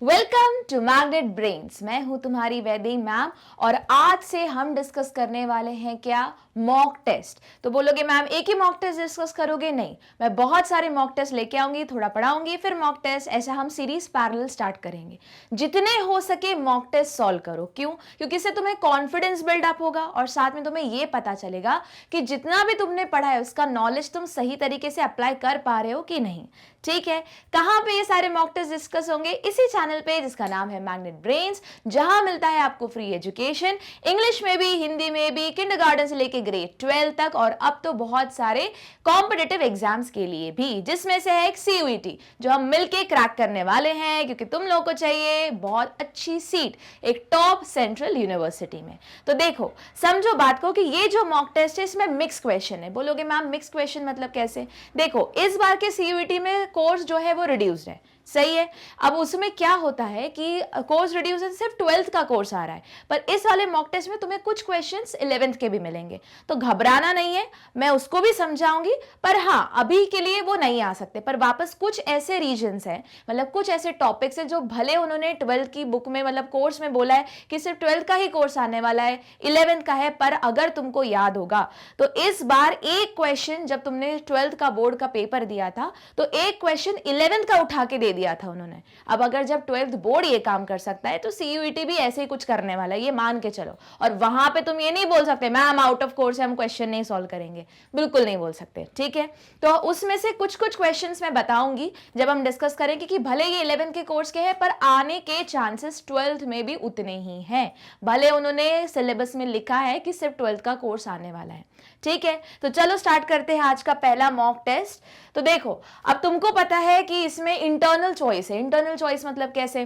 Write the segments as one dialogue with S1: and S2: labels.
S1: Welcome to magnet brains. मैं हूं तुम्हारी वैदेही मैम और आज से हम डिस्कस करने वाले हैं क्या, मॉक टेस्ट। तो बोलोगे मैम एक ही मॉक टेस्ट डिस्कस करोगे? नहीं, मैं बहुत सारे मॉक टेस्ट लेके आऊंगी, थोड़ा पढ़ाऊंगी, फिर मॉक टेस्ट, ऐसा हम सीरीज पैरेलल स्टार्ट करेंगे। जितने हो सके मॉक टेस्ट सॉल्व करो। क्यों? क्योंकि इससे तुम्हें कॉन्फिडेंस बिल्डअप होगा और साथ में तुम्हें यह पता चलेगा कि जितना भी तुमने पढ़ा है उसका नॉलेज तुम सही तरीके से अप्लाई कर पा रहे हो कि नहीं। ठीक है, कहां पे ये सारे मॉक टेस्ट डिस्कस होंगे? इसी चैनल पे जिसका नाम है मैग्नेट ब्रेन्स, जहां मिलता है आपको फ्री एजुकेशन, इंग्लिश में भी, हिंदी में भी, किंडरगार्टन से लेके ग्रेड 12 तक, और अब तो बहुत सारे कॉम्पिटिटिव एग्जाम्स के लिए भी, जिसमें से है एक सीयूईटी जो हम मिलके क्रैक करने वाले हैं, क्योंकि तुम लोगों को चाहिए बहुत अच्छी सीट एक टॉप सेंट्रल यूनिवर्सिटी में। तो देखो, समझो बात को कि ये जो मॉक टेस्ट है इसमें मिक्स क्वेश्चन है। बोलोगे मैम मिक्स क्वेश्चन मतलब कैसे? देखो, इस बार के सीयूईटी में कोर्स जो है वो रिड्यूस्ड है, सही है। अब उसमें क्या होता है कि कोर्स रिड्यूस है, सिर्फ 12th का कोर्स आ रहा है, पर इस वाले मॉक टेस्ट में तुम्हें कुछ क्वेश्चंस 11th के भी मिलेंगे, तो घबराना नहीं है, मैं उसको भी समझाऊंगी। पर हाँ, अभी के लिए वो नहीं आ सकते, पर वापस कुछ ऐसे रीजन्स हैं, मतलब कुछ ऐसे टॉपिक्स हैं जो भले उन्होंने 12th की बुक में, मतलब कोर्स में बोला है कि सिर्फ 12th का ही कोर्स आने वाला है, 11th का है, पर अगर तुमको याद होगा तो इस बार एक क्वेश्चन, जब तुमने 12th का बोर्ड का पेपर दिया था तो एक क्वेश्चन 11th का उठा के दे दिया था उन्होंने। अब अगर जब 12th बोर्ड ये काम कर सकता है तो सीयूईटी भी ऐसे ही कुछ करने वाला है, ये मान के चलो। और वहां पे तुम ये नहीं बोल सकते मैम आउट ऑफ कोर्स है, हम क्वेश्चन नहीं सॉल्व करेंगे, बिल्कुल नहीं बोल सकते। ठीक है, तो उसमें से कुछ कुछ क्वेश्चंस मैं बताऊंगी जब हम डिस्कस करेंगे कि भले ये 11th के कोर्स के हैं, पर आने के चांसेस 12th में भी उतने ही हैं, भले उन्होंने सिलेबस में लिखा है कि सिर्फ 12th का कोर्स आने वाला है। ठीक है, तो चलो स्टार्ट करते हैं आज का पहला मॉक टेस्ट। तो देखो, अब तुमको पता है कि इसमें इंटरनल चॉइस है। इंटरनल चॉइस मतलब कैसे?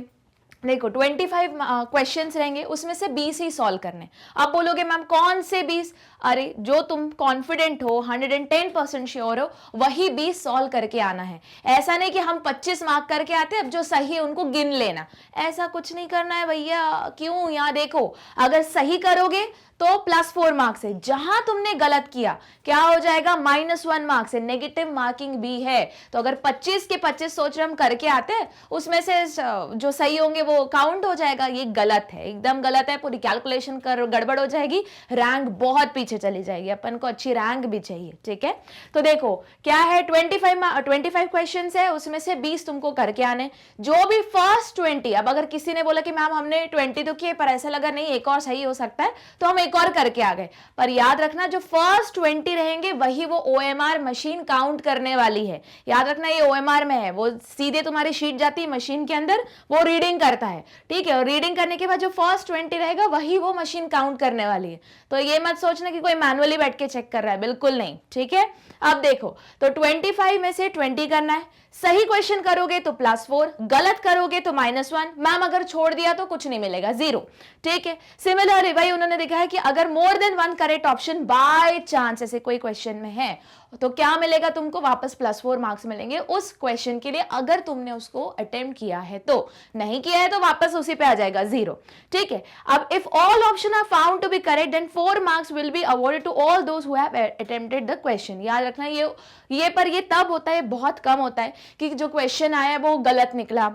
S1: देखो, 25 क्वेश्चंस रहेंगे, उसमें से 20 ही सॉल्व करने। आप बोलोगे मैम कौन से 20? अरे जो तुम कॉन्फिडेंट हो, 110% श्योर हो, वही 20 सॉल्व करके आना है। ऐसा नहीं कि हम 25 मार्क करके आते हैं, अब जो सही है उनको गिन लेना, ऐसा कुछ नहीं करना है भैया। क्यों? यहाँ देखो, अगर सही करोगे तो +4 मार्क्स है, जहां तुमने गलत किया क्या हो जाएगा? -1 मार्क्स है, नेगेटिव मार्किंग भी है। तो अगर 25 के 25 सोच रहे हम करके आते हैं, उसमें से जो सही होंगे वो काउंट हो जाएगा। ये गलत है, एकदम गलत है, पूरी कैलकुलेशन कर गड़बड़ हो जाएगी, रैंक बहुत पीछे चली जाएगी, अपन को अच्छी रैंक भी चाहिए। ठीक है, तो देखो क्या है, 25 क्वेश्चन है, उसमें से 20 तुमको करके आने। जो भी फर्स्ट 20, अब अगर किसी ने बोला कि मैम हमने 20 तो किए पर ऐसा लगा नहीं एक और सही हो सकता है, तो हम एक और करके आ गए, पर याद रखना जो फर्स्ट 20 रहेंगे वही वो ओएमआर मशीन काउंट करने वाली है। याद रखना ये ओएमआर में है, वो सीधे तुम्हारी शीट जाती है मशीन के अंदर, वो रीडिंग करता है। ठीक है, और रीडिंग करने के बाद जो फर्स्ट 20 रहेगा वही वो मशीन काउंट करने वाली है। तो ये मत सोचना कि कोई मैनुअली बैठ के चेक कर रहा है, बिल्कुल नहीं। ठीक है, अब देखो, तो 25 में से 20 करना है। सही क्वेश्चन करोगे तो +4, गलत करोगे तो -1। मैम अगर छोड़ दिया तो कुछ नहीं मिलेगा, 0। ठीक है, सिमिलरली भाई उन्होंने देखा है कि अगर more than 1 correct option by chance ऐसे कोई क्वेश्चन में है तो क्या मिलेगा तुमको? वापस +4 मार्क्स मिलेंगे उस क्वेश्चन के लिए, अगर तुमने उसको अटेम्प्ट किया है। तो नहीं किया है तो वापस उसी पे आ जाएगा, 0। ठीक है, अब if all option are found to be correct then 4 marks will be awarded to all those who have attempted the question. याद रखना ये तब होता है, बहुत कम होता है कि जो क्वेश्चन आया है वो गलत निकला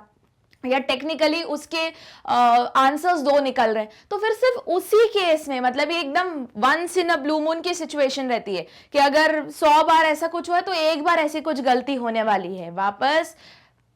S1: या टेक्निकली उसके आंसर्स 2 निकल रहे हैं, तो फिर सिर्फ उसी केस में, मतलब ये एकदम once in a blue moon की सिचुएशन रहती है कि अगर 100 बार ऐसा कुछ हुआ तो एक बार ऐसी कुछ गलती होने वाली है। वापस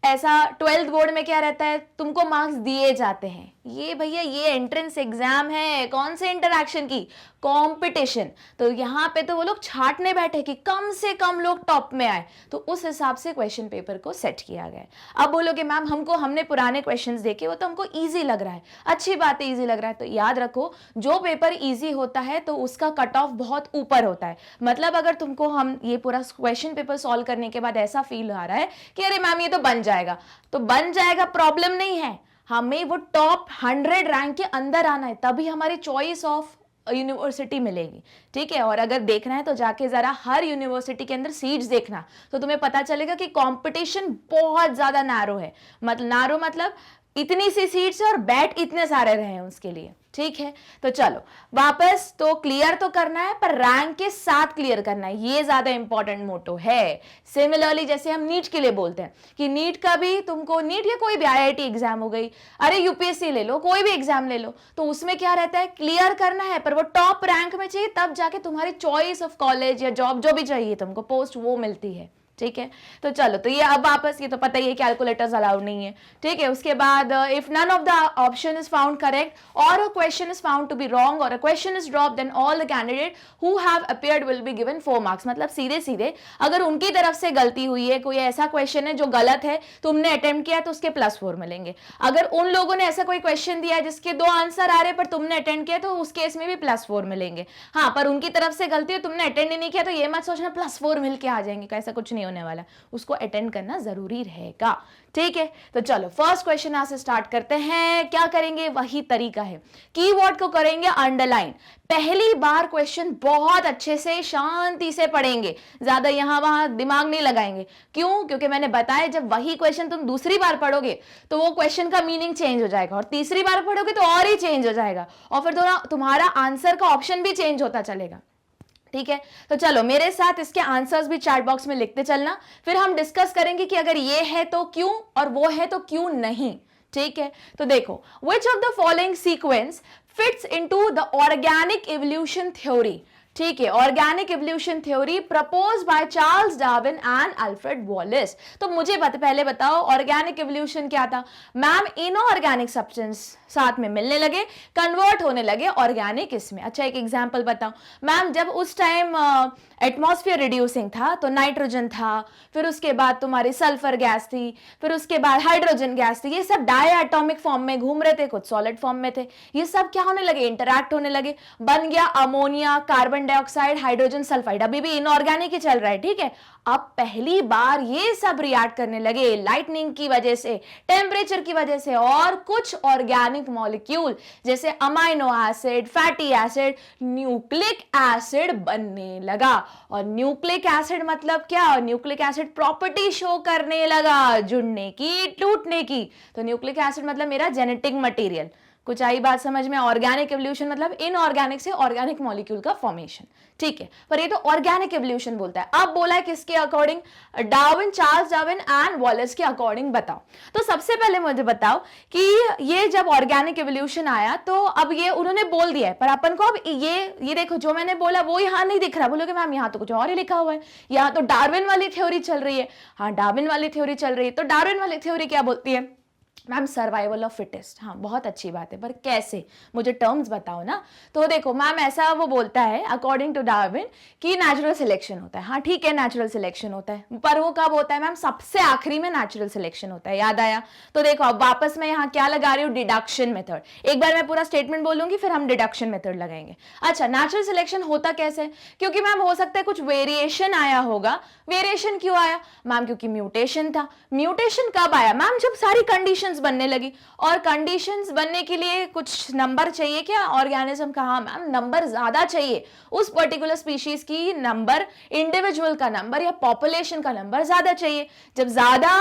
S1: ऐसा 12th बोर्ड में क्या रहता है, तुमको मार्क्स दिए जाते हैं। ये भैया ये एंट्रेंस एग्जाम है, कौन से इंटरैक्शन की? कंपटीशन। तो यहाँ पे तो वो लोग छाटने बैठे कि कम से कम लोग टॉप में आए, तो उस हिसाब से क्वेश्चन पेपर को सेट किया गया। अब बोलोगे मैम हमने पुराने क्वेश्चंस देखे, वो तो हमको इजी लग रहा है। अच्छी बात है, इजी लग रहा है, तो याद रखो जो पेपर इजी होता है तो उसका कट ऑफ बहुत ऊपर होता है। मतलब अगर तुमको हम ये पूरा क्वेश्चन पेपर सॉल्व करने के बाद ऐसा फील आ रहा है कि अरे मैम ये तो बन जाएगा, तो बन जाएगा, प्रॉब्लम नहीं है। हमें वो टॉप 100 रैंक के अंदर आना है, तभी हमारी चॉइस ऑफ यूनिवर्सिटी मिलेगी। ठीक है, और अगर देखना है तो जाके जरा हर यूनिवर्सिटी के अंदर सीट्स देखना, तो तुम्हें पता चलेगा कि कंपटीशन बहुत ज्यादा नैरो है। मतलब इतनी सी सीट्स है और बैट इतने सारे रहे हैं उसके लिए, ठीक है। तो चलो वापस, तो क्लियर तो करना है पर रैंक के साथ क्लियर करना है, ये ज्यादा इंपॉर्टेंट मोटो है। सिमिलरली जैसे हम नीट के लिए बोलते हैं कि नीट का भी तुमको, नीट या कोई भी आईआईटी एग्जाम हो गई, अरे यूपीएससी ले लो, कोई भी एग्जाम ले लो, तो उसमें क्या रहता है, क्लियर करना है पर वो टॉप रैंक में चाहिए, तब जाके तुम्हारी चॉइस ऑफ कॉलेज या जॉब जो भी चाहिए तुमको पोस्ट वो मिलती है, ठीक है। तो चलो, तो ये अब वापस, ये तो पता ही है कैलकुलेटर्स अलाउड नहीं है, ठीक है। उसके बाद if none of the option is found correct और a question is found to be wrong और a question is drop, then all the candidate who have appeared will be given 4 marks. मतलब सीधे सीधे अगर उनकी तरफ से गलती हुई है, कोई ऐसा क्वेश्चन है जो गलत है, तुमने अटेम्प्ट किया तो उसके +4 मिलेंगे। अगर उन लोगों ने ऐसा कोई क्वेश्चन दिया है जिसके 2 आंसर आ रहे पर तुमने अटेंड किया तो उस केस में भी +4 मिलेंगे। हाँ, पर उनकी तरफ से गलती है, तुमने अटेंड ही नहीं किया, तो ये मत सोचना +4 मिलके आ जाएंगे, ऐसा कुछ नहीं होने वाला, उसको अटेंड करना जरूरी रहेगा, ठीक है। तो चलो फर्स्ट क्वेश्चन यहां से स्टार्ट करते हैं। क्या करेंगे, वही तरीका है, कीवर्ड को करेंगे अंडरलाइन। पहली बार क्वेश्चन बहुत अच्छे से शांति से पढ़ेंगे, ज्यादा यहां वहां दिमाग नहीं लगाएंगे। क्यों? क्योंकि मैंने बताया जब वही क्वेश्चन तुम दूसरी बार पढ़ोगे तो वो क्वेश्चन का मीनिंग चेंज हो जाएगा, और तीसरी बार पढ़ोगे तो और ही चेंज हो जाएगा, और फिर तुम्हारा आंसर का ऑप्शन भी चेंज होता चलेगा, ठीक है। तो चलो मेरे साथ इसके आंसर्स भी चैट बॉक्स में लिखते चलना, फिर हम डिस्कस करेंगे कि अगर ये है तो क्यों और वो है तो क्यों नहीं, ठीक है। तो देखो, which of the following sequence fits into the organic evolution theory, ठीक है, organic evolution theory propose by Charles Darwin and Alfred Wallace. तो मुझे पहले बताओ ऑर्गेनिक एवोल्यूशन क्या था। मैम, इनऑर्गेनिक सब्सटेंस साथ में मिलने लगे, कन्वर्ट होने लगे ऑर्गेनिक इसमें। अच्छा, एक एग्जांपल बताओ मैम, जब उस टाइम एटमॉस्फेयर रिड्यूसिंग था तो नाइट्रोजन था, फिर उसके बाद तुम्हारी सल्फर गैस थी, फिर उसके बाद हाइड्रोजन गैस थी, ये सब डायटोमिक फॉर्म में घूम रहे थे, कुछ सॉलिड फॉर्म में थे, ये सब क्या होने लगे, इंटरैक्ट होने लगे, बन गया ammonia, carbon dioxide, hydrogen sulphide. अभी भी इनऑर्गेनिक ही चल रहा है, ठीक है। अब पहली बार ये सब रिएक्ट करने लगे लाइटनिंग की वजह से, टेम्परेचर की वजह से, और कुछ ऑर्गेनिक मॉलिक्यूल जैसे amino acid, fatty acid, nucleic acid बनने लगा। और न्यूक्लिक एसिड मतलब क्या, न्यूक्लिक एसिड प्रॉपर्टी शो करने लगा, जुड़ने की, टूटने की। तो न्यूक्लिक एसिड मतलब मेरा जेनेटिक मटेरियल। कुछ आई बात समझ में? ऑर्गेनिक एवोल्यूशन मतलब इनऑर्गेनिक से ऑर्गेनिक मॉलिक्यूल का फॉर्मेशन, ठीक है। पर ये तो ऑर्गेनिक एवोल्यूशन बोलता है। अब बोला है किसके according, Darwin, Charles Darwin and Wallace के अकॉर्डिंग बताओ। तो सबसे पहले मुझे बताओ कि ये जब ऑर्गेनिक एवोल्यूशन आया तो अब ये उन्होंने बोल दिया है, पर अपन को अब ये देखो जो मैंने बोला वो यहाँ नहीं दिख रहा। बोलोगे मैम यहाँ तो कुछ और ही लिखा हुआ है, यहाँ तो डार्विन वाली थ्योरी चल रही है। हाँ, डार्विन वाली थ्योरी चल रही है, तो डार्विन वाली थ्योरी क्या बोलती है मैम, सर्वाइवल ऑफ फिटेस्ट। हाँ, बहुत अच्छी बात है, पर कैसे, मुझे टर्म्स बताओ ना। तो देखो मैम, ऐसा वो बोलता है अकॉर्डिंग टू डार्विन कि नेचुरल सिलेक्शन होता है। हाँ ठीक है, नेचुरल सिलेक्शन होता है, पर वो कब होता है मैम, सबसे आखिरी में नेचुरल सिलेक्शन होता है, याद आया। तो देखो अब वापस मैं यहाँ क्या लगा रही हूँ, डिडक्शन मेथड। एक बार मैं पूरा स्टेटमेंट बोलूंगी फिर हम डिडक्शन मेथड लगाएंगे। अच्छा, नेचुरल सिलेक्शन होता कैसे, क्योंकि मैम हो सकता है कुछ वेरिएशन आया होगा। वेरिएशन क्यों आया मैम, क्योंकि म्यूटेशन था। म्यूटेशन कब आया मैम, जब सारी कंडीशंस बनने लगी, और कंडीशंस बनने के लिए कुछ नंबर चाहिए क्या ऑर्गेनिज्म का। हाँ मैम, नंबर ज्यादा चाहिए, उस पर्टिकुलर स्पीशीज की नंबर, इंडिविजुअल का नंबर या पॉपुलेशन का नंबर ज्यादा चाहिए। जब ज्यादा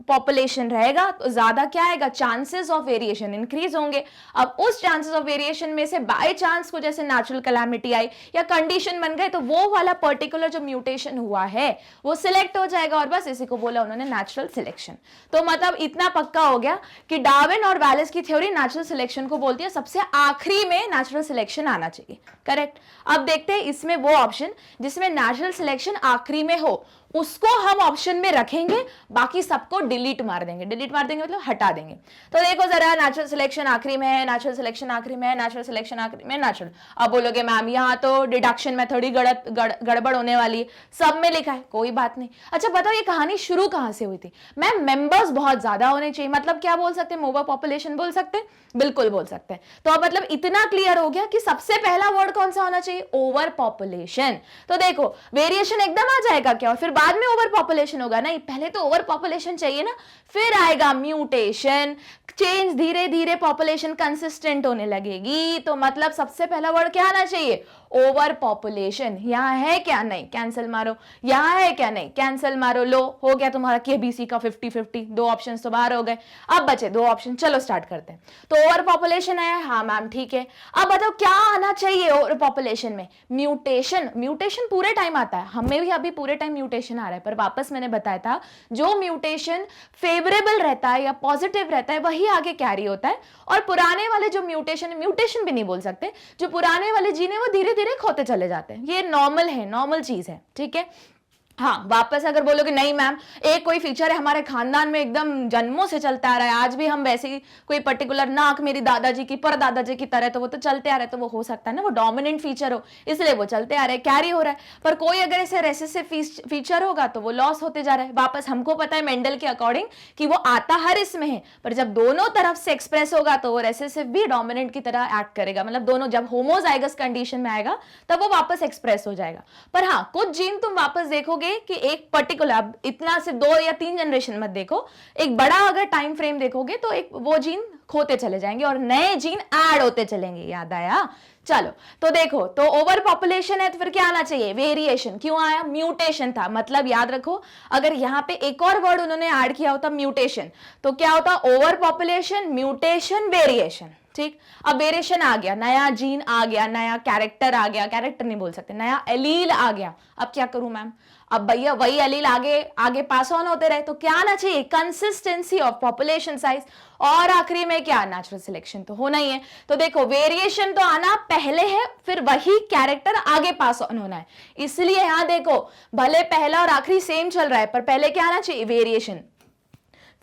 S1: पॉपुलेशन रहेगा तो ज्यादा क्या आएगा, चांसेस ऑफ वेरिएशन इंक्रीज होंगे। अब उस चांसेस ऑफ वेरिएशन में से बाय चांस को जैसे नेचुरल कैलामिटी आई या कंडीशन बन गए, तो वो वाला पर्टिकुलर जो म्यूटेशन हुआ है वो सिलेक्ट हो जाएगा, और बस इसी को बोला उन्होंने नेचुरल सिलेक्शन। तो मतलब इतना पक्का हो गया कि डार्विन और वैलेस की थ्योरी नेचुरल सिलेक्शन को बोलती है, सबसे आखिरी में नेचुरल सिलेक्शन आना चाहिए, करेक्ट। अब देखते हैं इसमें वो ऑप्शन जिसमें नेचुरल सिलेक्शन आखिरी में हो, उसको हम ऑप्शन में रखेंगे, बाकी सबको डिलीट मार देंगे। डिलीट मार देंगे मतलब हटा देंगे। तो देखो जरा, नेचुरल सिलेक्शन आखिरी में है, नेचुरल सिलेक्शन आखिरी में है, नेचुरल सिलेक्शन आखिरी में, नेचुरल। अब बोलोगे मैम यहाँ तो डिडक्शन मेथड ही गड़बड़ होने वाली है, सब में लिखा है, कोई बात नहीं। अच्छा बताओ ये कहानी शुरू कहां से हुई थी मैम, मेंबर्स बहुत ज्यादा होने चाहिए, मतलब क्या बोल सकते हैं, ओवर पॉपुलेशन बोल सकते हैं, बिल्कुल बोल सकते हैं। तो अब मतलब इतना क्लियर हो गया कि सबसे पहला वर्ड कौन सा होना चाहिए, ओवर पॉपुलेशन। तो देखो वेरिएशन एकदम आ जाएगा क्या, और फिर बाद में ओवर पॉपुलेशन होगा, नहीं पहले तो ओवर पॉपुलेशन चाहिए ना, फिर आएगा म्यूटेशन, चेंज, धीरे धीरे पॉपुलेशन कंसिस्टेंट होने लगेगी। तो मतलब सबसे पहला वर्ड क्या आना चाहिए, ओवर पॉपुलेशन। यहाँ है क्या? नहीं, कैंसिल मारो। यहाँ है क्या? नहीं, कैंसिल मारो। लो, हो गया तुम्हारा केबीसी का 50-50, 2 ऑप्शन तो बाहर हो गए, अब बचे 2 ऑप्शन। चलो स्टार्ट करते हैं। तो ओवर पॉपुलेशन है, हाँ मैम ठीक है। अब बताओ क्या आना चाहिए ओवर पॉपुलेशन में? म्यूटेशन। म्यूटेशन पूरे टाइम आता है, हमें भी अभी पूरे टाइम म्यूटेशन आ रहा है, पर वापस मैंने बताया था जो म्यूटेशन फेवरेबल रहता है या पॉजिटिव रहता है वही आगे कैरी होता है, और पुराने वाले जो म्यूटेशन भी नहीं बोल सकते, जो पुराने वाले जीन है वो धीरे धीरे खोते चले जाते हैं। ये नॉर्मल है, नॉर्मल चीज है, ठीक है। हाँ, वापस अगर बोलोगे नहीं मैम एक कोई फीचर है हमारे खानदान में एकदम जन्मों से चलता आ रहा है, आज भी हम वैसे ही कोई पर्टिकुलर नाक मेरी दादाजी की परदादाजी की तरह, तो वो तो चलते आ रहे हैं, तो वो हो सकता है ना वो डोमिनेंट फीचर हो, इसलिए वो चलते आ रहे हैं, कैरी हो रहा है। पर कोई अगर ऐसे रेसेसिव फीचर होगा तो वो लॉस होते जा रहा है। वापस हमको पता है मेंडल के अकॉर्डिंग कि वो आता हर इसमें है, पर जब दोनों तरफ से एक्सप्रेस होगा तो वो रेसेसिव भी डोमिनेंट की तरह एक्ट करेगा, मतलब दोनों जब होमोजाइगस कंडीशन में आएगा तब वो वापस एक्सप्रेस हो जाएगा। पर हाँ, कुछ जीन तुम वापस देखोगे कि एक पर्टिकुलर, इतना सिर्फ 2 या 3 जनरेशन मत देखो, एक बड़ा अगर टाइम फ्रेम देखोगे तो एक वो जीन खोते चले जाएंगे और नए जीन ऐड होते चलेंगे। याद आया? चलो तो देखो, तो ओवर पॉपुलेशन है तो फिर क्या आना चाहिए? वेरिएशन। क्यों आया? म्यूटेशन था, मतलब याद रखो अगर यहां पे एक और वर्ड उन्होंने ऐड किया होता म्यूटेशन, तो क्या होता? Over population, mutation, variation. ठीक, अब वेरिएशन आ गया, नया जीन आ गया, नया कैरेक्टर आ गया, कैरेक्टर नहीं बोल सकते, नया एलील आ गया। अब क्या करूं मैम? अब भैया वही एलील आगे आगे पास ऑन होते रहे, तो क्या आना चाहिए? कंसिस्टेंसी ऑफ पॉपुलेशन साइज, और आखिरी में क्या? नेचुरल सिलेक्शन तो होना ही है। तो देखो वेरिएशन तो आना पहले है, फिर वही कैरेक्टर आगे पास ऑन होना है, इसलिए यहां देखो भले पहला और आखिरी सेम चल रहा है, पर पहले क्या आना चाहिए? वेरिएशन,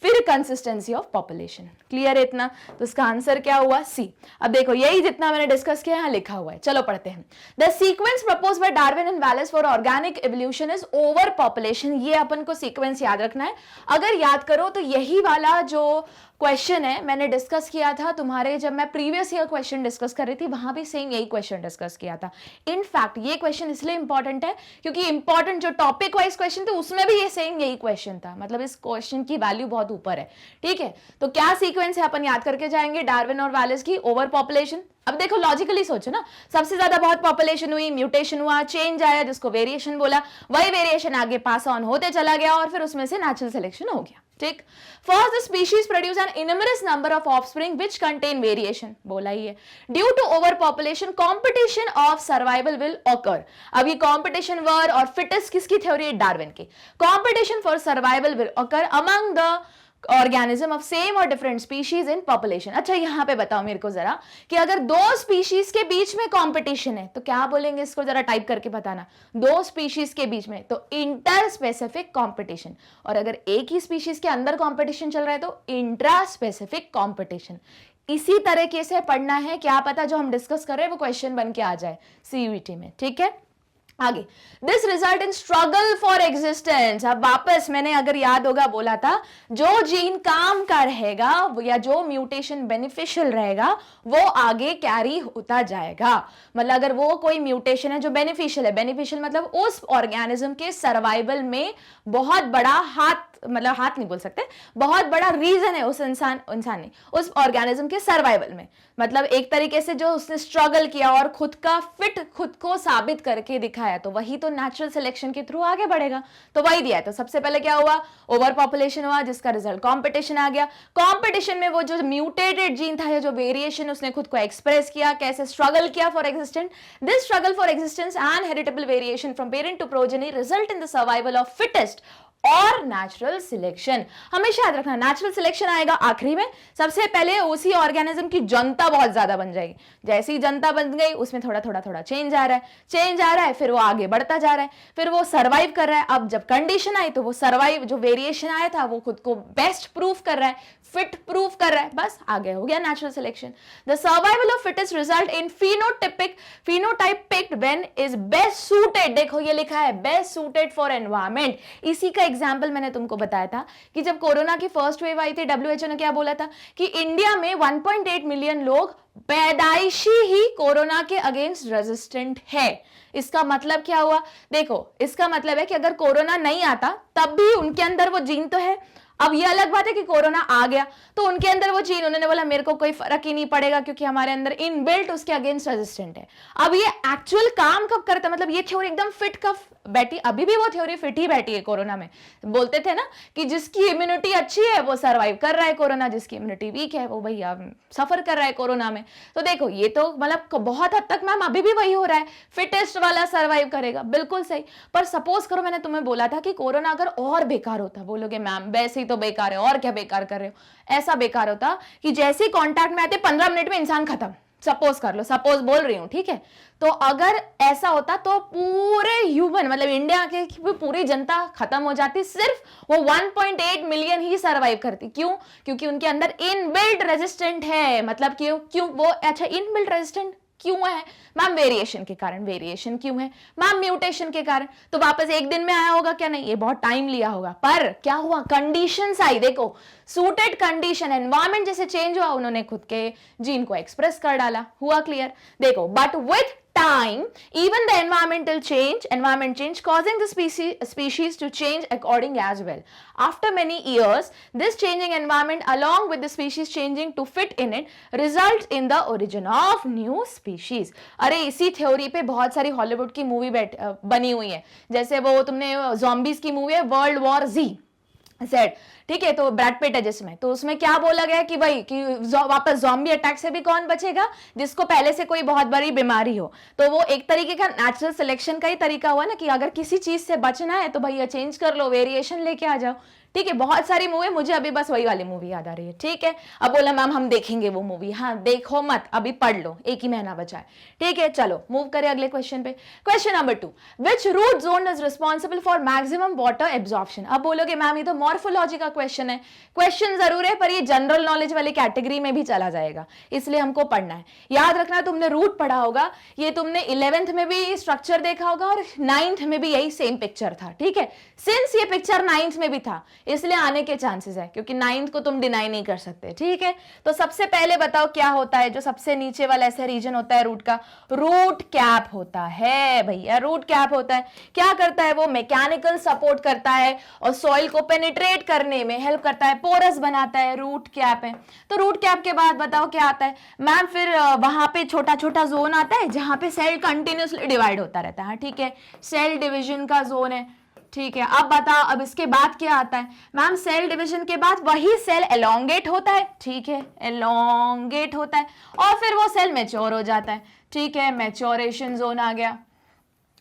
S1: फिर कंसिस्टेंसी ऑफ पॉपुलेशन। क्लियर है इतना? तो इसका आंसर क्या हुआ? सी। अब देखो यही जितना मैंने डिस्कस किया यहां लिखा हुआ है, चलो पढ़ते हैं। The sequence propose by Darwin and Wallace for organic evolution is over population. ये अपन को सीक्वेंस याद रखना है। अगर याद करो तो यही वाला जो क्वेश्चन है मैंने डिस्कस किया था तुम्हारे, जब मैं प्रीवियस ईयर क्वेश्चन डिस्कस कर रही थी वहां भी सेम यही क्वेश्चन डिस्कस किया था। इनफैक्ट ये क्वेश्चन इसलिए इंपॉर्टेंट है क्योंकि इंपॉर्टेंट जो टॉपिक वाइज क्वेश्चन थे उसमें भी ये सेम यही क्वेश्चन था, मतलब इस क्वेश्चन की वैल्यू बहुत ऊपर है। ठीक है, तो क्या सीक्वेंस है अपन याद करके जाएंगे? डार्विन और वैलेस की ओवर पॉपुलेशन। अब देखो लॉजिकली सोचो ना, सबसे ज्यादा बहुत पॉपुलेशन हुई, म्यूटेशन हुआ, चेंज आया जिसको वेरिएशन बोला, वही वेरिएशन आगे पास ऑन होते चला गया और फिर उसमें से नेचुरल सिलेक्शन हो गया। ठीक, first the species produce an enormous number of offspring which contain variation, बोला ही है। Due to over population competition of survival will occur. अब ये कंपटीशन वर और फिटेस्ट किसकी थ्योरी है? डार्विन की। Competition for survival will occur among the organism of same और डिफरेंट स्पीशीज इन पॉपुलेशन। अच्छा यहां पे बताओ मेरे को जरा कि अगर 2 स्पीशीज के बीच में कंपटीशन है तो क्या बोलेंगे? इसको जरा टाइप करके बताना। 2 स्पीशीज के बीच में तो इंटर स्पेसिफिक कंपटीशन, और अगर एक ही स्पीशीज के अंदर कंपटीशन चल रहा है तो इंट्रा स्पेसिफिक कंपटीशन। इसी तरीके से पढ़ना है, क्या पता जो हम डिस्कस कर रहे हैं वो क्वेश्चन बन के आ जाए सीयूईटी में। ठीक है, आगे this result in struggle for existence. अब वापस मैंने अगर याद होगा बोला था जो जीन काम का रहेगा या जो म्यूटेशन बेनिफिशियल रहेगा वो आगे कैरी होता जाएगा। मतलब अगर वो कोई म्यूटेशन है जो बेनिफिशियल है, बेनिफिशियल मतलब उस ऑर्गेनिज्म के सर्वाइवल में बहुत बड़ा हाथ, मतलब हाथ नहीं बोल सकते, बहुत बड़ा रीजन है उस इंसान ने उस ऑर्गेनिज्म के सर्वाइवल में, मतलब एक तरीके से जो उसने स्ट्रगल किया और खुद का फिट खुद को साबित करके दिखाया, तो वही तो नेचुरल सिलेक्शन के थ्रू आगे बढ़ेगा। तो वही दिया है। तो सबसे पहले क्या हुआ? ओवर पॉपुलेशन हुआ जिसका रिजल्ट कंपटीशन आ गया। कंपटीशन में वो जो म्यूटेटेड जीन था या जो वेरिएशन उसने खुद को एक्सप्रेस किया, कैसे स्ट्रगल किया for existence. This struggle for existence and heritable variation from parent to progeny result in the survival of fittest और नेचुरल सिलेक्शन। हमेशा याद रखना नेचुरल सिलेक्शन आएगा आखिरी में, सबसे पहले उसी ऑर्गेनिज्म की जनता बहुत ज्यादा बन जाएगी। जैसी ही जनता बन गई उसमें थोड़ा थोड़ा चेंज आ रहा है, फिर वो आगे बढ़ता जा रहा है, फिर वो सर्वाइव कर रहा है। अब जब कंडीशन आई तो वो सर्वाइव, जो वेरिएशन आया था वो खुद को बेस्ट प्रूफ कर रहा है, फिट प्रूफ कर रहा है, बस आगे हो गया natural selection. The survival of fittest result in phenotype picked when is best suited. देखो ये लिखा है बेस्ट सूटेड फॉर एनवायरमेंट। इसी का एग्जांपल मैंने तुमको बताया था कि जब कोरोना की फर्स्ट वेव आई थी, डब्ल्यूएचओ ने क्या बोला था कि इंडिया में 1.8 मिलियन लोग पैदाइशी ही कोरोना के अगेंस्ट रेजिस्टेंट है। इसका मतलब क्या हुआ? देखो इसका मतलब है कि अगर कोरोना नहीं आता तब भी उनके अंदर वो जीन तो है, अब ये अलग बात है कि कोरोना आ गया तो उनके अंदर वो जीन, उन्होंने बोला मेरे को कोई फर्क ही नहीं पड़ेगा क्योंकि हमारे अंदर इनबिल्ट उसके अगेंस्ट रेजिस्टेंट है। अब ये एक्चुअल काम कब करता है, मतलब ये थ्योरी एकदम फिट कब बैठी, अभी भी वो थ्योरी फिट ही बैठी है कोरोना में। बोलते थे ना कि जिसकी इम्यूनिटी अच्छी है वो सर्वाइव कर रहा है कोरोना, जिसकी इम्यूनिटी वीक है वो भैया सफर कर रहा है कोरोना में। तो देखो ये तो मतलब बहुत हद तक मैम अभी भी वही हो रहा है, फिटेस्ट वाला सर्वाइव करेगा, बिल्कुल सही। पर सपोज करो मैंने तुम्हें बोला था कि कोरोना अगर और बेकार होता, बोलोगे मैम वैसे ही तो बेकार है, और क्या बेकार कर रहे हो। ऐसा बेकार होता कि जैसे ही कांटेक्ट में आते 15 मिनट में इंसान खत्म, सपोज कर लो, सपोज बोल रही हूं, ठीक है। तो अगर ऐसा होता तो पूरे ह्यूमन मतलब इंडिया के पूरी जनता खत्म हो जाती, सिर्फ वो 1.8 मिलियन ही सरवाइव करती। क्यों? क्योंकि उनके अंदर इनबिल्ट रेजिस्टेंट है। मतलब क्यों वो, अच्छा इनबिल्ट रेजिस्टेंट क्यों है मैम? वेरिएशन के कारण। वेरिएशन क्यों है मैम? म्यूटेशन के कारण। तो वापस एक दिन में आया होगा क्या? नहीं, ये बहुत टाइम लिया होगा। पर क्या हुआ? कंडीशंस आई, देखो सूटेड कंडीशन, एनवायरमेंट जैसे चेंज हुआ, उन्होंने खुद के जीन को एक्सप्रेस कर डाला। हुआ क्लियर? देखो but with time, even the environment change causing the species to change according as well. After many years, this changing environment along with the species changing to fit in it results in the origin of new species. अरे इसी theory पे बहुत सारी Hollywood की movie बनी हुई है। जैसे वो तुमने zombies की मूवी है वर्ल्ड वॉर Z, ठीक है, तो ब्रैड पिट है जिसमें, तो उसमें क्या बोला गया कि भाई कि वापस ज़ॉम्बी अटैक से भी कौन बचेगा? जिसको पहले से कोई बहुत बड़ी बीमारी हो। तो वो एक तरीके का नेचुरल सिलेक्शन का ही तरीका हुआ ना कि अगर किसी चीज से बचना है तो भैया चेंज कर लो, वेरिएशन लेके आ जाओ। ठीक है, बहुत सारी मूवी, मुझे अभी बस वही वाली मूवी याद आ रही है। ठीक है, अब बोला मैम हम देखेंगे वो मूवी। हाँ देखो मत, अभी पढ़ लो, एक ही महीना बचा है। ठीक है, चलो मूव करें अगले क्वेश्चन पे। Question number 2, which root zone is responsible for maximum water absorption? अब बोलोगे मैम ये तो मॉर्फोलॉजी का क्वेश्चन है। क्वेश्चन जरूर है पर ये जनरल नॉलेज वाली कैटेगरी में भी चला जाएगा, इसलिए हमको पढ़ना है। याद रखना तुमने रूट पढ़ा होगा, ये तुमने 11th में भी स्ट्रक्चर देखा होगा और 9th में भी यही सेम पिक्चर था। ठीक है, सिंस ये पिक्चर 9th में भी था इसलिए आने के चांसेस है, क्योंकि 9th को तुम डिनाई नहीं कर सकते। ठीक है, तो सबसे पहले बताओ क्या होता है जो सबसे नीचे वाला ऐसा रीजन होता है रूट का? रूट कैप होता है भैया, रूट कैप होता है। क्या करता है वो? मैकेनिकल सपोर्ट करता है और सॉइल को पेनिट्रेट करने में हेल्प करता है, पोरस बनाता है, रूट कैप है। तो रूट कैप के बाद बताओ क्या आता है मैम? फिर वहां पे छोटा छोटा जोन आता है जहां पे सेल कंटिन्यूसली डिवाइड होता रहता है। ठीक है, सेल डिवीजन का जोन है। ठीक है, अब बताओ अब इसके बाद क्या आता है मैम? सेल डिवीजन के बाद वही सेल एलोंगेट होता है। ठीक है, एलोंगेट होता है और फिर वो सेल मैच्योर हो जाता है। ठीक है, मैच्योरेशन जोन आ गया।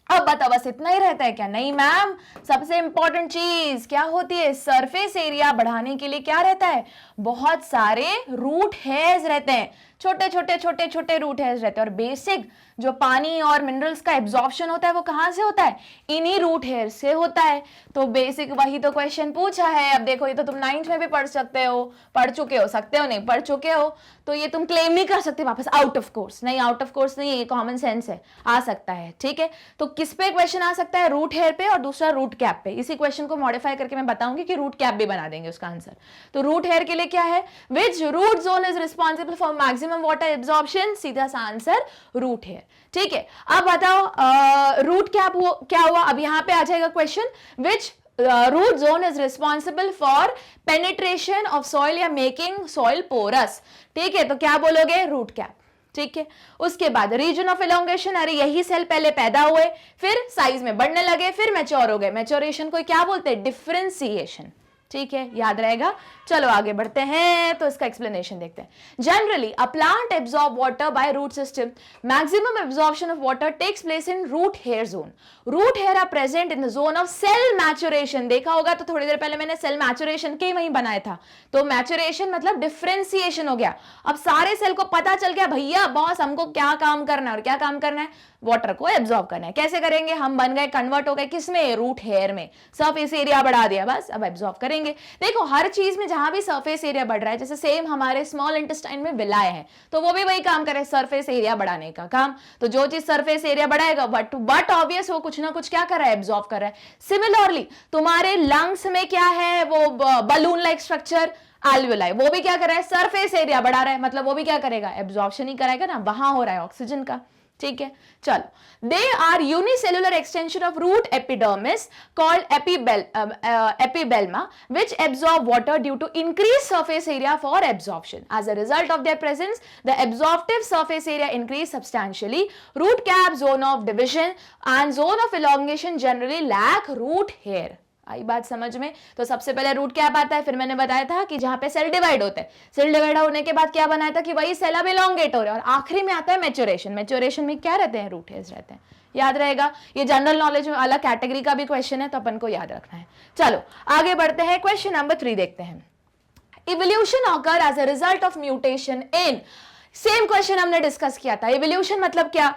S1: अब बताओ बस इतना ही रहता है क्या? नहीं मैम, सबसे इंपॉर्टेंट चीज क्या होती है? सरफेस एरिया बढ़ाने के लिए क्या रहता है? बहुत सारे रूट हेयर्स रहते हैं, छोटे छोटे रूट हेयर्स रहते हैं। और बेसिक जो पानी और मिनरल्स का एब्जॉर्प्शन होता है वो कहां से होता है? इन्हीं रूट हेयर से होता है। तो बेसिक वही तो क्वेश्चन पूछा है। अब देखो ये तो तुम 9th में भी पढ़ सकते हो, पढ़ चुके हो, सकते हो नहीं पढ़ चुके हो, तो ये तुम क्लेम नहीं कर सकते वापस आउट ऑफ कोर्स। नहीं, आउट ऑफ कोर्स नहीं है, ये कॉमन सेंस है, आ सकता है। ठीक है, तो किस पे क्वेश्चन आ सकता है? रूट हेयर पे और दूसरा रूट कैप पे। इसी क्वेश्चन को मॉडिफाई करके मैं बताऊंगी कि रूट कैप भी बना देंगे उसका आंसर। तो रूट हेयर के लिए क्या है? विच root zone is responsible for maximum water absorption? सीधा सा आंसर रूट हेयर। ठीक है, अब बताओ रूट कैप क्या हुआ? अब यहां पे आ जाएगा question, which root zone is responsible for penetration of soil या मेकिंग सॉइल पोरस? ठीक है, तो क्या बोलोगे? Root cap. ठीक है, उसके बाद रीजन ऑफ एलोंगेशन, अरे यही सेल पहले पैदा हुए, फिर साइज में बढ़ने लगे, फिर मैच्योर हो गए। मैच्योरेशन को क्या बोलते हैं? डिफरेंशिएशन। ठीक है, याद रहेगा। चलो आगे बढ़ते हैं, तो इसका एक्सप्लेनेशन देखते हैं। Generally a plant absorb water by root system. Maximum absorption of water takes place in root hair zone. Root hair are present in the zone of cell maturation. देखा होगा तो थोड़ी देर पहले मैंने सेल मैच्योरेशन के वहीं बनाया था। तो मैच्योरेशन मतलब डिफरेंशिएशन हो गया। अब सारे सेल को पता चल गया भैया बॉस हमको क्या काम करना है, और क्या काम करना है? वाटर को एब्जॉर्ब करना है। कैसे करेंगे? हम बन गए, कन्वर्ट हो गए किसमें? रूट हेयर में। सरफेस एरिया बढ़ा दिया, बस अब एब्जॉर्ब करेंगे। देखो हर चीज में जहां भी सरफेस एरिया बढ़ रहा है, जैसे सेम हमारे स्मॉल इंटेस्टाइन में विलाय है, तो वो भी वही काम करे, सरफेस एरिया बढ़ाने का काम। तो जो चीज सरफेस एरिया बढ़ाएगा बट ऑब्वियस वो कुछ ना कुछ क्या कर रहा है? एब्जॉर्ब कर रहा है। सिमिलरली तुम्हारे लंग्स में क्या है? वो बलून लाइक स्ट्रक्चर एल्वियोलाई, वो भी क्या कर रहा है? सरफेस एरिया बढ़ा रहा है, मतलब वो भी क्या करेगा? एब्जॉर्प्शन ही कराएगा ना, वहां हो रहा है ऑक्सीजन का। ठीक है, चलो। They are unicellular extension of root epidermis called epiblema which absorb water due to increase surface area for absorption. As a result of their presence the absorptive surface area increase substantially. Root cap, zone of division and zone of elongation generally lack root hair. आई बात समझ में? तो सबसे पहले root cap आता है, फिर मैंने बताया था कि जहां पे सेल डिवाइड होते हैं, सेल डिवाइड होने के बाद क्या बनाया था कि वही सेल अब इलोंगेट हो रहे हैं, और आखिरी में आता है मैच्योरेशन. मैच्योरेशन में क्या रहते हैं? रूट हेयर्स रहते हैं. याद रहेगा, ये जनरल नॉलेज में अलग कैटेगरी का भी क्वेश्चन है, तो अपन को याद रखना है. चलो आगे बढ़ते हैं, क्वेश्चन नंबर 3 देखते हैं. Evolution occur as a result of mutation in. Same question हमने डिस्कस किया था. इवोल्यूशन मतलब क्या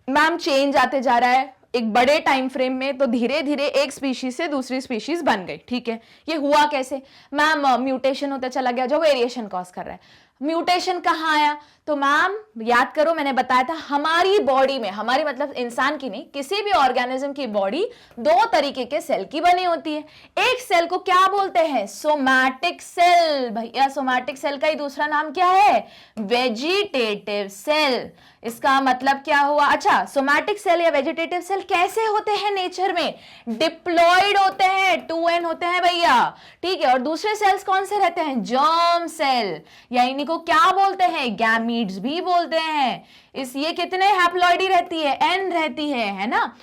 S1: मैम? चेंज आते जा रहा है एक बड़े टाइम फ्रेम में, तो धीरे धीरे एक स्पीशीज से दूसरी स्पीशीज बन गई. ठीक है, ये हुआ कैसे मैम? म्यूटेशन होता चला गया जो वेरिएशन कॉज कर रहा है. म्यूटेशन कहाँ आया? तो मैम याद करो, मैंने बताया था हमारी बॉडी में, हमारी मतलब इंसान की नहीं, किसी भी ऑर्गेनिज्म की बॉडी 2 तरीके के सेल की बनी होती है. एक सेल को क्या बोलते हैं? Somatic cell. भैया सोमैटिक सेल का ही दूसरा नाम क्या है? Vegetative cell. इसका मतलब क्या हुआ? अच्छा, सोमैटिक सेल या वेजिटेटिव सेल कैसे होते हैं नेचर में? डिप्लॉयड होते हैं, 2n होते हैं भैया. ठीक है, और दूसरे सेल्स कौन से रहते हैं? जर्म सेल, या इन्हीं को क्या बोलते हैं? गैमीट्स भी बोलते हैं. इस ये कितने हैप्लॉइडी रहती है? n रहती है ना.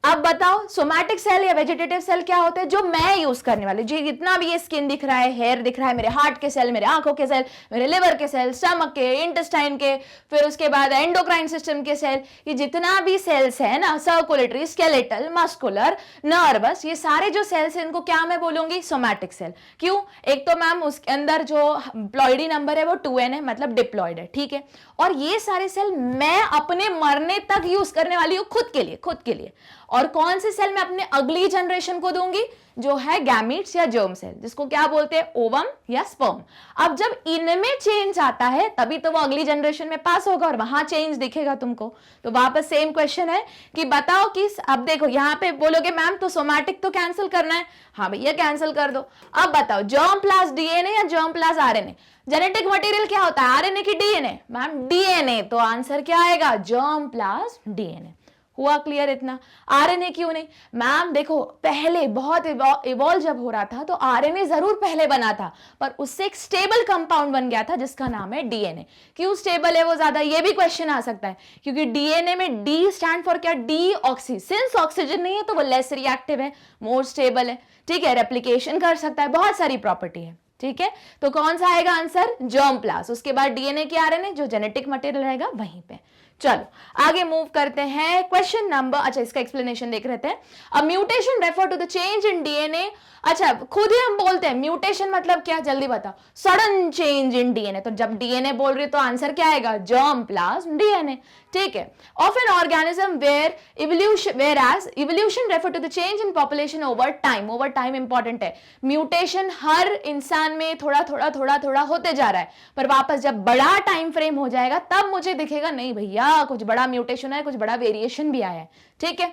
S1: अब बताओ सोमैटिक सेल या वेजिटेटिव सेल क्या होते हैं? जो मैं यूज करने वाले, जो जितना भी ये स्किन दिख रहा है, हेयर दिख रहा है, मेरे हार्ट के सेल, मेरे आंखों के सेल, मेरे लिवर के सेल, स्टमक के, इंटेस्टाइन के, फिर उसके बाद एंडोक्राइन सिस्टम के सेल, ये जितना भी सेल्स है ना, सर्कुलेटरी, स्केलेटल, मस्कुलर, नर्वस, ये सारे जो सेल्स हैं इनको क्या मैं बोलूंगी? Somatic cell. क्यों? एक तो मैम उसके अंदर जो प्लॉइडी नंबर है वो 2n है, मतलब डिप्लॉयड है. ठीक है, और ये सारे सेल मैं अपने मरने तक यूज करने वाली हूं, खुद के लिए. और कौन से सेल मैं अपने अगली जनरेशन को दूंगी? जो है गैमीट्स या जर्म सेल, जिसको क्या बोलते हैं? ओवम या स्पर्म. अब जब इनमें चेंज आता है तभी तो वो अगली जनरेशन में पास होगा और वहां चेंज दिखेगा तुमको. तो वापस सेम क्वेश्चन है कि बताओ कि अब देखो यहां पे बोलोगे मैम तो सोमैटिक तो कैंसिल करना है. हाँ भैया कैंसिल कर दो. अब बताओ जर्म प्लस डीएनए या germ plus RNA? Genetic material क्या होता है? आरएनए की डीएनए? Ma'am DNA. तो आंसर क्या आएगा? Germ plus DNA. हुआ क्लियर इतना? आरएनए क्यों नहीं? मैम देखो पहले बहुत इवॉल्व जब हो रहा था तो आरएनए जरूर पहले बना था, पर उससे एक स्टेबल कंपाउंड बन गया था जिसका नाम है डीएनए. क्यों स्टेबल है वो ज्यादा? ये भी क्वेश्चन आ सकता है, क्योंकि डीएनए में डी स्टैंड फॉर क्या? D oxy. सिंस ऑक्सीजन नहीं है तो वो लेस रिएक्टिव है, मोर स्टेबल है. ठीक है, रेप्लिकेशन कर सकता है, बहुत सारी प्रॉपर्टी है. ठीक है, तो कौन सा आएगा आंसर? जर्म प्लस, उसके बाद डीएनए की आरएनए, जो जेनेटिक मटेरियल रहेगा वहीं पे. चलो आगे मूव करते हैं. क्वेश्चन नंबर, अच्छा इसका एक्सप्लेनेशन देख रहे हैं. A mutation refer to the change in DNA. अच्छा खुद ही हम बोलते हैं म्यूटेशन मतलब क्या? जल्दी बताओ. Sudden change in DNA. तो जब डीएनए बोल रही हो तो आंसर क्या आएगा? Germ plus DNA. ठीक है, of an organism where evolution, whereas evolution refer to the change in population over time. Over time important है. म्यूटेशन हर इंसान में थोड़ा थोड़ा होते जा रहा है, पर वापस जब बड़ा टाइम फ्रेम हो जाएगा तब मुझे दिखेगा नहीं भैया कुछ बड़ा म्यूटेशन है, कुछ बड़ा वेरिएशन भी आया है. ठीक है,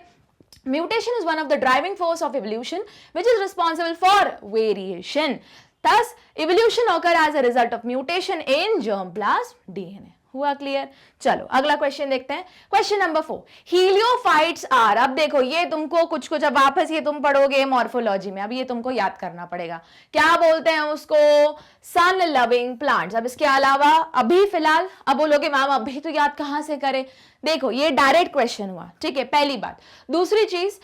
S1: mutation is one of the driving force of evolution which is responsible for variation. Thus evolution occur as a result of mutation in germ plus DNA. हुआ क्लियर? चलो अगला क्वेश्चन देखते हैं. Question number 4. हीलियोफाइट्स आर. अब देखो ये तुमको कुछ अब वापस ये तुम पढ़ोगे मॉर्फोलॉजी में, अब ये तुमको याद करना पड़ेगा. क्या बोलते हैं उसको? Sun loving plants. अब इसके अलावा अभी फिलहाल अब बोलोगे मैम अभी तो याद कहां से करें? देखो ये डायरेक्ट क्वेश्चन हुआ. ठीक है, पहली बात. दूसरी चीज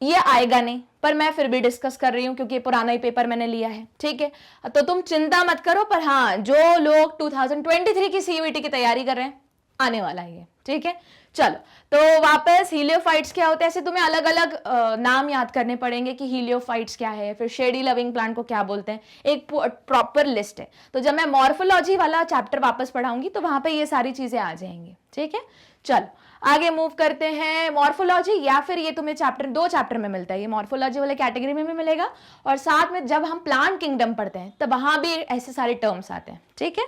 S1: ये आएगा नहीं, पर मैं फिर भी डिस्कस कर रही हूं क्योंकि पुराना ही पेपर मैंने लिया है. ठीक है, तो तुम चिंता मत करो, पर हाँ जो लोग 2023 की सीयूईटी की तैयारी कर रहे हैं आने वाला है ये. ठीक है, चलो तो वापस हीलियोफाइट्स क्या होते हैं, ऐसे तुम्हें अलग अलग नाम याद करने पड़ेंगे कि हीलियोफाइट्स क्या है, फिर शेडी लविंग प्लांट को क्या बोलते हैं, एक प्रॉपर लिस्ट है. तो जब मैं मॉर्फोलॉजी वाला चैप्टर वापस पढ़ाऊंगी तो वहां पे ये सारी चीजें आ जाएंगी. ठीक है, चलो आगे मूव करते हैं. मॉर्फोलॉजी या फिर ये तुम्हें चैप्टर 2 चैप्टर में मिलता है, ये मॉर्फोलॉजी वाले कैटेगरी में भी मिलेगा, और साथ में जब हम प्लांट किंगडम पढ़ते हैं तब वहां भी ऐसे सारे टर्म्स आते हैं. ठीक है,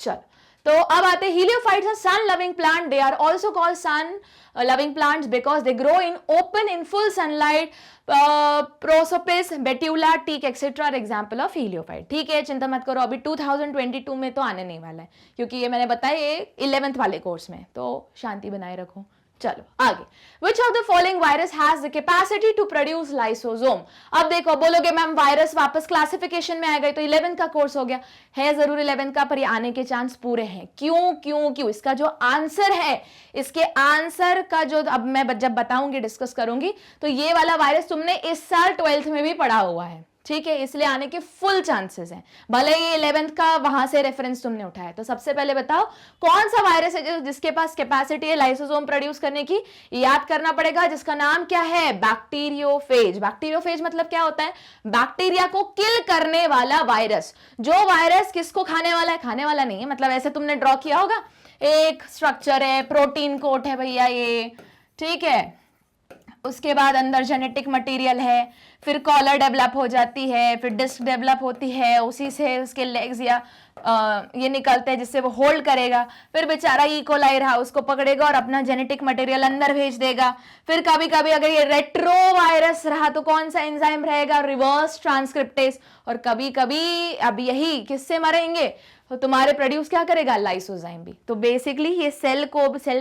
S1: चलो तो अब आते heliophytes are sun loving plant, they are also called sun loving plants because they grow in open in full sunlight. Prosopis, Betula, teak etc. are example of heliophyte. ठीक है, चिंता मत करो, अभी 2022 में तो आने नहीं वाला है, क्योंकि ये मैंने बताया ये 11th वाले कोर्स में, तो शांति बनाए रखो। चलो आगे, which of the following virus has the capacity to produce lysosome. अब देखो, बोलोगे मैम वायरस वापस क्लासिफिकेशन में आ गए, तो 11th का कोर्स हो गया, है जरूर 11th का, पर ये आने के चांस पूरे हैं। क्यों क्यों क्यों? इसका जो आंसर है, इसके आंसर का जो अब मैं जब बताऊंगी, डिस्कस करूंगी, तो ये वाला वायरस तुमने इस साल 12th में भी पढ़ा हुआ है, ठीक है, इसलिए आने के फुल चांसेस हैं, भले ये 11th का वहां से रेफरेंस तुमने उठाया। तो सबसे पहले बताओ कौन सा वायरस है जिसके पास कैपेसिटी है लाइसोसोम प्रोड्यूस करने की? याद करना पड़ेगा, जिसका नाम क्या है? बैक्टीरियोफेज। बैक्टीरियोफेज मतलब क्या होता है? बैक्टीरिया को किल करने वाला वायरस। जो वायरस किसको खाने वाला है? खाने वाला नहीं है, मतलब ऐसे तुमने ड्रॉ किया होगा, एक स्ट्रक्चर है, प्रोटीन कोट है भैया ये, ठीक है, उसके बाद अंदर जेनेटिक मटेरियल है, फिर कॉलर डेवलप हो जाती है, फिर डिस्क डेवलप होती है, उसी से उसके लेग्स या ये निकलते हैं जिससे वो होल्ड करेगा, फिर बेचारा ई कोलाई रहा, उसको पकड़ेगा और अपना जेनेटिक मटेरियल अंदर भेज देगा। फिर कभी कभी अगर ये रेट्रो वायरस रहा तो कौन सा एंजाइम रहेगा? Reverse transcriptase. और कभी कभी अब यही किससे मरेंगे तो तुम्हारे प्रोड्यूस क्या करेगा? लाइसोजाइम भी। तो बेसिकली ये सेल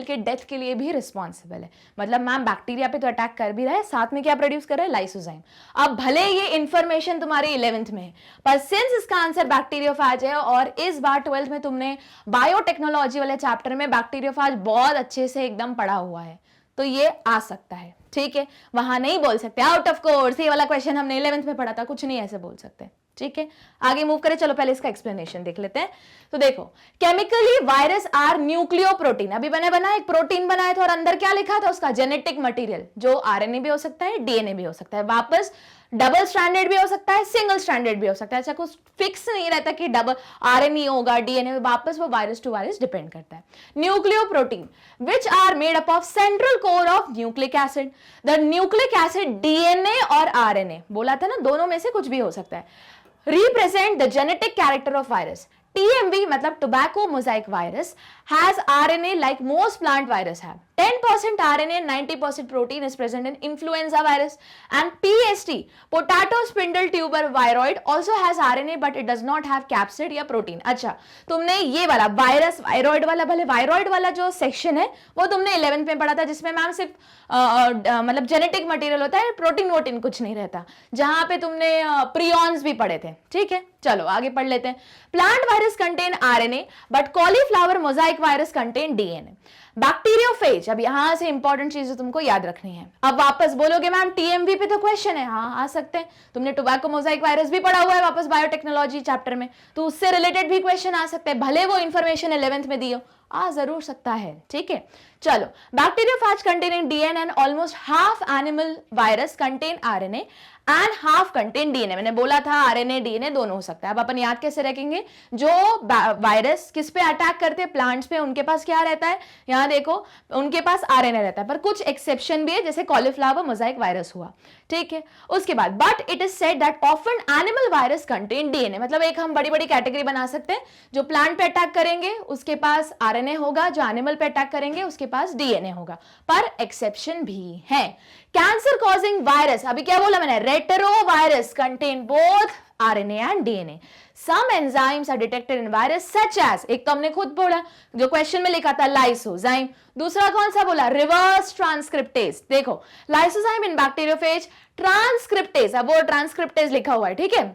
S1: के डेथ के लिए भी रिस्पॉन्सिबल है। मतलब मैम बैक्टीरिया पे तो अटैक कर भी रहा है, साथ में क्या प्रोड्यूस कर रहा है? लाइसोजाइम। अब भले ये इंफॉर्मेशन तुम्हारे 11th में है, पर सिंस इसका आंसर बैक्टीरियोफेज है और इस बार 12th में तुमने बायोटेक्नोलॉजी वाले चैप्टर में बैक्टीरियोफेज बहुत अच्छे से एकदम पढ़ा हुआ है, तो ये आ सकता है, ठीक है, वहां नहीं बोल सकते आउट ऑफ कोर्स ये वाला क्वेश्चन हमने 11th में पढ़ा था, कुछ नहीं ऐसे बोल सकते, ठीक है। आगे मूव करें, चलो पहले इसका एक्सप्लेनेशन देख लेते हैं। तो देखो, केमिकली वायरस आर न्यूक्लियोप्रोटीन। अभी मैंने बना एक प्रोटीन बनाया था और अंदर क्या लिखा था उसका? जेनेटिक मटेरियल, जो आरएनए भी हो सकता है, डीएनए भी हो सकता है, वापस डबल स्टैंडर्ड भी हो सकता है, सिंगल स्टैंडर्ड भी हो सकता है। ऐसा कुछ फिक्स नहीं रहता कि डबल आरएनए होगा, डीएनए, वापस वो वायरस टू वायरस डिपेंड करता है। Nucleoprotein which are made up of central core of nucleic acid. The nucleic acid DNA और आरएनए, बोला था ना, दोनों में से कुछ भी हो सकता है, represent the genetic character of virus. TMV मतलब tobacco mosaic virus has RNA like most plant virus have. 10% RNA and 90% protein is present in influenza virus. And PST, potato spindle tuber viroid, also has RNA but it does not have capsid या protein. अच्छा, तुमने ये वाला virus viroid वाला, भले viroid वाला जो section है वो तुमने 11th में पढ़ा था, जिसमें मैम सिर्फ मतलब जेनेटिक मटेरियल होता है, प्रोटीन वोटीन कुछ नहीं रहता, जहां पे तुमने प्रियॉन्स भी पढ़े थे, ठीक है। चलो आगे पढ़ लेते हैं। Plant virus contain RNA but cauliflower Mosaic virus contain DNA. Bacteriophage, अब यहां से इंपॉर्टेंट चीजें तुमको याद रखनी है। अब वापस बोलोगे मैम टीएमवी पे तो क्वेश्चन है, हाँ आ सकते हैं, तुमने टोबैको मोजाइक वायरस भी पढ़ा हुआ है वापस बायोटेक्नोलॉजी चैप्टर में, तो उससे रिलेटेड भी क्वेश्चन आ सकते हैं, भले वो इंफॉर्मेशन 11th में दी हो, आ जरूर सकता है, ठीक है। चलो, bacteriophage containing DNA and almost half animal virus contain RNA and half contain DNA. मैंने बोला था आरएनए डीएनए दोनों हो सकता है। अब अपन याद कैसे रखेंगे? जो वायरस किस पे अटैक करते हैं? प्लांट्स पे, उनके पास क्या रहता है? यहां देखो, उनके पास आरएनए रहता है, पर कुछ एक्सेप्शन भी है, जैसे कॉलीफ्लावर मोजाइक वायरस हुआ, ठीक है। उसके बाद but it is said that often animal virus contain DNA, मतलब एक हम बड़ी बड़ी कैटेगरी बना सकते हैं, जो प्लांट पे अटैक करेंगे उसके पास आरएनए होगा, जो एनिमल पे अटैक करेंगे उसके पास डीएनए होगा, पर एक्सेप्शन भी है। कैंसर कॉजिंग वायरस, अभी क्या बोला मैंने? Retrovirus contain both RNA and DNA. Some enzymes are detected in virus such as, एक तो हमने खुद बोला जो क्वेश्चन में लिखा था लाइसोजाइम, दूसरा कौन सा बोला? Reverse transcriptase. देखो, लाइसोजाइम इन बैक्टीरियोफेज, ट्रांसक्रिप्टेज, अब वो ट्रांसक्रिप्टेज लिखा हुआ है, ठीक है,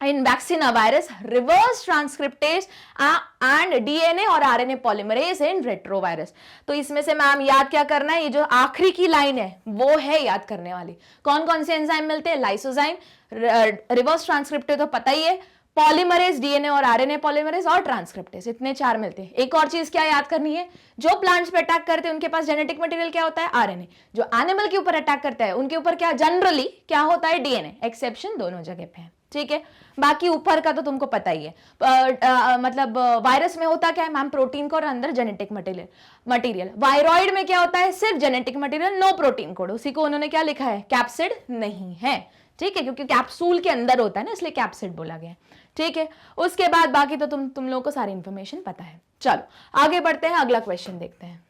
S1: in vaccinia virus, reverse transcriptase and DNA और RNA polymerase in retrovirus। तो इसमें से मैम याद क्या करना है? ये जो आखिरी की लाइन है वो है याद करने वाली। कौन कौन से एंजाइम मिलते हैं? लाइसोजाइम, रिवर्स ट्रांसक्रिप्टेज तो पता ही है, पॉलीमरेज डीएनए और आरएनए पॉलीमरेज और ट्रांसक्रिप्टेज, इतने चार मिलते हैं। एक और चीज क्या याद करनी है? जो प्लांट्स पे अटैक करते हैं उनके पास जेनेटिक मटेरियल क्या होता है? आरएनए। जो एनिमल के ऊपर अटैक करता है उनके ऊपर क्या जनरली क्या होता है? डीएनए। एक्सेप्शन दोनों जगह पे है, ठीक है। बाकी ऊपर का तो तुमको पता ही है। मतलब वायरस में होता क्या है मैम? प्रोटीन कोड और अंदर जेनेटिक मटेरियल। वायरॉइड में क्या होता है? सिर्फ genetic material, no protein code. उसी को उन्होंने क्या लिखा है? कैप्सिड नहीं है, ठीक है, क्योंकि कैप्सूल के अंदर होता है ना, इसलिए कैप्सिड बोला गया, ठीक है, उसके बाद बाकी तो तुम लोगों को सारी इंफॉर्मेशन पता है। चलो आगे बढ़ते हैं, अगला क्वेश्चन देखते हैं।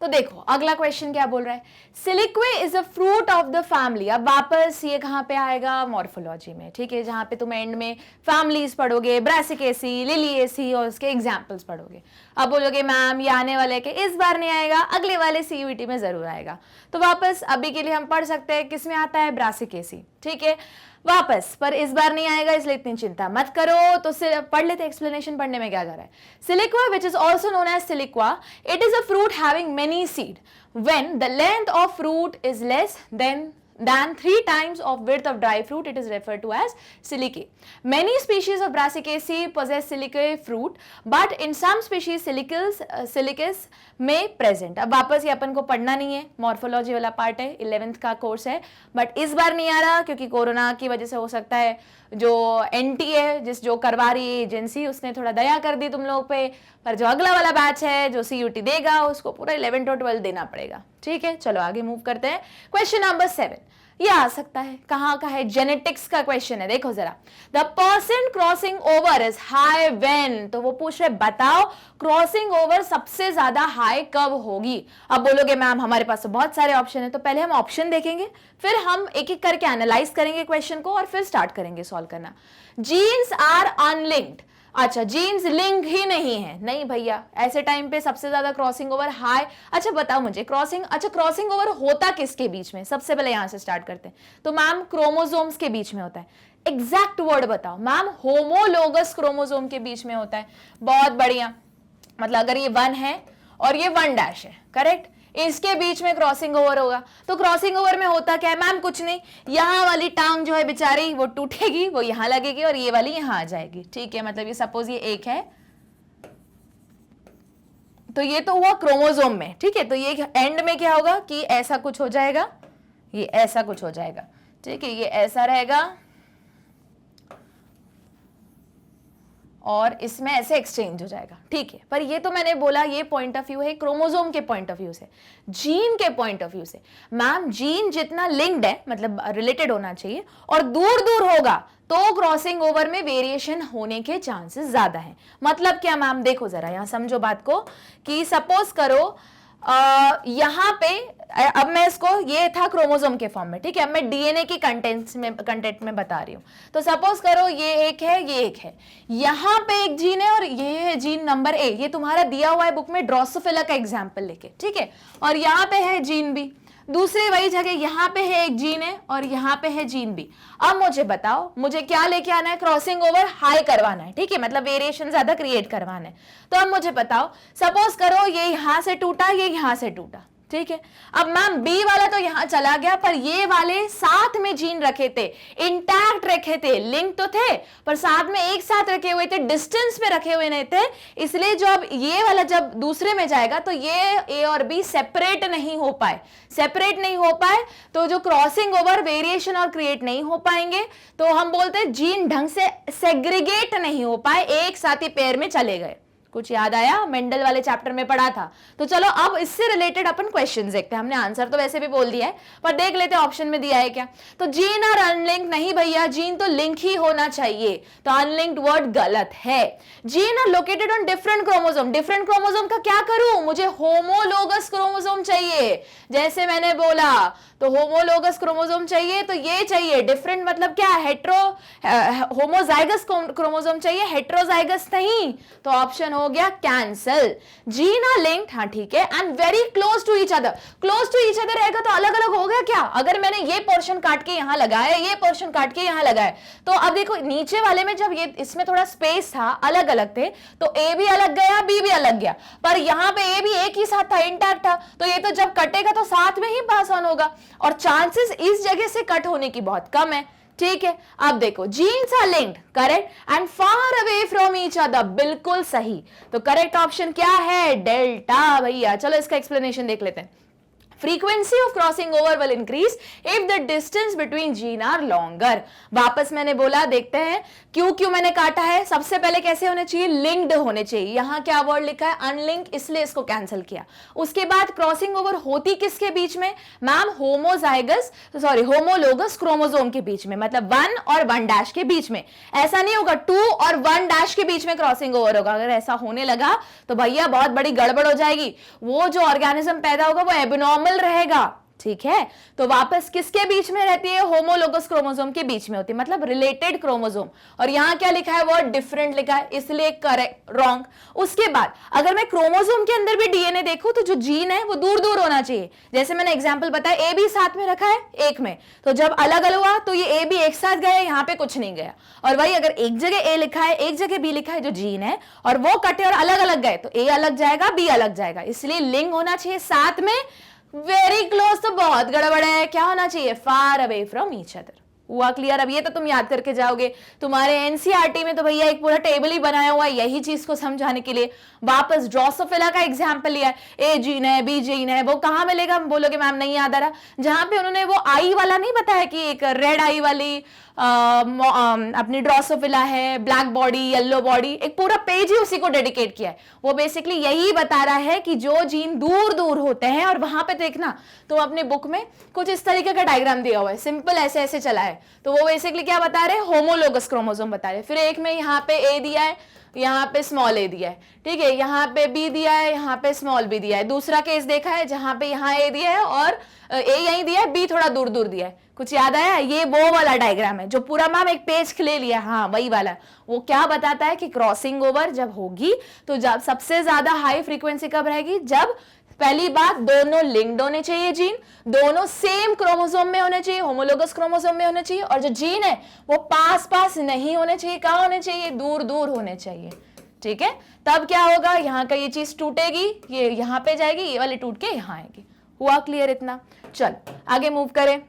S1: तो देखो अगला क्वेश्चन क्या बोल रहा है, siliquae is a fruit of the family. अब वापस ये कहां पे आएगा, मॉर्फोलॉजी में, ठीक है, जहां पे तुम एंड में फैमिलीज पढ़ोगे, ब्रासिकेसी, लिलिएसी और उसके एग्जांपल्स पढ़ोगे। अब बोलोगे मैम ये आने वाले के इस बार नहीं आएगा, अगले वाले सीयूईटी में जरूर आएगा। तो वापस अभी के लिए हम पढ़ सकते हैं, किस में आता है, ब्रासिकेसी, ठीक है, वापस, पर इस बार नहीं आएगा इसलिए इतनी चिंता मत करो। तो पढ़ लेते, एक्सप्लेनेशन पढ़ने में क्या जा रहा है। Siliqua which is also known as siliqua, it is a fruit having many seed when the length of fruit is less than 3 times of width of dry fruit, it is referred to as silicae. Many species of Brassicaceae possess silicae fruit, but in some species silices may present. अब वापस ये अपन को पढ़ना नहीं है, morphology वाला part है, 11th का कोर्स है, बट इस बार नहीं आ रहा क्योंकि कोरोना की वजह से हो सकता है जो एनटी है, जो करवा रही है एजेंसी, उसने थोड़ा दया कर दी तुम लोग पे, पर जो अगला वाला बैच है जो सीयूटी देगा उसको पूरा 11 और 12 देना पड़ेगा, ठीक है। चलो आगे मूव करते हैं। क्वेश्चन नंबर 7 ये आ सकता है, कहां का है, जेनेटिक्स का क्वेश्चन है। देखो जरा, the person crossing over is high when, तो वो पूछ रहे बताओ क्रॉसिंग ओवर सबसे ज्यादा हाई कब होगी। अब बोलोगे मैम हमारे पास तो बहुत सारे ऑप्शन है, तो पहले हम ऑप्शन देखेंगे, फिर हम एक एक करके एनालाइज करेंगे क्वेश्चन को और फिर स्टार्ट करेंगे सॉल्व करना। जीन्स आर अनलिंक्ड, अच्छा जीन्स लिंक ही नहीं है, नहीं भैया, ऐसे टाइम पे सबसे ज्यादा क्रॉसिंग ओवर हाई। अच्छा बताओ मुझे क्रॉसिंग ओवर होता किसके बीच में, सबसे पहले यहां से स्टार्ट करते हैं। तो मैम क्रोमोसोम्स के बीच में होता है। एग्जैक्ट वर्ड बताओ मैम, होमोलोगस क्रोमोसोम के बीच में होता है। बहुत बढ़िया, मतलब अगर ये 1 है और ये 1' है, करेक्ट, इसके बीच में क्रॉसिंग ओवर होगा। तो क्रॉसिंग ओवर में होता क्या है मैम, कुछ नहीं, यहाँ वाली टांग जो है बेचारी वो टूटेगी, वो यहां लगेगी और ये वाली यहां आ जाएगी, ठीक है। मतलब ये सपोज ये 1 है, तो ये तो हुआ क्रोमोसोम में, ठीक है। तो ये एंड में क्या होगा कि ऐसा कुछ हो जाएगा, ये ऐसा कुछ हो जाएगा, ठीक है, ये ऐसा रहेगा और इसमें ऐसे एक्सचेंज हो जाएगा, ठीक है। पर ये तो मैंने बोला ये पॉइंट ऑफ व्यू है क्रोमोसोम के पॉइंट ऑफ व्यू से। जीन के पॉइंट ऑफ व्यू से मैम, जीन जितना लिंक्ड है, मतलब रिलेटेड होना चाहिए, और दूर दूर होगा तो क्रॉसिंग ओवर में वेरिएशन होने के चांसेस ज्यादा हैं। मतलब क्या मैम, देखो जरा यहाँ समझो बात को, कि सपोज करो यहां पे, अब मैं इसको, ये था क्रोमोसोम के फॉर्म में, ठीक है, अब मैं डीएनए की कंटेंट में बता रही हूं। तो सपोज करो ये 1 है, ये 1 है, यहां पे एक जीन है और ये है जीन नंबर A, ये तुम्हारा दिया हुआ है बुक में ड्रोसोफिला का एग्जाम्पल लेके, ठीक है, और यहां पे है जीन B, दूसरी वही जगह यहाँ पे है एक जीन है और यहाँ पे है जीन B। अब मुझे बताओ मुझे क्या लेके आना है, क्रॉसिंग ओवर हाई करवाना है, ठीक है, मतलब वेरिएशन ज्यादा क्रिएट करवाना है। तो अब मुझे बताओ, सपोज करो ये यहां से टूटा, ये यहां से टूटा, ठीक है। अब मैम बी वाला तो यहां चला गया, पर ये वाले साथ में जीन रखे थे, इंटैक्ट रखे थे, लिंक तो थे पर साथ में एक साथ रखे हुए थे, डिस्टेंस में रखे हुए नहीं थे, इसलिए जो अब ये वाला जब दूसरे में जाएगा तो ये ए और बी सेपरेट नहीं हो पाए, तो जो क्रॉसिंग ओवर वेरिएशन और क्रिएट नहीं हो पाएंगे, तो हम बोलते हैं जीन ढंग से सेग्रीगेट नहीं हो पाए, एक साथ ही पेयर में चले गए। कुछ याद आया, मेंडल वाले चैप्टर में पढ़ा था। तो चलो अब इससे रिलेटेड अपन क्वेश्चंस देखते हैं। हमने आंसर तो वैसे भी बोल दिया है, पर देख लेते हैं ऑप्शन में दिया है क्या। तो जीन और अनलिंक्ड, नहीं भैया, जीन तो लिंक ही होना चाहिए, तो अनलिंक्ड वर्ड गलत है। Gene are located on different chromosome, different chromosome का क्या करूं, मुझे होमोलोगस क्रोमोसोम चाहिए। जैसे मैंने बोला तो होमोलोगस क्रोमोसोम चाहिए, तो ये चाहिए, डिफरेंट मतलब क्या, होमोजाइगस क्रोमोसोम चाहिए, हेट्रोजाइगस नहीं, तो ऑप्शन हो गया कैंसल। जीन आर लिंक्ड, हाँ ठीक है, and very close to each other, close to each other रहेगा तो अलग अलग हो गया क्या। अगर मैंने ये पोर्शन काट के यहां लगाया, ये पोर्शन काट के यहां लगाया, तो अब देखो नीचे वाले में जब ये इसमें थोड़ा स्पेस था, अलग अलग थे, तो ए भी अलग गया, बी भी अलग गया, पर यहां पे ए भी एक ही साथ था, इंटैक्ट था, तो ये तो जब कटेगा तो साथ में ही पास ऑन होगा, और चांसेस इस जगह से कट होने की बहुत कम है, ठीक है। अब देखो genes are linked, correct, and far away from each other, बिल्कुल सही। तो करेक्ट ऑप्शन क्या है, डेल्टा भैया। चलो इसका एक्सप्लेनेशन देख लेते हैं। Frequency of crossing over will increase if the distance between gene are longer. वापस मैंने बोला, देखते हैं क्यों मैंने काटा है। सबसे पहले कैसे होने चाहिए, लिंक्ड होने चाहिए। यहां क्या वर्ड लिखा है, अनलिंक, इसलिए इसको कैंसिल किया। उसके बाद क्रॉसिंग ओवर होती किसके बीच में मैम, होमोलोगस क्रोमोसोम के बीच में, मतलब 1 और 1' के बीच में। ऐसा नहीं होगा 2 और 1' के बीच में क्रॉसिंग ओवर होगा। अगर ऐसा होने लगा तो भैया बहुत बड़ी गड़बड़ हो जाएगी, वो जो ऑर्गेनिज्म पैदा होगा वो एबनॉर्मल रहेगा। ठीक है, तो वापस किसके बीच में रहती है, होमोलोगस क्रोमोसोम के बीच में होती है, मतलब रिलेटेड क्रोमोसोम। और यहां क्या लिखा है, वर्ड डिफरेंट लिखा है, इसलिए करेक्ट, रॉन्ग। उसके बाद अगर मैं क्रोमोसोम के अंदर भी डीएनए देखूं तो जो जीन है वो दूर दूर होना चाहिए। जैसे मैंने एग्जांपल बताया, ए बी साथ में रखा है एक में, तो जब अलग अलग हुआ तो ये ए बी एक साथ गए, यहां पे कुछ नहीं गया। और वही अगर एक जगह ए लिखा है एक जगह बी लिखा है जो जीन है, और वो कटे और अलग अलग गए तो ए अलग जाएगा बी अलग जाएगा, इसलिए लिंक होना चाहिए साथ में। वेरी क्लोज तो बहुत गड़बड़ है, क्या होना चाहिए, फार अवे फ्रॉम ईच अदर। हुआ क्लियर? अब ये तो तुम याद करके जाओगे, तुम्हारे एनसीईआरटी में तो भैया एक पूरा टेबल ही बनाया हुआ है यही चीज को समझाने के लिए। वापस ड्रोसोफिला का एग्जांपल लिया है, ए जीन है बी जीन है, वो कहां मिलेगा, बोलोगे मैम नहीं याद आ रहा। जहां पे उन्होंने वो आई वाला नहीं बताया कि एक रेड आई वाली अपनी ड्रोसोफिला है, ब्लैक बॉडी येलो बॉडी, एक पूरा पेज ही उसी को डेडिकेट किया है। वो बेसिकली यही बता रहा है कि जो जीन दूर दूर होते हैं, और वहां पे देखना तो अपने बुक में कुछ इस तरीके का डायग्राम दिया हुआ है, सिंपल ऐसे ऐसे चला है, तो वो बेसिकली क्या बता रहे हैं, होमोलोगस क्रोमोसोम बता रहे हैं। फिर एक में यहाँ पे ए दिया है, यहाँ पे स्मॉल ए दिया है, ठीक है, यहाँ पे बी दिया है, यहाँ पे स्मॉल बी दिया है। दूसरा केस देखा है जहां पे यहाँ ए दिया है और ए यहीं दिया है, बी थोड़ा दूर दूर दिया है। कुछ याद आया? ये वो वाला डायग्राम है जो पूरा मैम एक पेज ले लिया, हाँ वही वाला। वो क्या बताता है कि क्रॉसिंग ओवर जब होगी तो जब सबसे ज्यादा हाई फ्रीक्वेंसी कब रहेगी, जब पहली बात दोनों लिंक्ड होने चाहिए जीन, दोनों सेम क्रोमोसोम में होने चाहिए, होमोलोगस क्रोमोसोम में होने चाहिए, और जो जीन है वो पास पास नहीं होने चाहिए, कहां होने चाहिए, दूर दूर होने चाहिए। ठीक है, तब क्या होगा, यहाँ का ये चीज टूटेगी, ये यहाँ पे जाएगी, ये वाली टूट के यहाँ आएगी। हुआ क्लियर इतना? चल आगे मूव करें।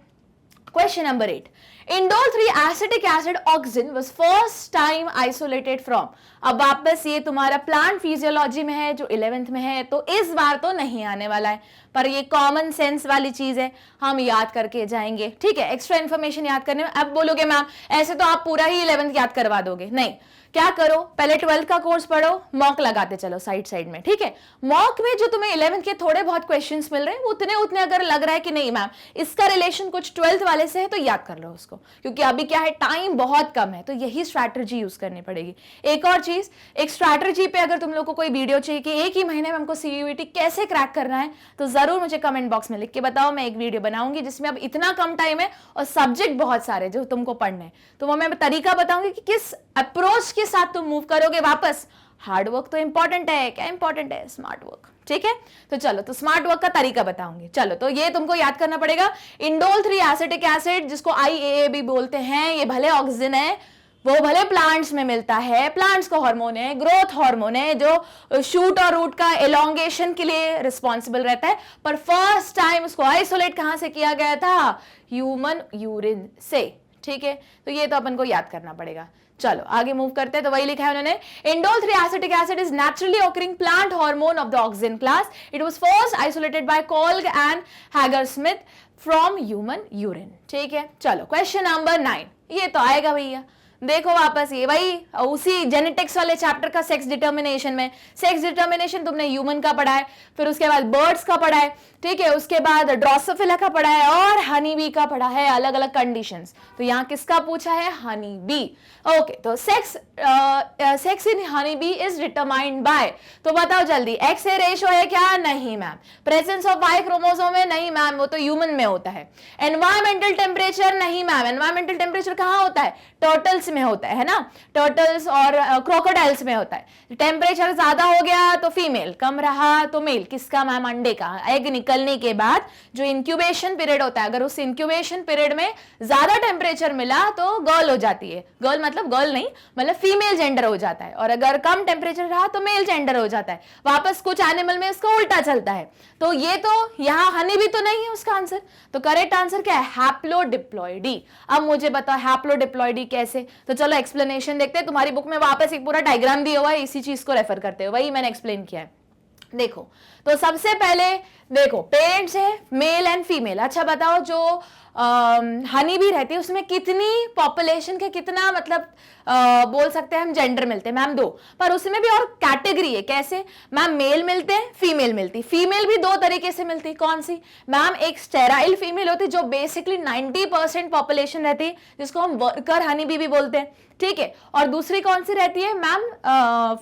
S1: Question number 8. Indole 3 acetic acid oxygen was first time isolated from. अब वापस ये तुम्हारा प्लांट फिजियोलॉजी में है जो 11th में है, तो इस बार तो नहीं आने वाला है, पर ये कॉमन सेंस वाली चीज है, हम याद करके जाएंगे। ठीक है, एक्स्ट्रा इन्फॉर्मेशन याद करने में। अब बोलोगे मैम ऐसे तो आप पूरा ही 11th याद करवा दोगे, नहीं, क्या करो, पहले 12th का कोर्स पढ़ो, मॉक लगाते चलो साइड साइड में। ठीक है, मॉक में जो तुम्हें 11th के थोड़े बहुत क्वेश्चंस मिल रहे हैं उतने अगर लग रहा है कि नहीं मैम इसका रिलेशन कुछ 12th वाले से है, तो याद कर लो उसको, क्योंकि अभी क्या है, टाइम बहुत कम है, तो यही स्ट्रैटेजी यूज करनी पड़ेगी। एक और चीज, एक स्ट्रैटेजी पे अगर तुम लोग को कोई वीडियो चाहिए कि एक ही महीने में हमको सीयूईटी कैसे क्रैक करना है, तो जरूर मुझे कमेंट बॉक्स में लिख के बताओ, मैं एक वीडियो बनाऊंगी जिसमें अब इतना कम टाइम है और सब्जेक्ट बहुत सारे जो तुमको पढ़ने हैं, तो वो मैं तरीका बताऊंगी कि किस अप्रोच के साथ तुम मूव करोगे। वापस हार्ड वर्क तो इंपॉर्टेंट है, क्या इंपॉर्टेंट है, स्मार्ट वर्क। ठीक है, तो चलो, तो स्मार्ट वर्क का तरीका बताऊंगी। चलो, तो ये तुमको याद करना पड़ेगा, इंडोल 3 एसिटिक एसिड जिसको IAA बोलते हैं, ये भले ऑक्सीजन है, वो भले प्लांट्स में मिलता है, प्लांट्स का हार्मोन है, ग्रोथ हार्मोन है जो शूट और रूट का एलोंगेशन के लिए रिस्पॉन्सिबल रहता है, पर फर्स्ट टाइम उसको आइसोलेट कहां से किया गया था, ह्यूमन यूरिन से। ठीक है, तो ये तो अपन को याद करना पड़ेगा। चलो आगे मूव करते हैं, तो वही लिखा है उन्होंने, indole 3 acetic acid is naturally occurring plant hormone of the oxygen class. It was first isolated by Kogl and हैगर स्मिथ फ्रॉम ह्यूमन यूरिन। ठीक है, चलो क्वेश्चन नंबर 9, ये तो आएगा भैया, देखो वापस ये वही उसी जेनेटिक्स वाले चैप्टर का सेक्स डिटर्मिनेशन में, सेक्स डिटर्मिनेशन तुमने ह्यूमन का पढ़ा है, फिर उसके बाद बर्ड्स का पढ़ा है, ठीक है, उसके बाद ड्रोसोफिला का पढ़ा है और हनी बी का पढ़ा है, अलग अलग कंडीशंस। तो यहाँ किसका पूछा है, हनी बी। ओके, तो sex in honey bee is determined by, तो बताओ जल्दी, एक्स ए रेशो है क्या, नहीं ma'am. Presence of Y chromosome है, नहीं मैम, वो तो ह्यूमन में होता है। एनवायरमेंटल टेम्परेचर, नहीं मैम, एनवायरमेंटल टेम्परेचर कहाँ होता है, टर्टल्स में होता है ना, टर्टल्स और क्रोकोडाइल्स में होता है। टेम्परेचर ज्यादा हो गया तो फीमेल, कम रहा तो मेल। किसका मैम, अंडे का। एग निकलने के बाद जो इंक्यूबेशन पीरियड होता है, अगर उस इंक्यूबेशन पीरियड में ज्यादा टेम्परेचर मिला तो गर्ल हो जाती है, गर्ल मतलब गर्ल नहीं, मतलब फीमेल जेंडर हो जाता है, और अगर कम टेम्परेचर रहा तो मेल जेंडर हो जाता है। वापस कुछ एनिमल में इसका उल्टा चलता है, तो ये तो यहाँ हनी भी तो नहीं है उसका आंसर, तो करेक्ट आंसर क्या है, हैप्लोडिप्लॉइडी। अब मुझे बताओ हैप्लोडिप्लॉइडी कैसे, तो चलो एक्सप्लेनेशन देखते हैं। तुम्हारी बुक में वापस एक पूरा डायग्राम दिया हुआ है, इसी चीज को रेफर करते हैं, वही मैंने एक्सप्लेन किया है। देखो, तो सबसे पहले देखो पेरेंट्स है मेल एंड फीमेल। अच्छा बताओ, जो हनी भी रहती है उसमें कितनी पॉपुलेशन के कितना मतलब बोल सकते हैं हम जेंडर मिलते हैं मैम? 2। पर उसमें भी और कैटेगरी है। कैसे मैम? मेल मिलते हैं, फीमेल मिलती। फीमेल भी 2 तरीके से मिलती। कौन सी मैम? एक स्टेराइल फीमेल होती है जो बेसिकली 90% पॉपुलेशन रहती है, जिसको हम वर्कर हनी बी भी बोलते हैं, ठीक है। और दूसरी कौन सी रहती है मैम?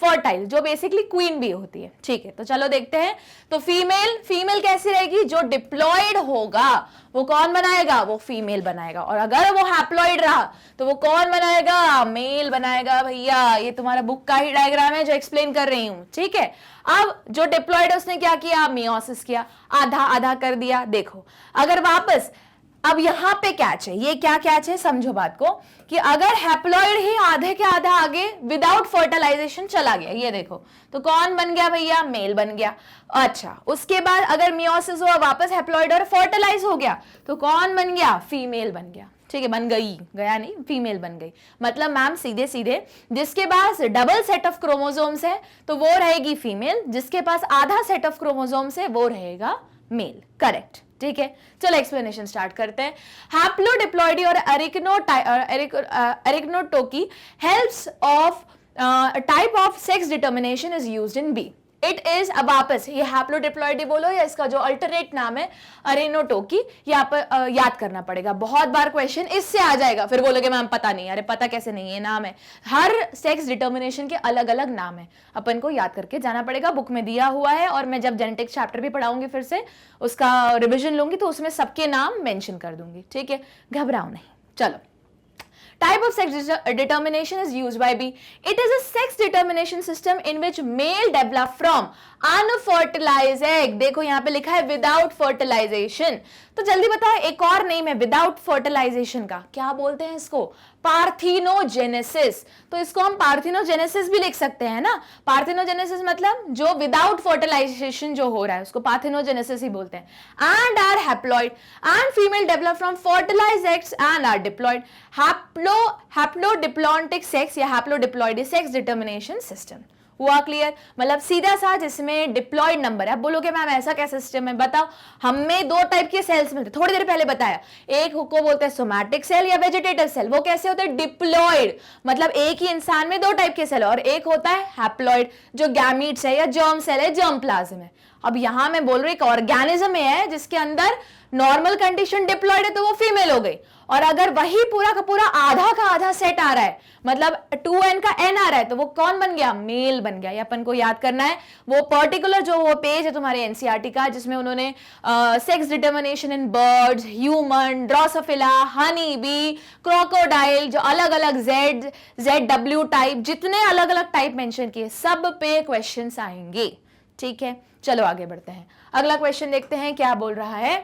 S1: फर्टाइल, जो बेसिकली क्वीन बी होती है, ठीक है। तो चलो देखते हैं। तो फीमेल कैसी रहेगी? जो डिप्लॉयड होगा वो कौन बनाएगा? वो फीमेल बनाएगा। और अगर वो हैप्लॉयड रहा तो वो कौन बनाएगा? मेल बनाएगा। भैया ये तुम्हारा बुक का ही डायग्राम है जो एक्सप्लेन कर रही हूं, ठीक है। अब जो डिप्लॉयड उसने क्या किया? मियोसिस किया, आधा आधा कर दिया। देखो अगर वापस, अब यहां पे कैच है, ये क्या कैच है समझो बात को, कि अगर हैप्लॉइड ही आधे के आधा आगे विदाउट फर्टिलाइजेशन चला गया, ये देखो, तो कौन बन गया भैया? मेल बन गया। अच्छा, उसके बाद अगर मियोसिस हुआ, वापस हैप्लॉइड और फर्टिलाइज हो गया, तो कौन बन गया? फीमेल बन गया, ठीक है। बन गई, गया नहीं, फीमेल बन गई। मतलब मैम सीधे सीधे जिसके पास डबल सेट ऑफ क्रोमोसोम्स है तो वो रहेगी फीमेल, जिसके पास आधा सेट ऑफ क्रोमोसोम्स है वो रहेगा मेल। करेक्ट, ठीक है। चलो एक्सप्लेनेशन स्टार्ट करते हैं। हैप्लोडिप्लॉइडी और arrhenotoky helps of type of sex determination is used in bee. It is, अब वापस ये हैप्लोडिप्लॉइडी बोलो या इसका जो अल्टरनेट नाम है अरेनोटोकी, यहाँ पर याद करना पड़ेगा। बहुत बार क्वेश्चन इससे आ जाएगा, फिर बोलोगे मैम पता नहीं। अरे पता कैसे नहीं है? नाम है, हर सेक्स डिटर्मिनेशन के अलग अलग नाम है, अपन को याद करके जाना पड़ेगा। बुक में दिया हुआ है, और मैं जब जेनेटिक्स चैप्टर भी पढ़ाऊंगी फिर से उसका रिविजन लूंगी तो उसमें सबके नाम मेंशन कर दूंगी, ठीक है। घबराओ नहीं। चलो, type of sex determination is used by B. It is a sex determination system in which male develop from unfertilized egg. देखो यहाँ पे लिखा है without fertilization, तो जल्दी बताओ एक और नेम है विदाउट फर्टिलाइजेशन का, क्या बोलते हैं इसको? पार्थिनोजेनेसिस। तो इसको हम पार्थिनोजेनेसिस भी लिख सकते हैं ना। पार्थिनोजेनेसिस मतलब जो विदाउट फर्टिलाइजेशन जो हो रहा है उसको पार्थिनोजेनेसिस ही बोलते हैं। And are haploid and female develop from fertilized eggs and are diploid. Haplodiplontic sex या हैप्लोडिप्लॉइडी सेक्स डिटर्मिनेशन सिस्टम। हुआ क्लियर? मतलब सीधा सा जिसमें डिप्लॉयड नंबर है। आप बोलोगे मैम ऐसा क्या सिस्टम है? बताओ, हमें 2 टाइप के सेल्स मिलते, थोड़ी देर पहले बताया। एक को बोलते हैं सोमैटिक सेल या वेजिटेटिव सेल, वो कैसे होते हैं? डिप्लॉयड, मतलब एक ही इंसान में 2 टाइप के सेल, और एक होता है हैप्लॉयड जो गैमीट्स है या जर्म सेल है, जर्म प्लाज्म है। अब यहां मैं बोल रही एक ऑर्गेनिज्म है जिसके अंदर नॉर्मल कंडीशन डिप्लॉयड है तो वो फीमेल हो गई, और अगर वही पूरा का पूरा आधा का आधा सेट आ रहा है, मतलब 2n का n आ रहा है, तो वो कौन बन गया? मेल बन गया। ये अपन को याद करना है। वो पर्टिकुलर जो वो पेज है तुम्हारे एनसीईआरटी का जिसमें उन्होंने sex determination in birds, human, Drosophila, honey bee, crocodile, जो अलग अलग ZW टाइप, जितने अलग अलग टाइप मेंशन किए सब पे क्वेश्चंस आएंगे, ठीक है। चलो आगे बढ़ते हैं। अगला क्वेश्चन देखते हैं क्या बोल रहा है।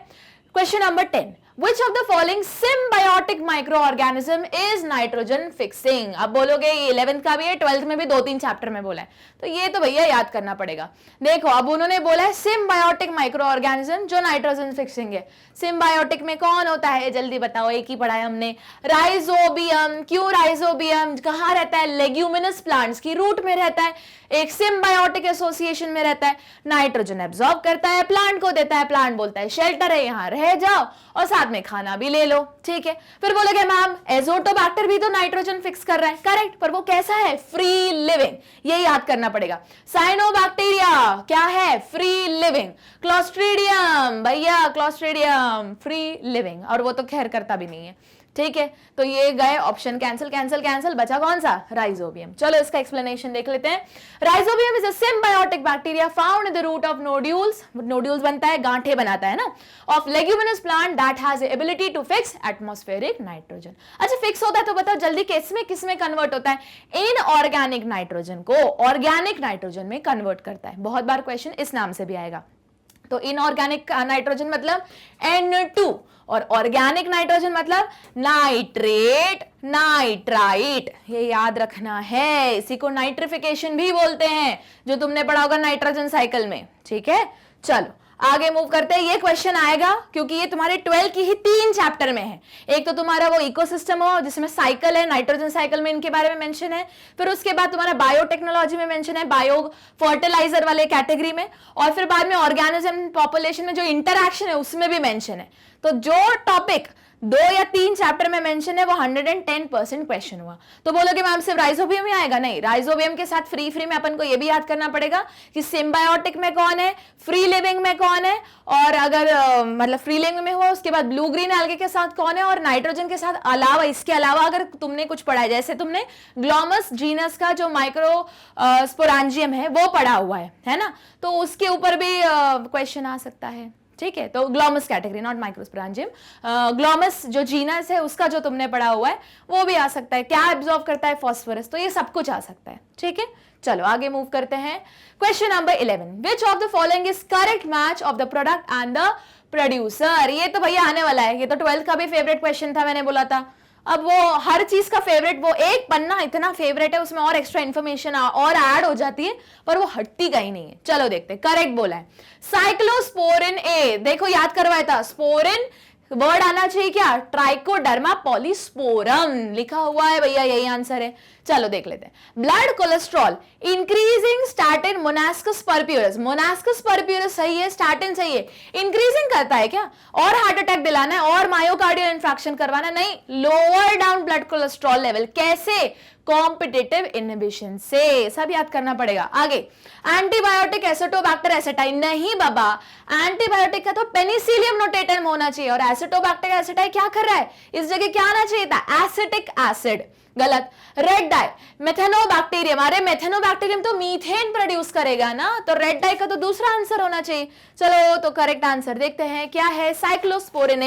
S1: Question number 10, Which of the following symbiotic microorganism is nitrogen fixing? अब बोलोगे ये 11th का भी है, 12th में भी 2-3 चैप्टर में बोला है, तो ये तो भैया याद करना पड़ेगा। देखो अब उन्होंने बोला है सिम्बायोटिक माइक्रो ऑर्गेनिज्म जो नाइट्रोजन फिक्सिंग है। सिम्बायोटिक में कौन होता है जल्दी बताओ, एक ही पढ़ा है हमने, राइजोबियम। क्यों राइजोबियम? कहाँ रहता है? लेग्यूमिनस प्लांट्स की रूट में रहता है, एक सिम्बायोटिक एसोसिएशन में रहता है, नाइट्रोजन एब्जॉर्ब करता है, प्लांट को देता है, प्लांट बोलता है शेल्टर है यहाँ रह जाओ और साथ में खाना भी ले लो, ठीक है। फिर बोलोगे मैम एजोटोबैक्टर भी तो नाइट्रोजन फिक्स कर रहा है, करेक्ट, पर वो कैसा है? फ्री लिविंग, ये याद करना पड़ेगा। साइनोबैक्टीरिया क्या है? Free living. क्लोस्ट्रीडियम, भैया क्लोस्ट्रीडियम फ्री लिविंग, और वो तो खैर करता भी नहीं है, ठीक है। तो ये गए ऑप्शन कैंसिल कैंसिल कैंसिल, बचा कौन सा? राइजोबियम। चलो इसका एक्सप्लेनेशन देख लेते हैं। Rhizobium is a symbiotic bacteria found in the root of nodules, nodules बनता है, गांठे बनाता है ना, of leguminous plant that has ability to fix atmospheric nitrogen. अच्छा फिक्स होता है तो बताओ जल्दी किस में कन्वर्ट होता है? इनऑर्गेनिक नाइट्रोजन को ऑर्गेनिक नाइट्रोजन में कन्वर्ट करता है। बहुत बार क्वेश्चन इस नाम से भी आएगा। तो इनऑर्गेनिक नाइट्रोजन मतलब N2 और ऑर्गेनिक नाइट्रोजन मतलब नाइट्रेट, नाइट्राइट, ये याद रखना है। इसी को नाइट्रिफिकेशन भी बोलते हैं जो तुमने पढ़ा होगा नाइट्रोजन साइकिल में, ठीक है। चलो आगे मूव करते हैं। ये क्वेश्चन आएगा क्योंकि ये तुम्हारे 12 की ही 3 चैप्टर में है। एक तो तुम्हारा वो इकोसिस्टम हो जिसमें साइकिल है, नाइट्रोजन साइकिल में इनके बारे में मेंशन है। फिर उसके बाद तुम्हारा बायोटेक्नोलॉजी में मेंशन है, बायो फर्टिलाइजर वाले कैटेगरी में। और फिर बाद में ऑर्गेनिज्म पॉपुलेशन में जो इंटरैक्शन है उसमें भी मेंशन है। तो जो टॉपिक 2 या 3 चैप्टर में मेंशन है वो 110% क्वेश्चन हुआ। तो बोलोगे मैम सिर्फ राइजोबियम ही आएगा? नहीं, राइजोबियम के साथ फ्री में अपन को ये भी याद करना पड़ेगा कि सिम्बायोटिक में कौन है, फ्री लिविंग में कौन है, और अगर मतलब फ्री लिविंग में हो उसके बाद ब्लू ग्रीन एल्गे के साथ कौन है, और नाइट्रोजन के साथ अलावा, इसके अलावा अगर तुमने कुछ पढ़ा है, जैसे तुमने ग्लोमस जीनस का जो माइक्रो स्पोरांजियम है वो पढ़ा हुआ है ना, तो उसके ऊपर भी क्वेश्चन आ सकता है। ठीक है, तो ग्लोमस कैटेगरी, नॉट माइक्रोस्पोरांजियम, ग्लोमस जो जीनस है उसका जो तुमने पढ़ा हुआ है वो भी आ सकता है। क्या एब्जॉर्ब करता है? फास्फोरस। तो ये सब कुछ आ सकता है। ठीक है, चलो आगे मूव करते हैं। Question number 11, which of the following is correct match of the product and the producer. ये तो भैया आने वाला है, ये तो 12th का भी फेवरेट क्वेश्चन था, मैंने बोला था। अब वो हर चीज का फेवरेट, वो एक पन्ना इतना फेवरेट है, उसमें और एक्स्ट्रा इंफॉर्मेशन और ऐड हो जाती है, पर वो हटती कहीं नहीं है। चलो देखते हैं। करेक्ट बोला है साइक्लोस्पोरिन ए। देखो याद करवाया था, स्पोरिन वर्ड आना चाहिए क्या? ट्राइकोडर्मा पॉलीस्पोरम लिखा हुआ है भैया, यही आंसर है। चलो देख लेते हैं। Blood cholesterol increasing, statin Monascus purpureus. Monascus purpureus सही है, स्टैटिन सही है। इंक्रीजिंग करता है क्या? और हार्ट अटैक दिलाना है और मायोकार्डियल इंफ्रैक्शन करवाना? नहीं, lower down blood cholesterol level. कैसे? कॉम्पिटिटिव इनहिबिशन से। सब याद करना पड़ेगा। आगे, एंटीबायोटिक एसिटोबैक्टर एसिटाई। नहीं बाबा, एंटीबायोटिक का तो पेनिसिलियम नोटेटम होना चाहिए, और एसिटोबैक्टर एसिटाई क्या कर रहा है? इस जगह क्या आना चाहिए था? Acetic acid. गलत। Red dye Methanobacterium. अरे मेथेनोबैक्टीरियम तो मीथेन प्रोड्यूस करेगा ना, तो रेड डाई का तो दूसरा आंसर होना चाहिए। चलो तो करेक्ट आंसर देखते हैं क्या है। साइक्लोस्पोरिन।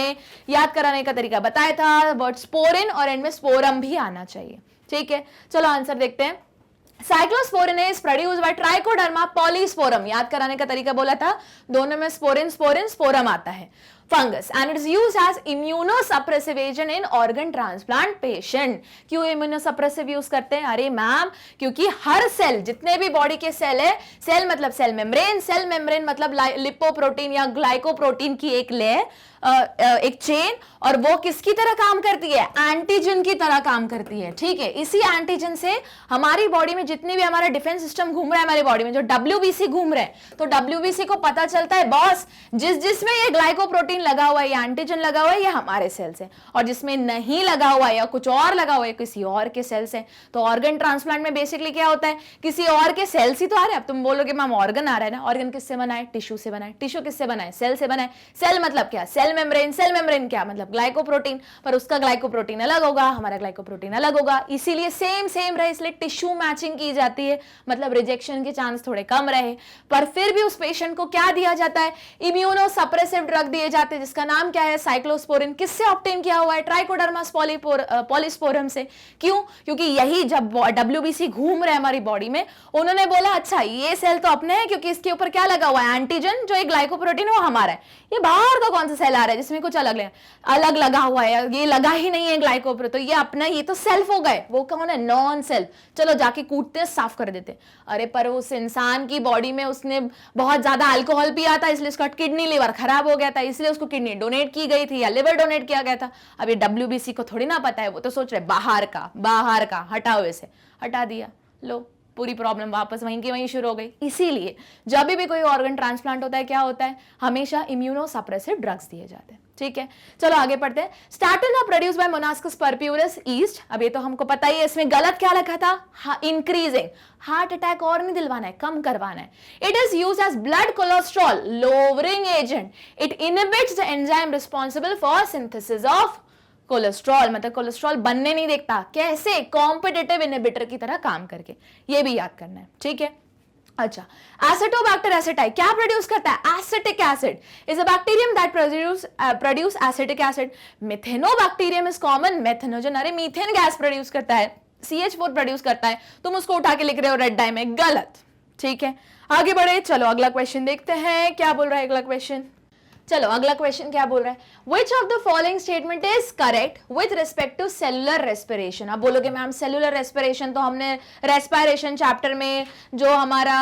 S1: याद कराने का तरीका बताया था, वर्ड स्पोरिन और एंड में स्पोरम भी आना चाहिए। ठीक है, चलो आंसर देखते हैं। Cyclosporin is produced by trichoderma polysporum. याद कराने का तरीका बोला था, दोनों में स्पोरिन स्पोरिन स्पोरम आता है। Fungus and it is used as immunosuppressive agent in organ transplant patient. क्यों इम्यूनोसप्रेसिव यूज करते हैं? अरे मैम, क्योंकि हर सेल, जितने भी बॉडी के सेल है, सेल मतलब सेल मेम्ब्रेन मतलब लिपोप्रोटीन या ग्लाइकोप्रोटीन की एक लेयर, एक चेन, और वो किसकी तरह काम करती है? एंटीजन की तरह काम करती है। ठीक है, इसी एंटीजन से हमारी बॉडी में जितनी भी हमारा डिफेंस सिस्टम घूम रहा है, हमारी बॉडी में जो WBC घूम रहे हैं, तो WBC को पता चलता है बॉस जिसमें ये ग्लाइकोप्रोटीन लगा हुआ है या एंटीजन लगा हुआ है ये हमारे सेल्स है, और जिसमें नहीं लगा हुआ है या कुछ और लगा हुआ है किसी और के सेल्स है। तो ऑर्गन ट्रांसप्लांट में बेसिकली क्या होता है? किसी और के सेल्स ही तो आ रहे हैं। अब तुम बोलोगे मैम ऑर्गन आ रहा है ना, ऑर्गन किससे बना है? टिश्यू से बना है। टिश्यू किससे बना है? सेल से बना है। सेल मतलब क्या? सेल मेम्ब्रेन क्या मतलब? ग्लाइकोप्रोटीन, पर उसका ग्लाइकोप्रोटीन अलग होगा, हमारा ग्लाइकोप्रोटीन अलग होगा, इसीलिए सेम रहे, इसलिए टिश्यू मैचिंग की जाती है, मतलब रिजेक्शन के चांस थोड़े कम रहे। पर फिर भी उस पेशेंट को क्या दिया जाता है? इम्यूनोसप्रेसिव ड्रग दिए जाते हैं, जिसका नाम क्या है? साइक्लोस्पोरिन। किससे ऑब्टेन किया हुआ है? ट्राइकोडर्मास पॉलीस्पोरम से। क्यों? क्योंकि यही जब WBC घूम रहे हमारी बॉडी में, उन्होंने बोला अच्छा ये सेल तो अपने है, क्योंकि इसके ऊपर क्या लगा हुआ है? एंटीजन, जो एक ग्लाइकोप्रोटीन वो हमारा है। ये बाहर का कौन सा सेल आ रहा है जिसमें कुछ अलग लगा हुआ है? ये लगा ही नहीं है ग्लाइकोप्रोटीन, तो ये अपना, ये तो सेल्फ हो गए। वो कौन है? Non self. चलो जाके कूटते हैं, साफ कर देते। अरे पर उस इंसान की बॉडी में उसने बहुत ज्यादा अल्कोहल पिया था, इसलिए उसका किडनी लिवर खराब हो गया था, इसलिए उसको किडनी डोनेट की गई थी या लिवर डोनेट किया गया था। अब ये WBC को थोड़ी ना पता है, वो तो सोच रहे बाहर का हटाओ, इसे हटा दिया, लो पूरी प्रॉब्लम वापस वहीं की वहीं शुरू हो गई। इसीलिए जब भी कोई ऑर्गन ट्रांसप्लांट होता है क्या होता है? हमेशा इम्यूनोसप्रेसिव ड्रग्स दिए जाते हैं। ठीक है, चलो आगे पढ़ते हैं। Statin are produced by Monascus purpureus yeast. अब ये तो हमको पता ही है, इसमें गलत क्या लिखा था? इंक्रीजिंग। हार्ट अटैक और नहीं दिलवाना है, कम करवाना है। It is used as blood cholesterol lowering agent. It inhibits the enzyme responsible for synthesis of cholesterol, मतलब कोलेस्ट्रॉल बनने नहीं देखता। कैसे? कॉम्पिटिटिव इनहिबिटर की तरह काम करके। ये भी याद करना है। ठीक है, अच्छा, एसिटोबैक्टर एसिटाई क्या प्रोड्यूस करता है? Acetic acid is a bacterium that produce acetic acid. Methanobacterium is common methanogen. अरे मीथेन गैस प्रोड्यूस करता है, CH4 प्रोड्यूस करता है, तुम उसको उठा के लिख रहे हो रेड डाई में, गलत। ठीक है, आगे बढ़े, चलो अगला क्वेश्चन देखते हैं क्या बोल रहा है अगला क्वेश्चन। चलो अगला क्वेश्चन क्या बोल रहा है, which of the following statement is correct with respect to cellular respiration. अब बोलोगे मैम सेलुलर रेस्पिरेशन तो हमने रेस्पिरेशन चैप्टर में जो हमारा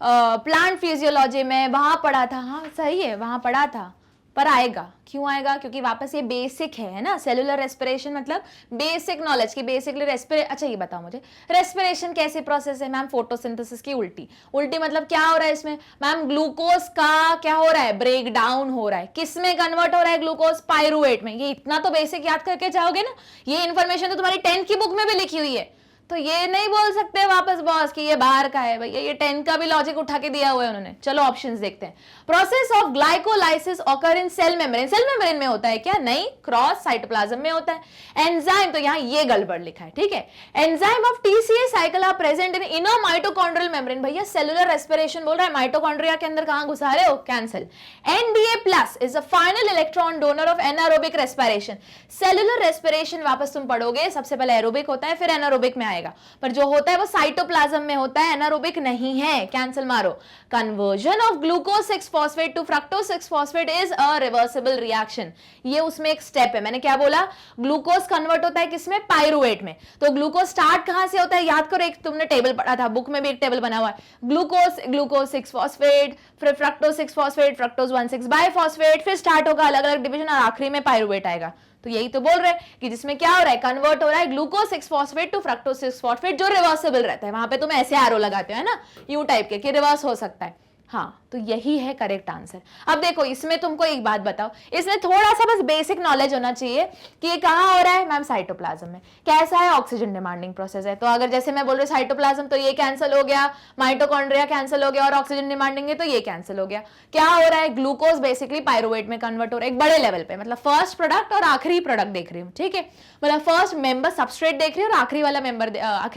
S1: प्लांट फिजियोलॉजी में वहां पढ़ा था। हाँ सही है, वहां पढ़ा था, पर आएगा क्यों आएगा, क्योंकि वापस ये बेसिक है ना, सेलुलर रेस्पिरेशन मतलब बेसिक नॉलेज की, बेसिकली अच्छा ये बताओ मुझे रेस्पिरेशन कैसे प्रोसेस है। मैम फोटोसिंथेसिस की उल्टी। उल्टी मतलब क्या हो रहा है इसमें मैम, ग्लूकोज का क्या हो रहा है, ब्रेक डाउन हो रहा है। किस में कन्वर्ट हो रहा है ग्लूकोज, पायरुवेट में। ये इतना तो बेसिक याद करके जाओगे ना, ये इंफॉर्मेशन तो तुम्हारी 10th की बुक में भी लिखी हुई है, तो ये नहीं बोल सकते वापस बॉस कि ये बाहर का है भैया, ये 10 का भी लॉजिक उठा के दिया हुआ है उन्होंने। चलो ऑप्शंस देखते हैं। Process of glycolysis occur in cell membrane. Cell membrane में होता है क्या, नहीं, क्रॉस साइटोप्लाज्म में होता है। एंजाइम, तो यहाँ ये गड़बड़ लिखा है, ठीक है। Enzyme of TCA cycle are present in inner mitochondrial membrane. भैया सेलुलर रेस्पिरेशन बोल रहा है, माइटोकॉन्ड्रिया के अंदर कहां घुसा रहे हो, cancel. NDA plus is the final electron donor of anaerobic respiration. Cellular respiration वापस तुम पढ़ोगे, सबसे पहले एरोबिक होता है फिर एनारोबिक में आएगा, पर जो होता है वो साइटोप्लाज्म में होता है, एनारोबिक नहीं है, कैंसिल मारो। Conversion of glucose 6 phosphate to fructose 6 phosphate is a reversible reaction. ये उसमें एक स्टेप है। मैंने क्या बोला, ग्लूकोज कन्वर्ट होता है किसमें, पायरुवेट में। तो ग्लूकोज स्टार्ट कहां से होता है, याद करो, एक तुमने टेबल पढ़ा था, बुक में भी एक टेबल बना हुआ है, ग्लूकोज 6 फॉस्फेट, फिर फ्रक्टोज 6 फॉस्फेट, फ्रक्टोज 1,6 बाइफॉस्फेट, फिर स्टार्ट होगा अलग अलग डिवीजन और आखिरी में पायरुवेट आएगा। तो यही तो बोल रहे हैं कि जिसमें क्या हो रहा है, कन्वर्ट हो रहा है glucose 6 phosphate to fructose 6 phosphate, जो रिवर्सिबल रहता है। वहां पे तुम ऐसे एरो लगाते हो, है ना, यू टाइप के, कि रिवर्स हो सकता है। हाँ, तो यही है करेक्ट आंसर। अब देखो इसमें तुमको एक बात बताओ, इसमें थोड़ा सा बस बेसिक नॉलेज होना चाहिए कि ये कहाँ हो रहा है मैम, साइटोप्लाज्म में। कैसा है, ऑक्सीजन डिमांडिंग प्रोसेस है। तो अगर जैसे मैं बोल रही हूँ साइटोप्लाज्म, तो ये कैंसिल हो गया, माइटोकॉन्ड्रिया कैंसिल हो गया, और ऑक्सीजन डिमांडिंग है तो ये कैंसिल हो गया। क्या हो रहा है, ग्लूकोज बेसिकली पायरुवेट में कन्वर्ट हो रहा है, एक बड़े लेवल पे, मतलब फर्स्ट प्रोडक्ट और आखिरी प्रोडक्ट देख रही हूँ, ठीक है, मतलब फर्स्ट मेंबर सबस्ट्रेट देख रही हूँ और आखिरी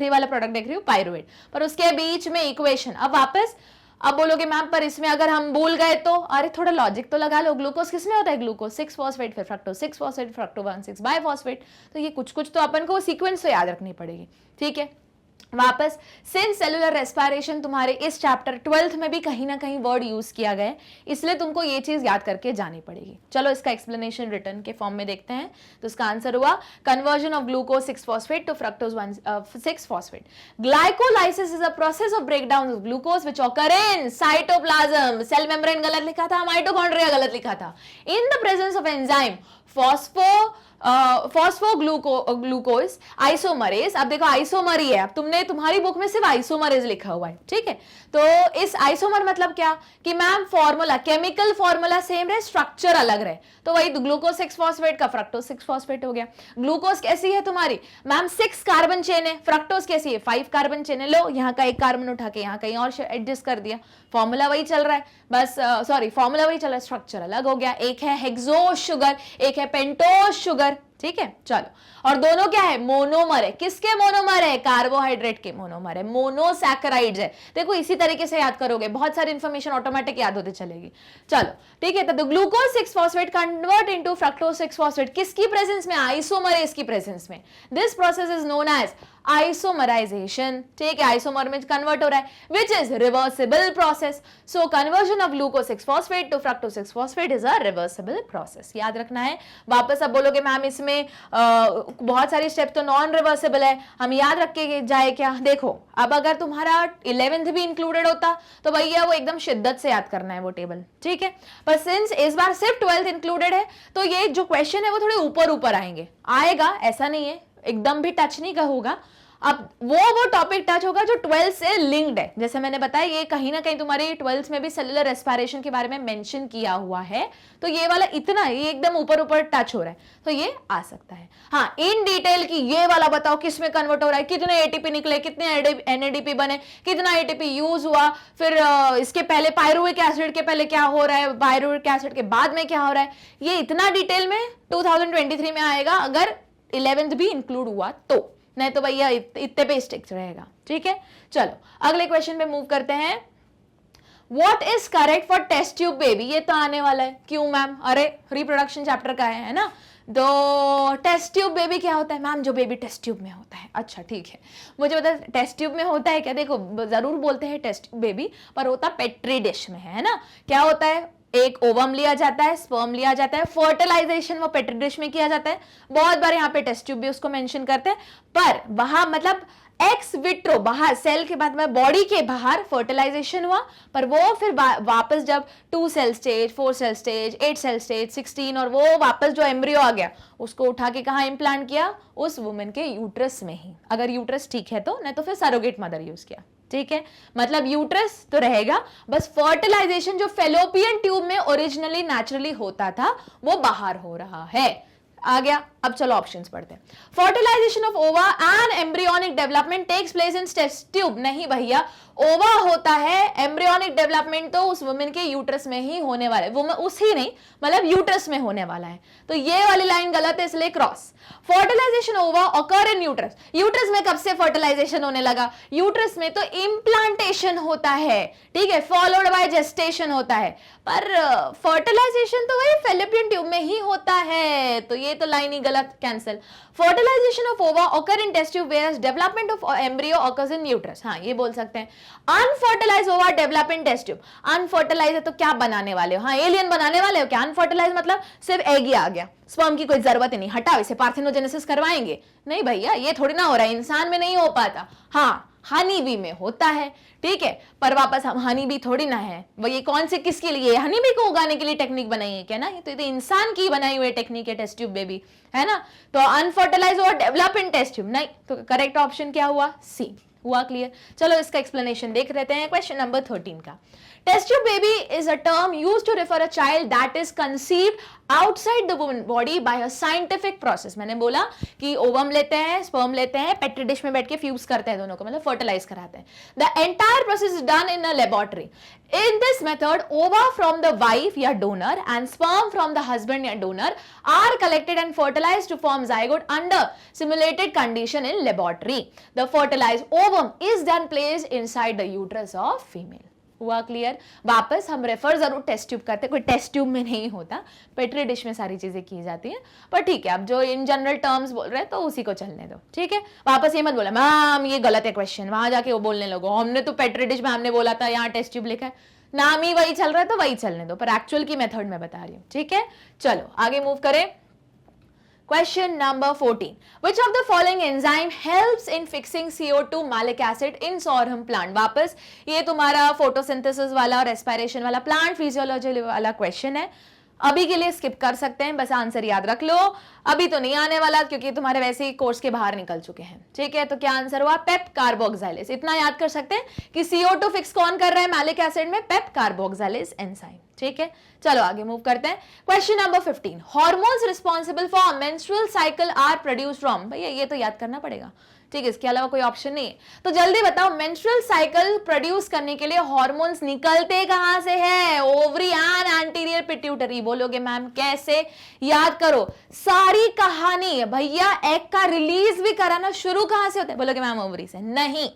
S1: वाला प्रोडक्ट देख रही हूँ पायरुवेट, पर उसके बीच में इक्वेशन। अब वापस अब बोलोगे मैम पर इसमें अगर हम भूल गए तो, अरे थोड़ा लॉजिक तो लगा लो। ग्लूकोज किसमें होता है, ग्लूकोज 6 फॉस्फेट, फिर फ्रक्टोज 6 फॉस्फेट, फ्रक्टो 1,6 बाइफॉस्फेट। तो ये कुछ कुछ तो अपन को सीक्वेंस तो याद रखनी पड़ेगी, ठीक है। वापस सिंस सेलुलर रेस्पिरेशन तुम्हारे इस चैप्टर 12th में भी कहीं ना कहीं वर्ड यूज किया गया है, इसलिए तुमको ये चीज याद करके जानी पड़ेगी। चलो इसका एक्सप्लेनेशन रिटर्न के फॉर्म में देखते हैं। तो इसका आंसर हुआ conversion of glucose 6 phosphate to fructose 6 phosphate. Glycolysis is a process of breakdown of glucose which occur in cytoplasm. Cell membrane गलत लिखा था, माइटोकॉन्ड्रिया गलत लिखा था। In the presence of enzyme phosphoglucose isomerase. अब देखो आइसोमर ही है, अब तुमने तुम्हारी बुक में सिर्फ आइसोमरेज लिखा हुआ है, ठीक है। तो इस आइसोमर मतलब क्या कि ma'am formula, chemical formula same रहे, स्ट्रक्चर अलग रहे। तो वही ग्लूकोज 6 फॉस्फेट का फ्रक्टोज 6 फॉस्फेट हो गया। ग्लूकोज कैसी है तुम्हारी मैम, 6 कार्बन चेन है, फ्रक्टोज कैसी है 5 कार्बन चेन है। लो यहाँ का एक कार्बन उठा के यहाँ कहीं और एडजस्ट कर दिया, फॉर्मूला वही चल रहा है, बस फॉर्मूला वही चल रहा है, स्ट्रक्चर अलग हो गया। एक है हेक्सोज शुगर, एक है पेंटोज शुगर, ठीक है। चलो, और दोनों क्या है, मोनोमर है। किसके मोनोमर है, कार्बोहाइड्रेट के मोनोमर है, मोनोसैकेराइड्स है। देखो इसी तरीके से याद करोगे, बहुत सारी इंफॉर्मेशन ऑटोमेटिक याद होती चलेगी। चलो ठीक है, तो glucose 6 phosphate convert into fructose 6 phosphate किसकी प्रेजेंस में, आइसोमरेज की प्रेजेंस में। This process is known as isomerization, ठीक है, आइसोमर में कन्वर्ट हो रहा है, which is reversible process. So conversion of glucose 6 phosphate to fructose 6 phosphate is a reversible process, याद रखना है। वापस अब बोलोगे मैम इसमें बहुत सारी स्टेप तो नॉन रिवर्सिबल है, हम याद रख के जाए क्या। देखो अब अगर तुम्हारा 11th भी इंक्लूडेड होता तो भैया वो एकदम शिद्दत से याद करना है वो टेबल, ठीक है। पर सिंस इस बार सिर्फ 12th इंक्लूडेड है, तो ये जो क्वेश्चन है वो थोड़े ऊपर ऊपर आएंगे, आएगा ऐसा नहीं है, एकदम भी टच नहीं होगा। अब वो टॉपिक टच होगा जो 12th से लिंक्ड है। जैसे मैंने बताया ये कहीं ना कहीं तुम्हारी 12th में भी सेलुलर रेस्पिरेशन के बारे में मेंशन किया हुआ है, तो ये वाला इतना ये एकदम ऊपर ऊपर टच हो रहा है, तो ये आ सकता है। हाँ, इन डिटेल की ये वाला बताओ किसमें कन्वर्ट हो रहा है, कितने एटीपी निकले, कितने एनएडीपी बने, कितना एटीपी यूज हुआ, फिर इसके पहले पायरुविक एसिड के पहले क्या हो रहा है, पायरुविक एसिड के बाद में क्या हो रहा है, ये इतना डिटेल में 2023 में आएगा अगर 11th भी इंक्लूड हुआ तो, नहीं तो भैया इतने पे स्टिक रहेगा, ठीक है। चलो अगले क्वेश्चन पे मूव करते हैं। What is correct for test tube baby, ये तो आने वाला है, क्यों मैम, अरे रिप्रोडक्शन चैप्टर का है ना। तो टेस्ट ट्यूब बेबी क्या होता है मैम, जो बेबी टेस्ट ट्यूब में होता है। अच्छा ठीक है, मुझे बता टेस्ट ट्यूब में होता है क्या। देखो जरूर बोलते हैं टेस्ट ट्यूब बेबी, पर होता पेट्री डिश में है ना। क्या होता है, एक ओवम लिया जाता है, स्पर्म लिया जाता है, फर्टिलाइजेशन वो पेट्री डिश में किया जाता है, बहुत बार यहाँ पे टेस्ट ट्यूब भी उसको मेंशन करते हैं, पर वहां मतलब एक्स विट्रो बाहर सेल के बाद में बॉडी के बाहर फर्टिलाइजेशन हुआ, पर वो फिर वापस जब 2 cell stage, 4 cell stage, 8 cell stage, 16 और वो वापस जो एम्ब्रियो आ गया उसको उठा के कहाँ इम्प्लांट किया, उस वुमेन के यूट्रस में ही, अगर यूट्रस ठीक है तो, नहीं तो फिर सरोगेट मदर यूज किया। ठीक है, मतलब यूट्रस तो रहेगा, बस फर्टिलाइजेशन जो फेलोपियन ट्यूब में ओरिजिनली नेचुरली होता था वो बाहर हो रहा है। आ गया, अब चलो ऑप्शंस पढ़ते हैं। Fertilization of ova and embryonic development takes place in test tube, नहीं भैया, ओवा होता है, एम्ब्रियोनिक डेवलपमेंट तो उस वुमेन के यूट्रस में ही होने वाला है, वो उसी नहीं मतलब यूट्रस में होने वाला है, तो ये वाली लाइन गलत है इसलिए क्रॉस। फर्टिलाइजेशन ओवा ऑकर इन यूट्रस, यूट्रस में कब से फर्टिलाइजेशन होने लगा, यूट्रस में तो इम्प्लांटेशन होता है, ठीक है, फॉलोड बाय जेस्टेशन होता है, पर फर्टिलाइजेशन तो वही फेलोपियन ट्यूब में ही होता है, तो ये तो लाइन ही गलत, cancel. Fertilization of ova occur in test tube where development of embryo occurs in uterus, हाँ ये बोल सकते हैं। Unfertilize ova develop in test tube, unfertilize है तो क्या बनाने वाले हो, हाँ एलियन बनाने वाले हो क्या, अनफर्टिलाइज मतलब सिर्फ एग ही आ गया, स्पर्म की कोई जरूरत ही नहीं, हटाओ इसे, पार्थेनोजेनेसिस करवाएंगे, नहीं भैया ये थोड़ी ना हो रहा है, इंसान में नहीं हो पाता, हाँ हनी बी में होता है, ठीक है, पर वापस हम हनी बी थोड़ी ना है, वो ये कौन से किसके लिए, हनी बी को उगाने के लिए टेक्निक बनाई है क्या ना, ये तो इंसान की बनाई हुई टेक्निक है टेस्ट ट्यूब बेबी, है ना, तो अनफर्टिलाइज और डेवलप इन टेस्ट ट्यूब नहीं, तो करेक्ट ऑप्शन क्या हुआ, सी हुआ। क्लियर, चलो इसका एक्सप्लेनेशन देख लेते हैं। क्वेश्चन नंबर 13 का, test tube baby is a term used to refer a child that is conceived outside the woman body by a scientific process. मैंने बोला कि ओवम लेते हैं, स्पर्म लेते हैं, पेट्री डिश में बैठ के फ्यूज करते हैं दोनों को, मतलब फर्टिलाइज कराते हैं। The entire process is done in a laboratory. In this method, ova from the wife या donor and sperm from the husband या donor are collected and fertilized to form zygote under simulated condition in laboratory. The fertilized ovum is then placed inside the uterus of female. हुआ clear? वापस हम refer जरूर test tube करते, कोई test tube में नहीं होता, पेट्री डिश में सारी चीजें की जाती हैं, पर ठीक है, अब जो इन जनरल टर्म्स बोल रहे हैं तो उसी को चलने दो, ठीक है। वापस ये मत बोला मैम ये गलत है क्वेश्चन, वहां जाके वो बोलने लगो हमने तो पेट्री डिश में हमने बोला था, यहाँ टेस्ट ट्यूब लिखा है, नाम ही वही चल रहा है तो वही चलने दो, पर एक्चुअल की मेथड में बता रही हूँ, ठीक है। चलो आगे मूव करें। Question number 14. Which of the following enzyme helps in fixing CO2 malic acid in sorghum plant? वापस ये तुम्हारा फोटोसिंथेसिस वाला और रेस्पिरेशन वाला प्लांट फिजियोलॉजी वाला क्वेश्चन है, अभी के लिए स्किप कर सकते हैं, बस आंसर याद रख लो, अभी तो नहीं आने वाला क्योंकि तुम्हारे वैसे ही कोर्स के बाहर निकल चुके हैं, ठीक है। तो क्या आंसर हुआ, पेप कार्बोक्सिलेज। इतना याद कर सकते हैं कि CO2 फिक्स कौन कर रहा है मैलिक एसिड में, पेप कार्बोक्सिलेज एंजाइम, ठीक है। चलो आगे मूव करते हैं। Question number 15, hormones responsible for menstrual cycle are produced from, भैया ये तो याद करना पड़ेगा, ठीक है, इसके अलावा कोई ऑप्शन नहीं है, तो जल्दी बताओ मेंस्ट्रुअल साइकिल प्रोड्यूस करने के लिए हार्मोन्स निकलते कहां से है, ओवरी एंड एंटीरियर पिट्यूटरी। बोलोगे मैम कैसे, याद करो सारी कहानी, भैया एग का रिलीज भी कराना शुरू कहां से होता है, बोलोगे मैम ओवरी से, नहीं,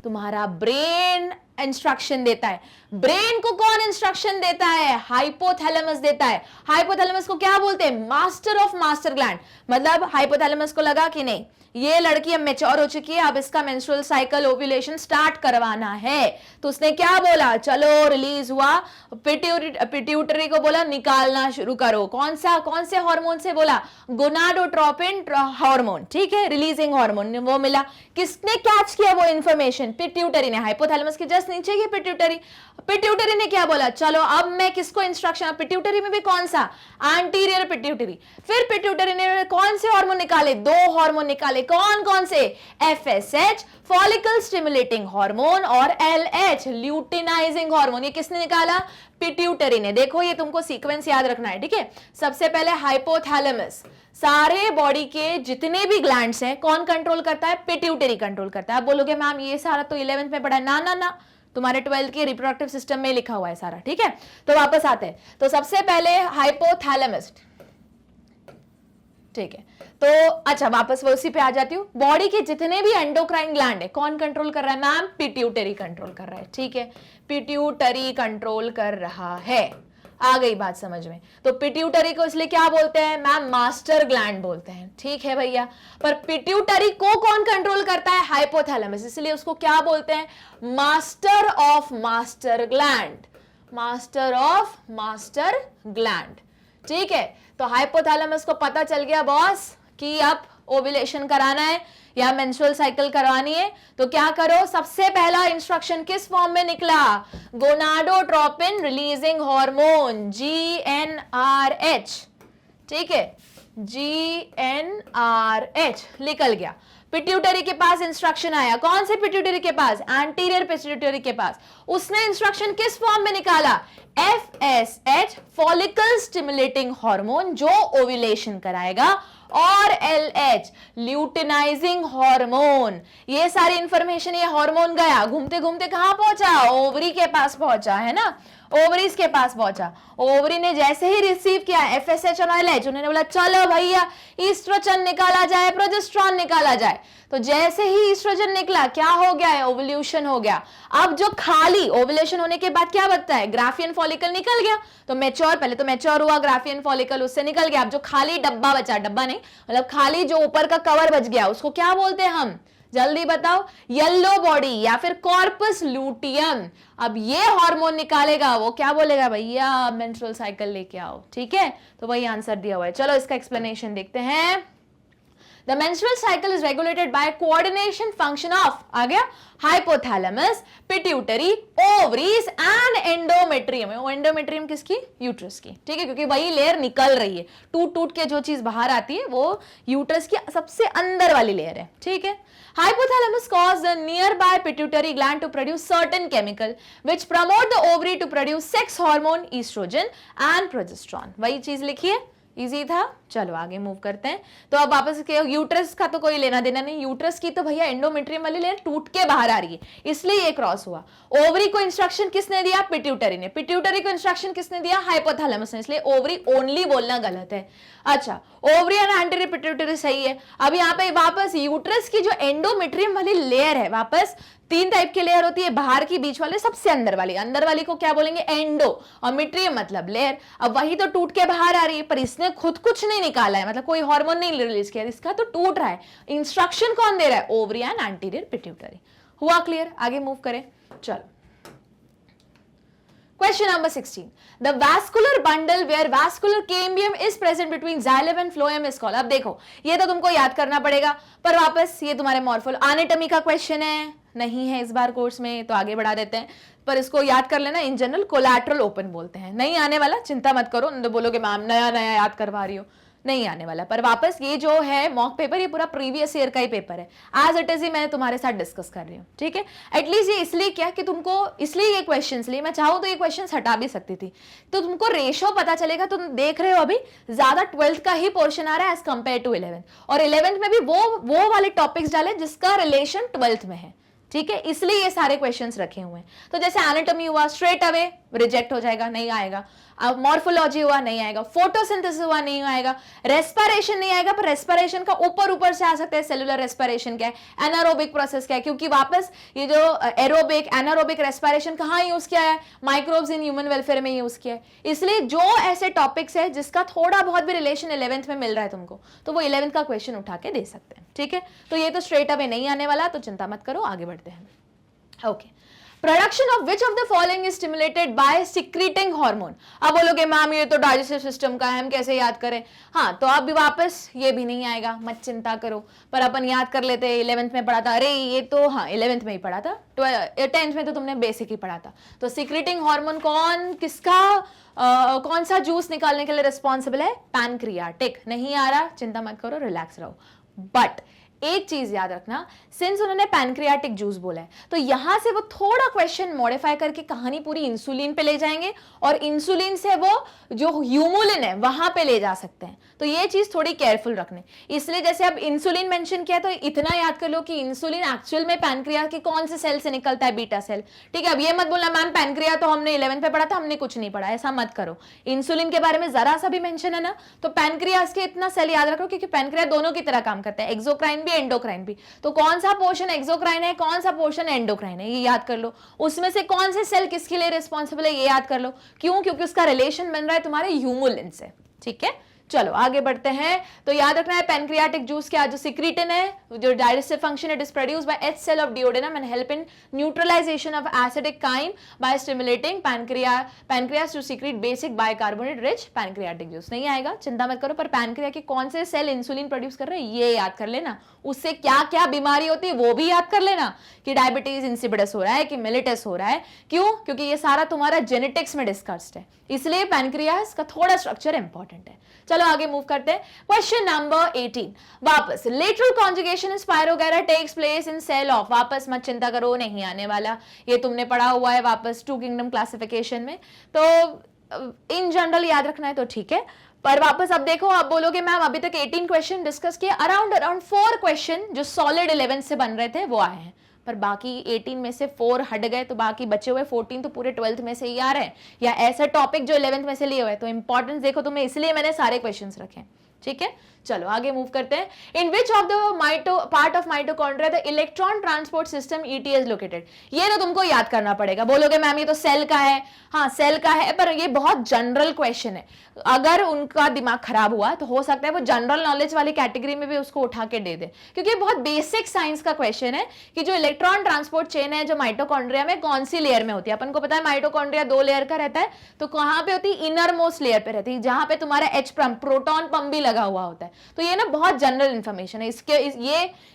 S1: तुम्हारा ब्रेन इंस्ट्रक्शन देता है। ब्रेन को कौन इंस्ट्रक्शन देता है, हाइपोथैलेमस देता है। हाइपोथैलेमस को क्या बोलते हैं, मास्टर ऑफ मास्टर ग्लैंड, मतलब हाइपोथैलेमस को लगा कि नहीं ये लड़की अब मैच्योर हो चुकी है, अब इसका मेंस्ट्रुअल साइकिल ओव्यूलेशन स्टार्ट करवाना है, तो उसने क्या बोला, चलो रिलीज हुआ, पिट्यूटरी को बोला निकालना शुरू करो, कौन से हार्मोन से बोला, गोनाडोट्रोपिन हार्मोन, ठीक है, रिलीजिंग हार्मोन, वो मिला, किसने कैच किया वो इंफॉर्मेशन, पिट्यूटरी ने, हाइपोथैलेमस के जस्ट नीचे ही पिट्यूटरी ने क्या बोला, चलो अब मैं किसको इंस्ट्रक्शन, पिट्यूटरी में भी कौन सा, एंटीरियर पिट्यूटरी, फिर पिट्यूटरी ने कौन से हार्मोन निकाले, 2 हार्मोन निकाले, कौन से, FSH फॉलिकल स्टिमुलेटिंग हार्मोन और LH ल्यूटिनाइजिंग हार्मोन, ये किसने निकाला, पिट्यूटरी ने। देखो ये तुमको सीक्वेंस याद रखना है, ठीक है। सबसे पहले हाइपोथैलेमस, सारे बॉडी के जितने भी ग्लैंड्स हैं कौन कंट्रोल करता है, पिट्यूटरी कंट्रोल करता है। आप बोलोगे मैम ये सारा तो 11th में पढ़ा है, ना तुम्हारे 12th के रिप्रोडक्टिव सिस्टम में लिखा हुआ है सारा, ठीक है। तो वापस आते हैं, तो सबसे पहले हाइपोथैलेमस, ठीक है, तो अच्छा वापस वो उसी पे आ जाती हूँ, बॉडी के जितने भी एंडोक्राइन ग्लैंड है कौन कंट्रोल कर रहा है मैम, पिट्यूटरी कंट्रोल कर रहा है, ठीक है, पिट्यूटरी कंट्रोल कर रहा है, आ गई बात समझ में। तो पिट्यूटरी को इसलिए क्या बोलते हैं मैम, मास्टर ग्लैंड बोलते हैं, ठीक है भैया, पर पिट्यूटरी को कौन कंट्रोल करता है, हाइपोथैलेमस, इसलिए उसको क्या बोलते हैं, master of master gland, master of master gland. ठीक है, तो हाइपोथैलेमस को पता चल गया बॉस कि अब ओव्यूलेशन कराना है या मेंस्ट्रुअल साइकिल करवानी है, तो क्या करो, सबसे पहला इंस्ट्रक्शन किस फॉर्म में निकला, गोनाडोट्रोपिन रिलीजिंग हार्मोन GnRH। ठीक है, GnRH निकल गया। पिट्यूटरी के पास इंस्ट्रक्शन आया, कौन से पिट्यूटरी के पास, एंटीरियर पिट्यूटरी के पास, उसने इंस्ट्रक्शन किस फॉर्म में निकाला, FSH फॉलिकल स्टिमुलेटिंग हार्मोन जो ओव्यूलेशन कराएगा, और LH ल्यूटिनाइजिंग हार्मोन। ये सारी इंफॉर्मेशन, ये हार्मोन गया घूमते घूमते कहां पहुंचा, ओवरी के पास पहुंचा, है ना, ओवरीज के पास पहुंचा। ओवरी ने जैसे ही रिसीव किया FSH और LH, उन्होंने बोला चलो भैया ईस्ट्रोजन निकाला जाए, प्रोजेस्टेरॉन निकाला जाए। तो जैसे ही ईस्ट्रोजन निकला क्या हो गया है, ओवुलेशन हो गया। अब जो खाली ओवुलेशन होने के बाद क्या बचता है, ग्राफियन फॉलिकल निकल गया, तो मैच्योर, पहले तो मैच्योर हुआ ग्राफियन फॉलिकल, उससे निकल गया। अब जो खाली डब्बा बचा, डब्बा नहीं मतलब खाली जो ऊपर का कवर बच गया, उसको क्या बोलते हैं हम, जल्दी बताओ, येलो बॉडी या फिर कॉर्पस लूटियम। अब ये हार्मोन निकालेगा, वो क्या बोलेगा, भैया मेंस्ट्रुअल साइकिल लेके आओ। ठीक है, तो वही आंसर दिया हुआ है। चलो इसका एक्सप्लेनेशन देखते हैं। The menstrual cycle is regulated by a coordination function of, आ गया, hypothalamus, pituitary, ovaries and endometrium। endometrium किसकी, यूट्रस की। ठीक है, क्योंकि वही लेयर निकल रही है, टूट टूट के जो चीज बाहर आती है वो यूट्रस की सबसे अंदर वाली लेयर है। ठीक है, hypothalamus cause the nearby pituitary gland to produce certain chemical which promote the ovary to produce sex hormone estrogen and progesterone। वही चीज लिखी है, इजी था। चलो आगे मूव करते हैं। तो अब वापस के यूट्रस का तो कोई लेना देना नहीं, यूट्रस की तो भैया एंडोमेट्रियम वाली लेयर टूट के बाहर आ रही है, इसलिए ये क्रॉस हुआ। ओवरी को इंस्ट्रक्शन किसने दिया, पिट्यूटरी ने। पिट्यूटरी को इंस्ट्रक्शन किसने दिया, हाइपोथैलेमस ने, इसलिए ओवरी ओनली बोलना गलत है। अच्छा, ओवरी एंड एंटीरियर पिट्यूटरी सही है। अब यहाँ पे वापस यूट्रस की जो एंडोमेट्रियम वाली लेयर है, वापस 3 टाइप की लेयर होती है, बाहर की, बीच वाले, सबसे अंदर वाली। अंदर वाली को क्या बोलेंगे, एंडो, और मिट्रियम मतलब लेयर। अब वही तो टूट के बाहर आ रही है, पर इसने खुद कुछ नहीं निकाला है, मतलब कोई हार्मोन नहीं रिलीज किया, इसका तो टूट रहा है। इंस्ट्रक्शन कौन दे रहा है, ओवरी एंड एंटीरियर पिट्यूटरी। हुआ क्लियर, आगे मूव करें। चलो Question number 16. The vascular bundle where vascular cambium is present between xylem and phloem is called। अब देखो, ये तो तुमको याद करना पड़ेगा, पर वापस ये तुम्हारे मॉर्फोल एनाटॉमी का क्वेश्चन है, नहीं है इस बार कोर्स में, तो आगे बढ़ा देते हैं। पर इसको याद कर लेना, इन जनरल कोलैटरल ओपन बोलते हैं। नहीं आने वाला, चिंता मत करो, तो बोलोगे मैम नया नया याद करवा रही हो, नहीं आने वाला। पर वापस ये जो है मॉक पेपर, ये पूरा प्रीवियस ईयर का ही पेपर है, एज इट इज ही मैं तुम्हारे साथ डिस्कस कर रही हूँ। ठीक है, एटलीस्ट ये इसलिए क्या कि तुमको, इसलिए ये क्वेश्चंस लिए, मैं चाहूँ तो ये क्वेश्चंस हटा भी सकती थी, तो तुमको रेशो पता चलेगा। तुम देख रहे हो अभी ज्यादा 12th का ही पोर्शन आ रहा है एज कंपेयर टू 11th, और 11th में भी वो वाले टॉपिक्स डाले जिसका रिलेशन 12th में है। ठीक है, इसलिए ये सारे क्वेश्चंस रखे हुए हैं। तो जैसे एनाटॉमी हुआ, स्ट्रेट अवे रिजेक्ट हो जाएगा, नहीं आएगा। अब मॉर्फोलॉजी हुआ, नहीं आएगा। फोटोसिंथेसिस हुआ, नहीं आएगा। रेस्पिरेशन नहीं आएगा, पर रेस्पिरेशन का ऊपर से आ सकता है। सेलुलर रेस्पिरेशन क्या है, एनारोबिक प्रोसेस क्या है, क्योंकि वापस ये जो एरोबिक एनारोबिक रेस्पिरेशन कहाँ यूज किया है, माइक्रोब्स इन ह्यूमन वेलफेयर में यूज किया है। इसलिए जो ऐसे टॉपिक्स है जिसका थोड़ा बहुत भी रिलेशन 11th में मिल रहा है तुमको, तो वो 11th का क्वेश्चन उठा के दे सकते हैं। ठीक है, तो ये तो स्ट्रेट अवे नहीं आने वाला, तो चिंता मत करो, आगे बढ़ते हैं। Okay, production of which of the following is stimulated by secreting hormone. अब बोलोगे मैम ये तो डाइजेस्टिव सिस्टम का है, हम कैसे याद करें। हाँ, तो अब वापस ये भी नहीं आएगा, मत चिंता करो, पर अपन याद कर लेते हैं, 11th में पढ़ा था। अरे ये तो हाँ 11th में ही पढ़ा था, 10th में तो तुमने बेसिक ही पढ़ा था। तो सिक्रीटिंग हार्मोन कौन, किसका कौन सा जूस निकालने के लिए रिस्पॉन्सिबल है, पैनक्रियाटिक। नहीं आ रहा, चिंता मत करो, रिलैक्स रहो। बट एक चीज याद रखना, सिंस उन्होंने पैनक्रियाटिक जूस बोला है, तो यहां से वो थोड़ा क्वेश्चन मॉडिफाई करके कहानी पूरी इंसुलिन पे ले जाएंगे, और इंसुलिन से वो जो ह्यूमुलिन है वहां पे ले जा सकते हैं। तो ये चीज थोड़ी केयरफुल रखने, इसलिए जैसे अब इंसुलिन मेंशन किया, तो इतना याद कर लो कि इंसुलिन एक्चुअल में पैनक्रिया के कौन से सेल से निकलता है, बीटा सेल। ठीक है, अब ये मत बोलना मैम पैनक्रिया तो हमने 11th पे पढ़ा था, हमने कुछ नहीं पढ़ा, ऐसा मत करो। इंसुलिन के बारे में जरा सा भी मेंशन है ना, तो पैनक्रियास के इतना सेल याद रखो, क्योंकि पैनक्रिया दोनों की तरह काम करता है, एक्सोक्राइन भी एंडोक्राइन भी। तो कौन सा पोर्शन एक्सोक्राइन है, कौन सा पोर्शन एंडोक्राइन है, ये याद कर लो। उसमें से कौन से सेल किसके लिए रिस्पॉन्सिबल है, ये याद कर लो। क्यों, क्योंकि उसका रिलेशन बन रहा है तुम्हारे ह्यूमुलिन से। ठीक है, चलो आगे बढ़ते हैं। तो याद रखना है पैनक्रियाटिक जूस क्या, जो सिक्रीटिन है, जो digestive function it is produced by H cell of duodenum and help in neutralization of acidic chyme by stimulating pancreas to secrete basic bicarbonate rich pancreatic juice. नहीं आएगा चिंता मत करो, पर पैनक्रिया के कौन से सेल इंसुलिन प्रोड्यूस कर रहे हैं ये याद कर लेना, उससे क्या क्या बीमारी होती है वो भी याद कर लेना, कि डायबिटीज इंसिपिडस हो रहा है कि मिलिटस हो रहा है। क्यों? क्योंकि ये सारा तुम्हारा जेनेटिक्स में डिस्कस्ड है, इसलिए पैनक्रियास का थोड़ा स्ट्रक्चर इंपॉर्टेंट है। चलो आगे मूव करते हैं। क्वेश्चन नंबर 18, वापस lateral conjugation in spirogyra takes place in cell of, वापस मत चिंता करो नहीं आने वाला, ये तुमने पढ़ा हुआ है वापस टू किंगडम क्लासिफिकेशन में, तो इन जनरल याद रखना है तो ठीक है। पर वापस अब देखो, आप बोलोगे मैम अभी तक 18 क्वेश्चन डिस्कस किए, अराउंड 4 क्वेश्चन जो सॉलिड 11 से बन रहे थे वो आए हैं, पर बाकी 18 में से 4 हट गए, तो बाकी बचे हुए 14 तो पूरे 12th में से ही आ रहे हैं, या ऐसा टॉपिक जो 11th में से लिए हुए। तो इंपॉर्टेंस देखो तुम्हें, इसलिए मैंने सारे क्वेश्चंस रखे, ठीक है। चलो आगे मूव करते हैं। In which of the part of mitochondria the electron transport system ETS located, ये तो तुमको याद करना पड़ेगा। बोलोगे मैम ये तो सेल का है, हाँ सेल का है, पर ये बहुत जनरल क्वेश्चन है, अगर उनका दिमाग खराब हुआ तो हो सकता है वो जनरल नॉलेज वाली कैटेगरी में भी उसको उठा के दे दे, क्योंकि ये बहुत बेसिक साइंस का क्वेश्चन है कि जो इलेक्ट्रॉन ट्रांसपोर्ट चेन है जो माइटोकॉन्ड्रिया में कौन सी लेयर में होती है। अपन को पता है माइटोकॉन्ड्रिया 2 लेयर का रहता है, तो कहां पे होती है, इनर मोस्ट लेयर पे रहती है, जहां पे तुम्हारा एच पंप प्रोटॉन पंप भी लगा हुआ होता है। तो ये ना बहुत जनरल इंफॉर्मेशन है,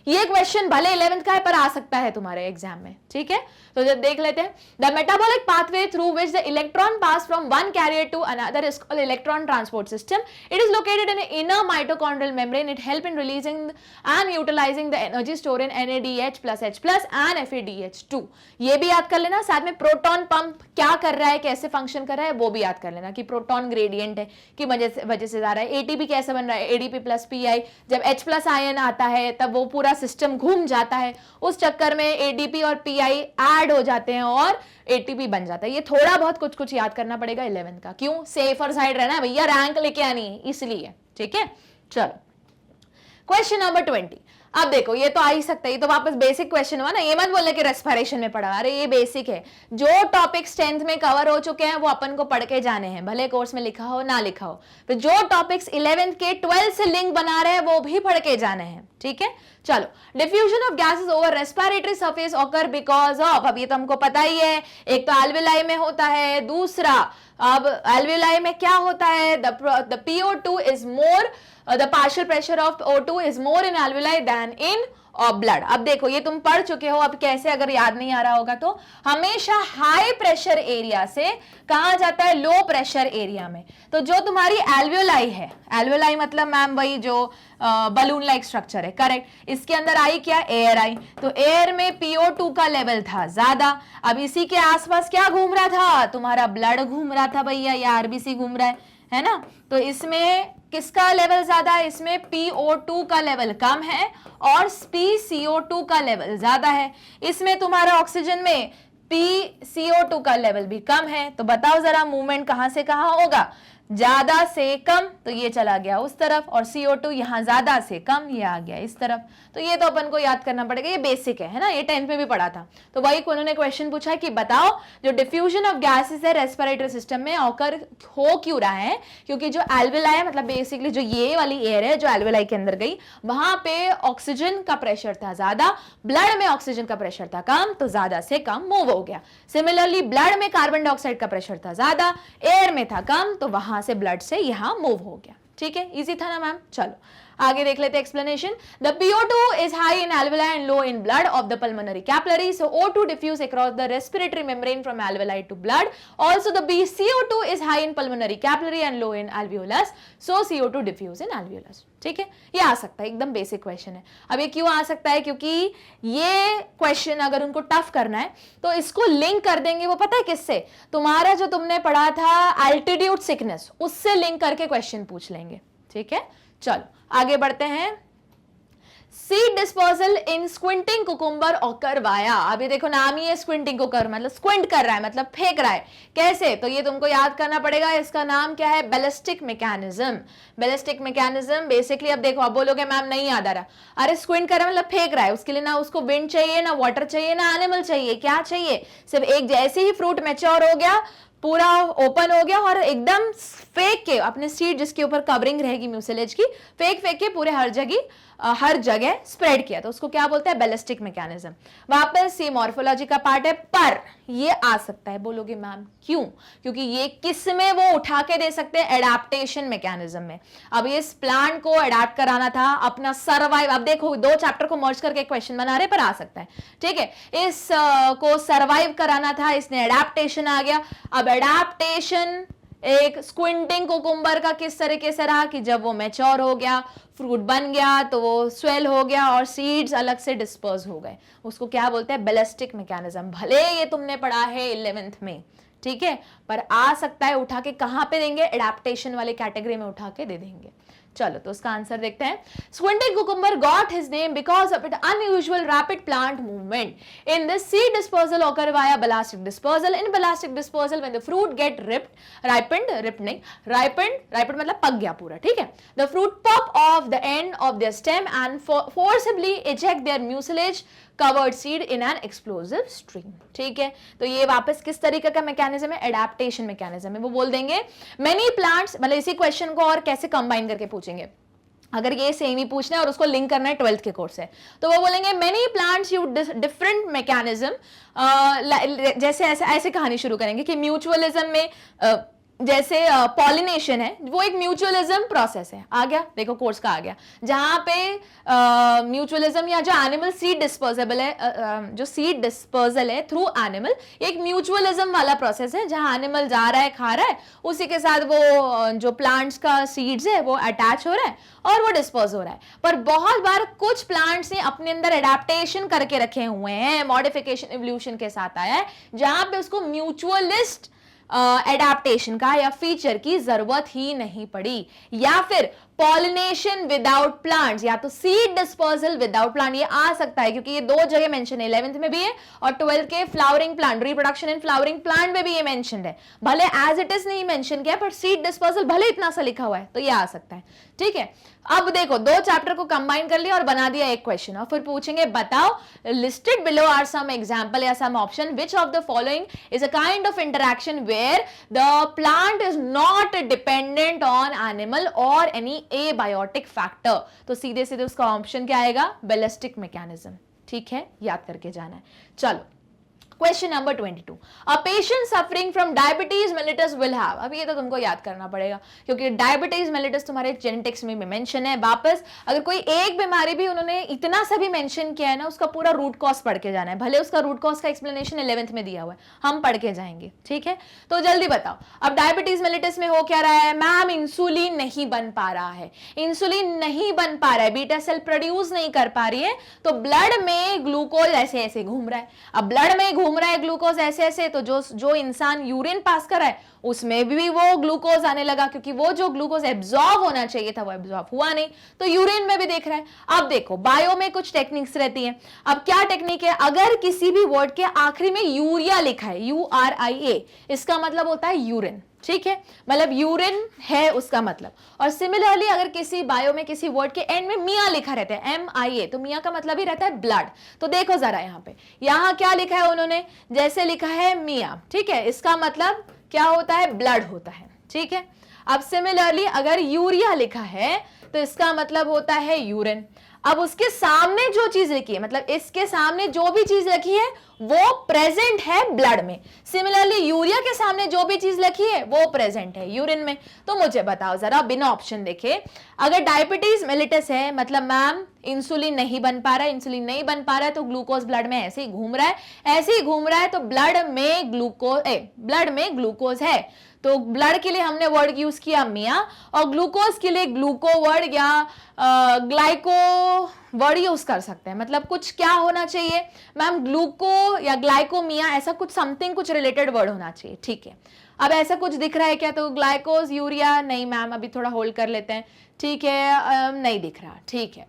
S1: ये क्वेश्चन भले 11th का है पर आ सकता है तुम्हारे एग्जाम में, ठीक है। तो जब देख लेते हैं, the metabolic pathway through which the electron pass from one carrier to another is called electron transport system. It is located in inner mitochondrial membrane. It help in releasing and utilizing the energy store in NADH+H+ and FADH2। ये भी याद कर लेना। साथ में proton pump क्या कर रहा है, कैसे फंक्शन कर रहा है वो भी याद कर लेना, कि प्रोटॉन ग्रेडियंट है की वजह से जा रहा है। ATP कैसे बन रहा है, ADP+PI, जब H+ आयन आता है तब वो पूरा सिस्टम घूम जाता है, उस चक्कर में ADP और PI ऐड हो जाते हैं और ATP बन जाता है। ये थोड़ा बहुत कुछ याद करना पड़ेगा 11th का, क्यों, सेफर साइड रहना है भैया, रैंक लेके आनी है इसलिए, ठीक है। चलो क्वेश्चन नंबर 20, अब देखो ये तो आ ही सकता है, ये तो वापस बेसिक क्वेश्चन हुआ ना, ये मत बोलने कि रेस्पिरेशन में पढ़ा, अरे ये बेसिक है। जो टॉपिक्स 10th में कवर हो चुके हैं वो अपन को पढ़ के जाने हैं, भले कोर्स में लिखा हो ना लिखा हो। तो जो टॉपिक्स 11th के 12th से लिंक बना रहे हैं वो भी पढ़ के जाने हैं, ठीक है। चलो, diffusion of gases over respiratory surface occur because of, अब ये तो हमको पता ही है, एक तो एल्वेलाई में होता है, दूसरा अब एल्वेलाई में क्या होता है, the PO2 is more, the partial pressure of O2 is more in alveoli than in blood. अब देखो ये तुम पढ़ चुके हो, अब कैसे अगर याद नहीं आ रहा होगा तो, हमेशा हाई प्रेशर एरिया से कहा जाता है लो प्रेशर एरिया में। तो जो तुम्हारी एल्वेओलाई है, एल्वेओलाई मतलब मैम वही जो बलून लाइक स्ट्रक्चर है, करेक्ट, इसके अंदर आई क्या, एयर आई, तो एयर में PO2 का लेवल था ज्यादा। अब इसी के आसपास क्या घूम रहा था, तुम्हारा ब्लड घूम रहा था भैया, या RBC घूम रहा है ना। तो इसमें किसका लेवल ज्यादा है, इसमें PO2 का लेवल कम है और PCO2 का लेवल ज्यादा है। इसमें तुम्हारा ऑक्सीजन में PCO2 का लेवल भी कम है। तो बताओ जरा मूवमेंट कहां से कहां होगा, ज्यादा से कम, तो ये चला गया उस तरफ, और CO2 यहां ज्यादा से कम, ये आ गया इस तरफ। तो ये तो अपन को याद करना पड़ेगा, ये बेसिक है ना, ये 10th में भी पढ़ा था। तो वही उन्होंने क्वेश्चन पूछा कि बताओ जो डिफ्यूजन ऑफ गैसेस है रेस्पिरेटरी सिस्टम में ऑकर हो क्यों रहा है, क्योंकि जो एल्वेलाई है, मतलब बेसिकली जो ये वाली एयर है जो एल्वेलाई के अंदर गई, वहां पे ऑक्सीजन का प्रेशर था ज्यादा, ब्लड में ऑक्सीजन का प्रेशर था कम, तो ज्यादा से कम मूव हो गया। सिमिलरली ब्लड में कार्बन डाइऑक्साइड का प्रेशर था ज्यादा, एयर में था कम, तो वहां से ब्लड से यहां मूव हो गया, ठीक है, इजी था ना मैम। चलो आगे देख लेते हैं explanation. The PO2 is high in alveoli and low in blood of the pulmonary capillary, so O2 diffuse across the respiratory membrane from alveoli to blood. Also the CO2 is high in pulmonary capillary and low in alveolus, so CO2 diffuse in alveolus, ठीक है। ये आ सकता है, एकदम basic question है। अब ये क्यों आ सकता है, क्योंकि ये क्वेश्चन अगर उनको टफ करना है तो इसको लिंक कर देंगे, वो पता है किससे, तुम्हारा जो तुमने पढ़ा था एल्टीट्यूड सिकनेस, उससे लिंक करके क्वेश्चन पूछ लेंगे, ठीक है। चलो आगे बढ़ते हैं। सीड डिस्पर्सल इन स्क्विंटिंग कुकुम्बर ऑकर वाया, अभी देखो नाम ही है स्क्विंटिंग कुकुम्बर, मतलब स्क्विंट कर रहा है, मतलब फेंक रहा है, कैसे, तो ये तुमको याद करना पड़ेगा, इसका नाम क्या है, ballistic mechanism. Ballistic mechanism basically, अब देखो आप बोलोगे मैम नहीं याद आ रहा, अरे स्क्विंट कर रहा है मतलब फेंक रहा है, उसके लिए ना उसको विंड चाहिए, ना वाटर चाहिए, ना एनिमल चाहिए, क्या चाहिए, सिर्फ एक जैसे ही फ्रूट मैच्योर हो गया, पूरा ओपन हो गया और एकदम फेंक के अपने सीड जिसके ऊपर कवरिंग रहेगी म्यूसिलेज की, फेंक के पूरे हर जगह स्प्रेड किया, तो उसको क्या बोलते हैं, बैलिस्टिक मैकेनिज्म। वापस ये मॉर्फोलॉजी का पार्ट है, पर ये आ सकता है, बोलोगे मैम क्यों? क्योंकि ये किस में वो उठा के दे सकते हैं, एडाप्टेशन मैकेनिज्म में। अब इस प्लांट को अडाप्ट कराना था अपना सर्वाइव, अब देखो 2 चैप्टर को मर्ज करके क्वेश्चन बना रहे, पर आ सकता है, ठीक है। इस को सर्वाइव कराना था, इसने एडाप्टेशन आ गया। अब एडाप्टेशन एक स्क्विंटिंग कुकुम्बर का किस तरीके से रहा कि जब वो मैच्योर हो गया, फ्रूट बन गया, तो वो स्वेल हो गया और सीड्स अलग से डिस्पर्स हो गए, उसको क्या बोलते हैं, बैलिस्टिक मैकेनिज्म। भले ये तुमने पढ़ा है 11th में, ठीक है, पर आ सकता है उठा के कहां पे देंगे, एडाप्टेशन वाले कैटेगरी में उठा के दे देंगे। चलो तो उसका आंसर देखते हैं। Squinting cucumber got his name because of it unusual rapid plant movement in this seed dispersal occur via ballistic dispersal. In ballistic dispersal when the fruit get ripened मतलब पक गया पूरा, ठीक है, the fruit pop off the end of their stem and forcibly eject their mucilage covered seed in an explosive stream, ठीक है। तो ये वापस किस तरीके का मैकेनिज्म है, एडाप्टेशन मैकेनिज्म है। वो बोल देंगे मेनी प्लांट्स, मतलब इसी क्वेश्चन को और कैसे कंबाइन करके पूछेंगे, अगर ये सेम ही पूछना है और उसको लिंक करना है 12th के कोर्स से, तो वो बोलेंगे many plants you different mechanism, जैसे ऐसे कहानी शुरू करेंगे कि म्यूचुअलिज्म में जैसे पॉलिनेशन है, वो एक म्यूचुअलिज्म प्रोसेस है। आ गया, देखो कोर्स का आ गया, जहां पे म्यूचुअलिज्म या जो एनिमल सीड डिस्पोजेबल है, जो सीड डिस्पर्सल है थ्रू एनिमल, एक म्यूचुअलिज्म वाला प्रोसेस है, जहां एनिमल जा रहा है, खा रहा है, उसी के साथ वो जो प्लांट्स का सीड्स है वो अटैच हो रहा है और वो डिस्पोज हो रहा है। पर बहुत बार कुछ प्लांट्स ने अपने अंदर एडेप्टेशन करके रखे हुए हैं, मॉडिफिकेशन इवोल्यूशन के साथ आया है, जहां पे उसको म्यूचुअलिस्ट एडाप्टेशन का या फीचर की जरूरत ही नहीं पड़ी, या फिर पॉलिनेशन विदाउट प्लांट्स, या तो सीड डिस्पर्सल विदाउट प्लांट, ये आ सकता है क्योंकि ये 2 जगह मेंशन है, 11th में भी है और 12th के flowering plant, reproduction in flowering plant में भी ये मेंशन है। भले एज इट इज नहीं मेंशन किया, पर सीड डिस्पर्सल भले इतना सा लिखा हुआ है, तो ये आ सकता है, ठीक है। अब देखो 2 चैप्टर को कंबाइन कर लिया और बना दिया एक क्वेश्चन, और फिर पूछेंगे बताओ listed below are some example या some option which of the following is a kind of interaction where the plant is not dependent on animal और एनी एबायोटिक फैक्टर। तो सीधे सीधे उसका ऑप्शन क्या आएगा, बैलिस्टिक मैकेनिज्म, ठीक है, याद करके जाना है। चलो question number 22, a patient suffering from diabetes mellitus will have, अब ये तो तुमको याद करना पड़ेगा क्योंकि डायबिटीज मेलिटस तुम्हारे जेनेटिक्स में भी मेंशन है। वापस अगर कोई एक बीमारी भी उन्होंने इतना सा भी मेंशन किया है ना, उसका पूरा रूट कॉज पढ़ के जाना है, भले उसका रूट कॉज का एक्सप्लेनेशन 11th में दिया हुआ है, हम पढ़ के जाएंगे, ठीक है। तो जल्दी बताओ, अब डायबिटीज मेलिटस में हो क्या रहा है, मैम इंसुलिन नहीं बन पा रहा है, इंसुलिन नहीं बन पा रहा है, बीटा सेल प्रोड्यूस नहीं कर पा रही है, तो ब्लड में ग्लूकोज ऐसे ऐसे घूम रहा है। अब ब्लड में घूम रहा है ग्लूकोज ऐसे ऐसे, तो जो इंसान यूरिन पास कर रहा है उसमें भी वो ग्लूकोज आने लगा, क्योंकि वो जो ग्लूकोज एब्जॉर्ब होना चाहिए था वो एब्जॉर्ब हुआ नहीं, तो यूरिन में भी देख रहा है। अब देखो बायो में कुछ टेक्निक्स रहती हैं। अब क्या टेक्निक है, अगर किसी भी वर्ड के आखिरी में यूरिया लिखा है, URIA, इसका मतलब होता है यूरिन, ठीक है, मतलब यूरिन है उसका मतलब। और सिमिलरली अगर किसी बायो में किसी वर्ड के एंड में मिया लिखा रहता है, MIA, तो मिया का मतलब ही रहता है ब्लड। तो देखो जरा यहाँ पे, यहाँ क्या लिखा है उन्होंने, जैसे लिखा है मिया, ठीक है, इसका मतलब क्या होता है, ब्लड होता है, ठीक है। अब सिमिलरली अगर यूरिया लिखा है तो इसका मतलब होता है यूरिन। अब उसके सामने जो चीज लिखी है, मतलब इसके सामने जो भी चीज लिखी है वो प्रेजेंट है ब्लड में। सिमिलरली यूरिया के सामने जो भी चीज लिखी है वो प्रेजेंट है यूरिन में। तो मुझे बताओ जरा बिना ऑप्शन देखे, अगर डायबिटीज मेलिटस है मतलब मैम इंसुलिन नहीं बन पा रहा है, इंसुलिन नहीं बन पा रहा है तो ग्लूकोज ब्लड में ऐसे ही घूम रहा है, ऐसे ही घूम रहा है, तो ब्लड में ग्लूकोज है। तो ब्लड के लिए हमने वर्ड यूज किया मिया, और ग्लूकोज के लिए ग्लूको वर्ड या ग्लाइको वर्ड यूज कर सकते हैं। मतलब कुछ क्या होना चाहिए मैम, ग्लूको या ग्लाइकोमिया, ऐसा कुछ समथिंग कुछ रिलेटेड वर्ड होना चाहिए, ठीक है। अब ऐसा कुछ दिख रहा है क्या, तो ग्लाइकोज यूरिया नहीं मैम, अभी थोड़ा होल्ड कर लेते हैं, ठीक है, नहीं दिख रहा, ठीक है।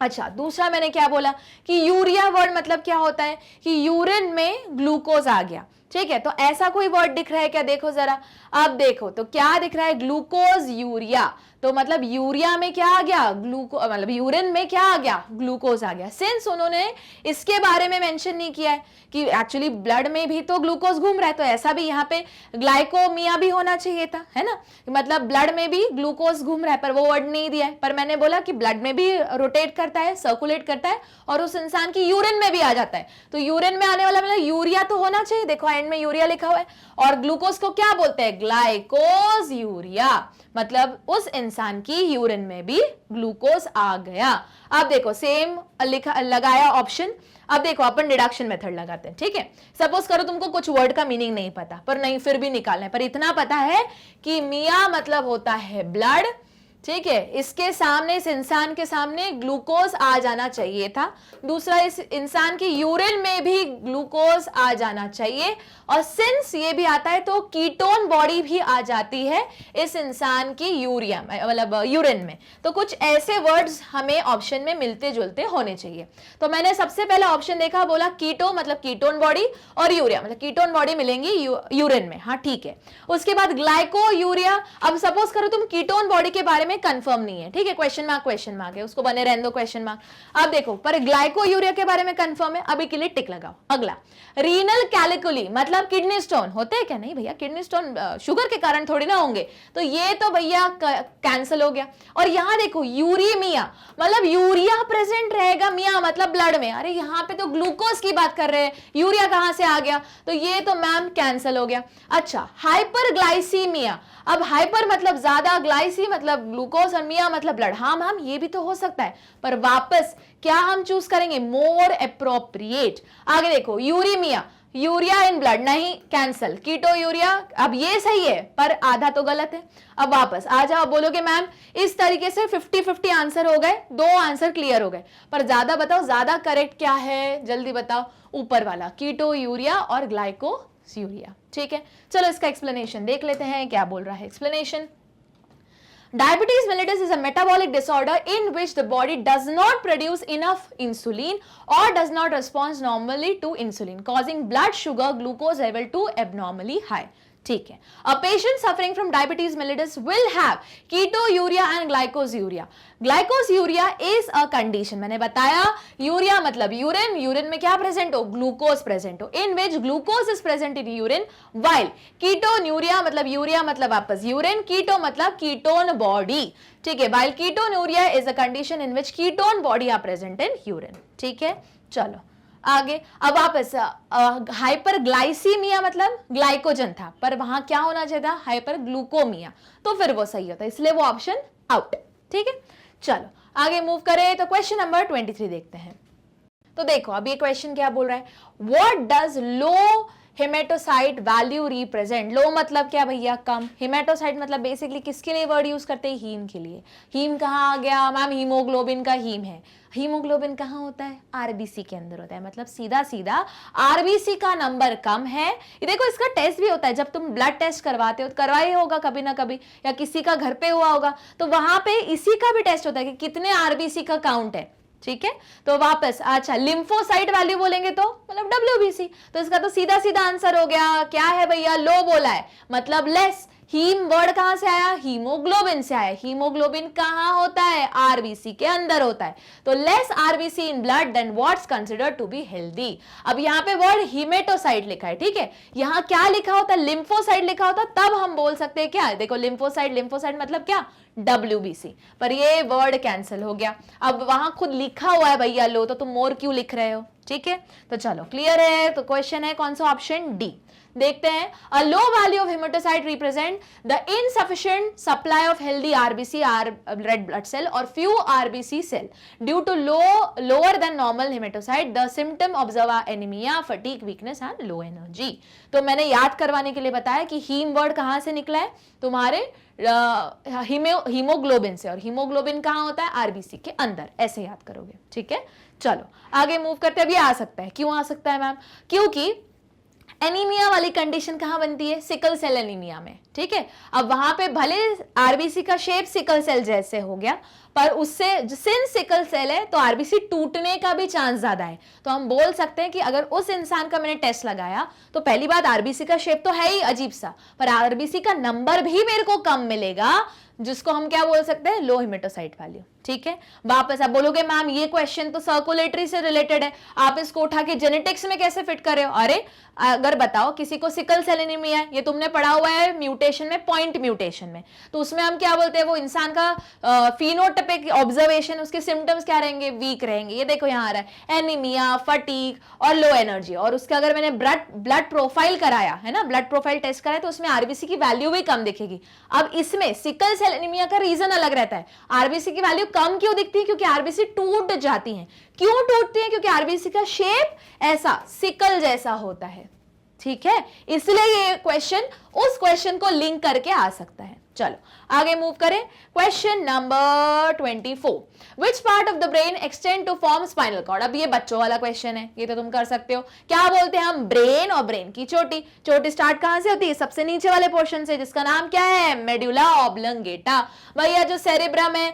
S1: अच्छा दूसरा मैंने क्या बोला कि यूरिया वर्ड मतलब क्या होता है कि यूरिन में ग्लूकोज आ गया, ठीक है। तो ऐसा कोई वर्ड दिख रहा है क्या, देखो जरा, अब देखो तो क्या दिख रहा है, ग्लूकोज यूरिया, तो मतलब यूरिया में क्या आ गया, ग्लूको मतलब यूरिन में क्या आ गया, ग्लूकोज आ गया। सिंस उन्होंने इसके बारे में मेंशन नहीं किया है कि एक्चुअली ब्लड में भी तो ग्लूकोज घूम रहा है, तो ऐसा भी यहाँ पे ग्लाइकोमिया भी होना चाहिए था, है ना, मतलब ब्लड में भी ग्लूकोज घूम रहा है, पर वो वर्ड नहीं दिया है। पर मैंने बोला कि ब्लड में भी रोटेट करता है, सर्कुलेट करता है, और उस इंसान की यूरिन में भी आ जाता है। तो यूरिन में आने वाला मतलब यूरिया तो होना चाहिए, देखो एंड में यूरिया लिखा हुआ है। और ग्लूकोज को क्या बोलते हैं, ग्लाइकोज यूरिया, मतलब उस इंसान की यूरिन में भी ग्लूकोज आ गया। अब देखो सेम लिखा लगाया ऑप्शन। अब देखो अपन डिडक्शन मेथड लगाते हैं, ठीक है। सपोज करो तुमको कुछ वर्ड का मीनिंग नहीं पता, पर नहीं फिर भी निकालना है, पर इतना पता है कि मिया मतलब होता है ब्लड, ठीक है। इसके सामने, इस इंसान के सामने ग्लूकोज आ जाना चाहिए था। दूसरा, इस इंसान की यूरिन में भी ग्लूकोज आ जाना चाहिए, और सिंस ये भी आता है तो कीटोन बॉडी भी आ जाती है इस इंसान की यूरिया मतलब यूरिन में। तो कुछ ऐसे वर्ड्स हमें ऑप्शन में मिलते जुलते होने चाहिए। तो मैंने सबसे पहला ऑप्शन देखा, बोला कीटो मतलब कीटोन बॉडी, और यूरिया मतलब कीटोन बॉडी मिलेंगी यूरिन में, हाँ ठीक है। उसके बाद ग्लाइको यूरिया। अब सपोज करो तुम कीटोन बॉडी के बारे में कंफर्म नहीं है, ठीक है, क्वेश्चन मार्क है, उसको बने रहने दो क्वेश्चन मार्क। अब देखो पर ग्लाइको यूरिया के बारे में कंफर्म है, अभी के लिए टिक लगाओ। अगला, रीनल कैलिकुली मतलब किडनी स्टोन होते हैं क्या, नहीं भैया, किडनी स्टोन शुगर के कारण थोड़ी ना होंगे, तो ये तो भैया कैंसिल हो गया। और यहां देखो यूरीमिया मतलब यूरिया प्रेजेंट रहेगा, मिया मतलब ब्लड में, अरे यहाँ पे तो ग्लूकोज की बात कर रहे हैं, यूरिया कहां से आ गया, तो ये तो मैम कैंसिल हो गया। अच्छा, हाइपरग्लाइसीमिया, अब हाइपर मतलब ज्यादा, ग्लाइसी मतलब ग्लूकोज, और मिया मतलब ब्लड, हाँ मैम ये भी तो हो सकता है, पर वापस क्या हम चूज करेंगे, मोर एप्रोप्रिएट। आगे देखो यूरीमिया, यूरिया इन ब्लड, नहीं कैंसल। कीटो यूरिया, अब ये सही है पर आधा तो गलत है। अब वापस आ जाओ, बोलोगे मैम इस तरीके से 50-50 आंसर हो गए, 2 आंसर क्लियर हो गए, पर ज्यादा बताओ, ज्यादा करेक्ट क्या है, जल्दी बताओ, ऊपर वाला कीटो यूरिया और ग्लाइको यूरिया, ठीक है। चलो इसका एक्सप्लेनेशन देख लेते हैं, क्या बोल रहा है explanation. Diabetes mellitus is a metabolic disorder in which the body does not produce enough insulin or does not respond normally to insulin, causing blood sugar glucose level to abnormally high. ठीक है, a patient suffering from diabetes mellitus will have ketonuria and glycosuria. Glycosuria is a condition, मैंने बताया urea मतलब urine, urine में क्या present हो, glucose present हो, in which glucose is present in urine, while ketonuria मतलब यूरिया मतलब वापस यूरिन, कीटो मतलब कीटोन बॉडी, ठीक है, while ketonuria is a condition in which ketone body are present in urine, ठीक है। चलो आगे, अब वापस हाइपरग्लाइसीमिया मतलब ग्लाइकोजन था, पर वहां क्या होना चाहिए था, हाइपर ग्लूकोमिया, तो फिर वो सही होता है, इसलिए वो ऑप्शन आउट, ठीक है। चलो आगे मूव करें, तो क्वेश्चन नंबर 23 देखते हैं। तो देखो अब ये क्वेश्चन क्या बोल रहा है, what does low haematocrit value represent. Low मतलब क्या भैया, कम, हेमेटोसाइट मतलब बेसिकली किसके लिए वर्ड यूज करते हैं, हीम के लिए। हीम कहाँ आ गया मैम, हीमोग्लोबिन का हीम है, हीमोग्लोबिन कहाँ होता है, आरबीसी के अंदर होता है, मतलब सीधा सीधा आरबीसी का नंबर कम है। ये देखो इसका टेस्ट भी होता है, जब तुम ब्लड टेस्ट करवाते हो, करवाए होगा कभी ना कभी, या किसी का घर पे हुआ होगा, तो वहां पे इसी का भी टेस्ट होता है कि कितने आरबीसी का काउंट है, ठीक है। तो वापस, अच्छा लिम्फोसाइट वैल्यू बोलेंगे तो मतलब डब्ल्यूबीसी, तो इसका तो सीधा सीधा आंसर हो गया, क्या है भैया, लो बोला है, मतलब लेस। हीम वर्ड कहां से आया, हीमोग्लोबिन से आया, हीमोग्लोबिन कहां होता है, आरबीसी के अंदर होता है, तो less RBC in blood then what's considered to be healthy. अब यहाँ पे वर्ड हीमेटोसाइट लिखा है, ठीक है, यहाँ क्या लिखा होता, लिम्फोसाइट लिखा होता, तब हम बोल सकते हैं क्या, देखो लिम्फोसाइट, लिम्फोसाइट मतलब क्या, WBC, पर ये वर्ड कैंसिल हो गया। अब वहां खुद लिखा हुआ है भैया लो, तो तुम मोर क्यों लिख रहे हो, ठीक है। तो चलो क्लियर है, तो क्वेश्चन है कौन सा, ऑप्शन डी। देखते हैं, a low value of haematocrit represent the insufficient supply of healthy RBC red blood cell और few RBC cell due to lower than normal haematocrit, the symptom observe are anaemia, fatigue, weakness and low energy. तो मैंने याद करवाने के लिए बताया कि haem word कहां से निकला है, तुम्हारे हीमोग्लोबिन से, और हीमोग्लोबिन कहां होता है, आरबीसी के अंदर, ऐसे याद करोगे, ठीक है। चलो आगे मूव करते हैं, अभी आ सकता है, क्यों आ सकता है मैम, क्योंकि एनीमिया वाली कंडीशन कहां बनती है, सिकल सेल एनीमिया में, ठीक है। अब वहां पे भले आरबीसी का शेप सिकल सेल जैसे हो गया, पर उससे सिंस सिकल सेल है तो आरबीसी टूटने का भी चांस ज्यादा है, तो हम बोल सकते हैं कि अगर उस इंसान का मैंने टेस्ट लगाया तो पहली बात आरबीसी का शेप तो है ही अजीब सा, पर आरबीसी का नंबर भी मेरे को कम मिलेगा, जिसको हम क्या बोल सकते हैं, लो हेमेटोसाइट वैल्यू। ठीक है, वापस आप बोलोगे मैम ये क्वेश्चन तो सर्कुलेटरी से रिलेटेड है, आप इसको उठा के जेनेटिक्स में कैसे फिट कर रहे हो? अरे अगर बताओ किसी को सिकल सेल एनीमिया है, ये तुमने पढ़ा हुआ है म्यूटेशन में, पॉइंट म्यूटेशन में, तो उसमें हम क्या बोलते हैं, वो इंसान का फिनोटाइपिक ऑब्जर्वेशन, उसके सिम्टम्स क्या रहेंगे, वीक रहेंगे। ये देखो यहाँ आ रहा है एनीमिया, फटीग और लो एनर्जी, और उसका अगर मैंने ब्लड प्रोफाइल कराया है ना, ब्लड प्रोफाइल टेस्ट कराया, तो उसमें आरबीसी की वैल्यू भी कम दिखेगी। अब इसमें सिकल सेल एनीमिया का रीजन अलग रहता है, आरबीसी की वैल्यू कम क्यों दिखती है, क्योंकि आरबीसी टूट जाती हैं। क्यों टूटती है? क्योंकि आरबीसी का शेप ऐसा सिकल जैसा होता है। ठीक है, इसलिए ये क्वेश्चन उस क्वेश्चन को लिंक करके आ सकता है। चलो आगे मूव करें। Question number 24, which part of the brain extend to form spinal cord. अब ये बच्चों वाला क्वेश्चन है, ये तो तुम कर सकते हो। क्या बोलते हैं हम, ब्रेन और ब्रेन की चोटी। चोटी स्टार्ट कहां से होती है, सबसे नीचे वाले पोर्शन से, जिसका नाम क्या है, मेडुला ऑब्लंगेटा। भैया जो सेरेब्रम है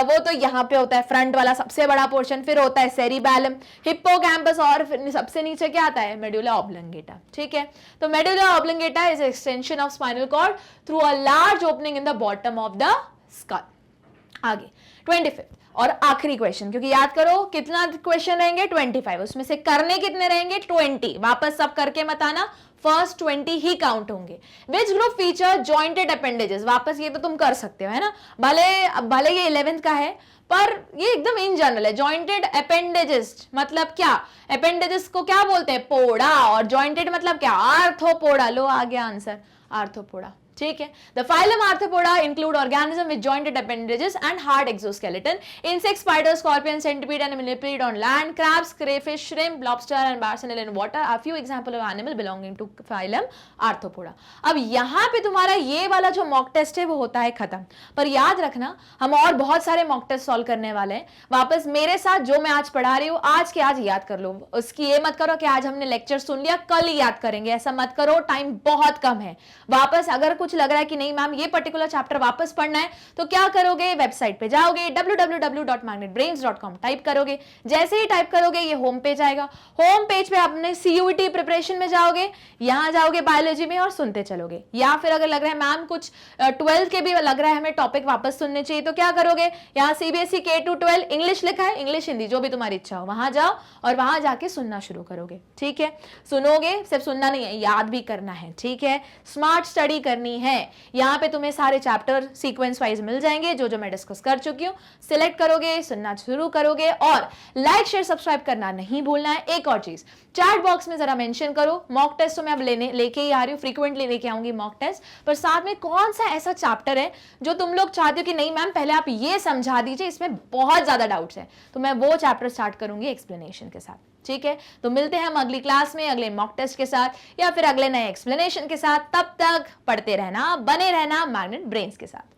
S1: वो तो यहाँ पे होता है, फ्रंट वाला सबसे बड़ा पोर्शन, फिर होता है सेरिबैलम, हिप्पोकैम्पस, और फिर सबसे नीचे क्या आता है, मेडुला ऑब्लंगेटा। ठीक है, तो medulla oblongata is extension of spinal cord through a large opening in the bottom of the skull. आगे 25 और आखिरी क्वेश्चन, क्योंकि याद करो कितना क्वेश्चन रहेंगे, 25, उसमें से करने कितने रहेंगे, 20। वापस सब करके मत आना, फर्स्ट 20 ही काउंट होंगे। Which group feature jointed appendages, वापस ये तो तुम कर सकते हो है ना, भले ये 11th का है, पर ये एकदम इन जनरल है। जॉइंटेड अपेंडेजेस मतलब क्या, अपेंडेजेस को क्या बोलते हैं, पोड़ा, और जॉइंटेड मतलब क्या, आर्थ्रोपोडा। लो आ गया आंसर, आर्थ्रोपोडा। ठीक है, the phylum Arthropoda include organism with jointed appendages and hard exoskeleton, insect, spider, scorpion, centipede and millipede on land, crabs, crayfish, shrimp, lobster and barnacle in water are few example of animal belonging to phylum Arthropoda. अब यहाँ पे तुम्हारा ये वाला जो mock test है वो होता है खत्म, पर याद रखना हम और बहुत सारे मॉक टेस्ट सॉल्व करने वाले हैं। वापस मेरे साथ जो मैं आज पढ़ा रही हूँ, आज के आज याद कर लो, उसकी ये मत करो कि आज हमने लेक्चर सुन लिया कल ही याद करेंगे, ऐसा मत करो, टाइम बहुत कम है। वापस अगर कुछ लग रहा है कि नहीं मैम ये पर्टिकुलर चैप्टर वापस पढ़ना है, तो क्या करोगे, वेबसाइट पे जाओगे, www.magnetbrains.com टाइप करोगे। जैसे ही टाइप करोगे ये होम पेज आएगा, होम पेज पे अपने सीयूईटी प्रिपरेशन में जाओगे, यहां जाओगे बायोलॉजी में और सुनते चलोगे। या फिर अगर लग रहा है मैम कुछ 12th के भी लग रहा है हमें टॉपिक वापस सुनने चाहिए, तो क्या करोगे, यहाँ सीबीएसई K-12 इंग्लिश लिखा है, इंग्लिश हिंदी जो भी तुम्हारी इच्छा हो, वहां जाओ और वहां जाके सुनना शुरू करोगे। ठीक है, सुनोगे, सिर्फ सुनना नहीं है, याद भी करना है। ठीक है, स्मार्ट स्टडी करनी है। यहाँ पे तुम्हें सारे चैप्टर सीक्वेंस वाइज मिल जाएंगे, जो मैं डिस्कस कर चुकी हूँ। सिलेक्ट करोगे, सुनना शुरू करोगे, और लाइक शेयर सब्सक्राइब करना नहीं भूलना है। एक और चीज, चैट बॉक्स में जरा मेंशन करो, मॉक टेस्ट तो मैं अब लेके ही आ रही हूँ, फ्रीक्वेंटली लेके आऊंगी मॉक टेस्ट, पर साथ में कौन सा ऐसा चैप्टर है जो तुम लोग चाहते हो कि नहीं मैम पहले आप ये समझा दीजिए, इसमें बहुत ज्यादा डाउट्स है, तो मैं वो चैप्टर स्टार्ट करूंगी एक्सप्लेनेशन के साथ। ठीक है, तो मिलते हैं हम अगली क्लास में अगले मॉक टेस्ट के साथ या फिर अगले नए एक्सप्लेनेशन के साथ। तब तक पढ़ते रहना, बने रहना मैग्नेट ब्रेन्स के साथ।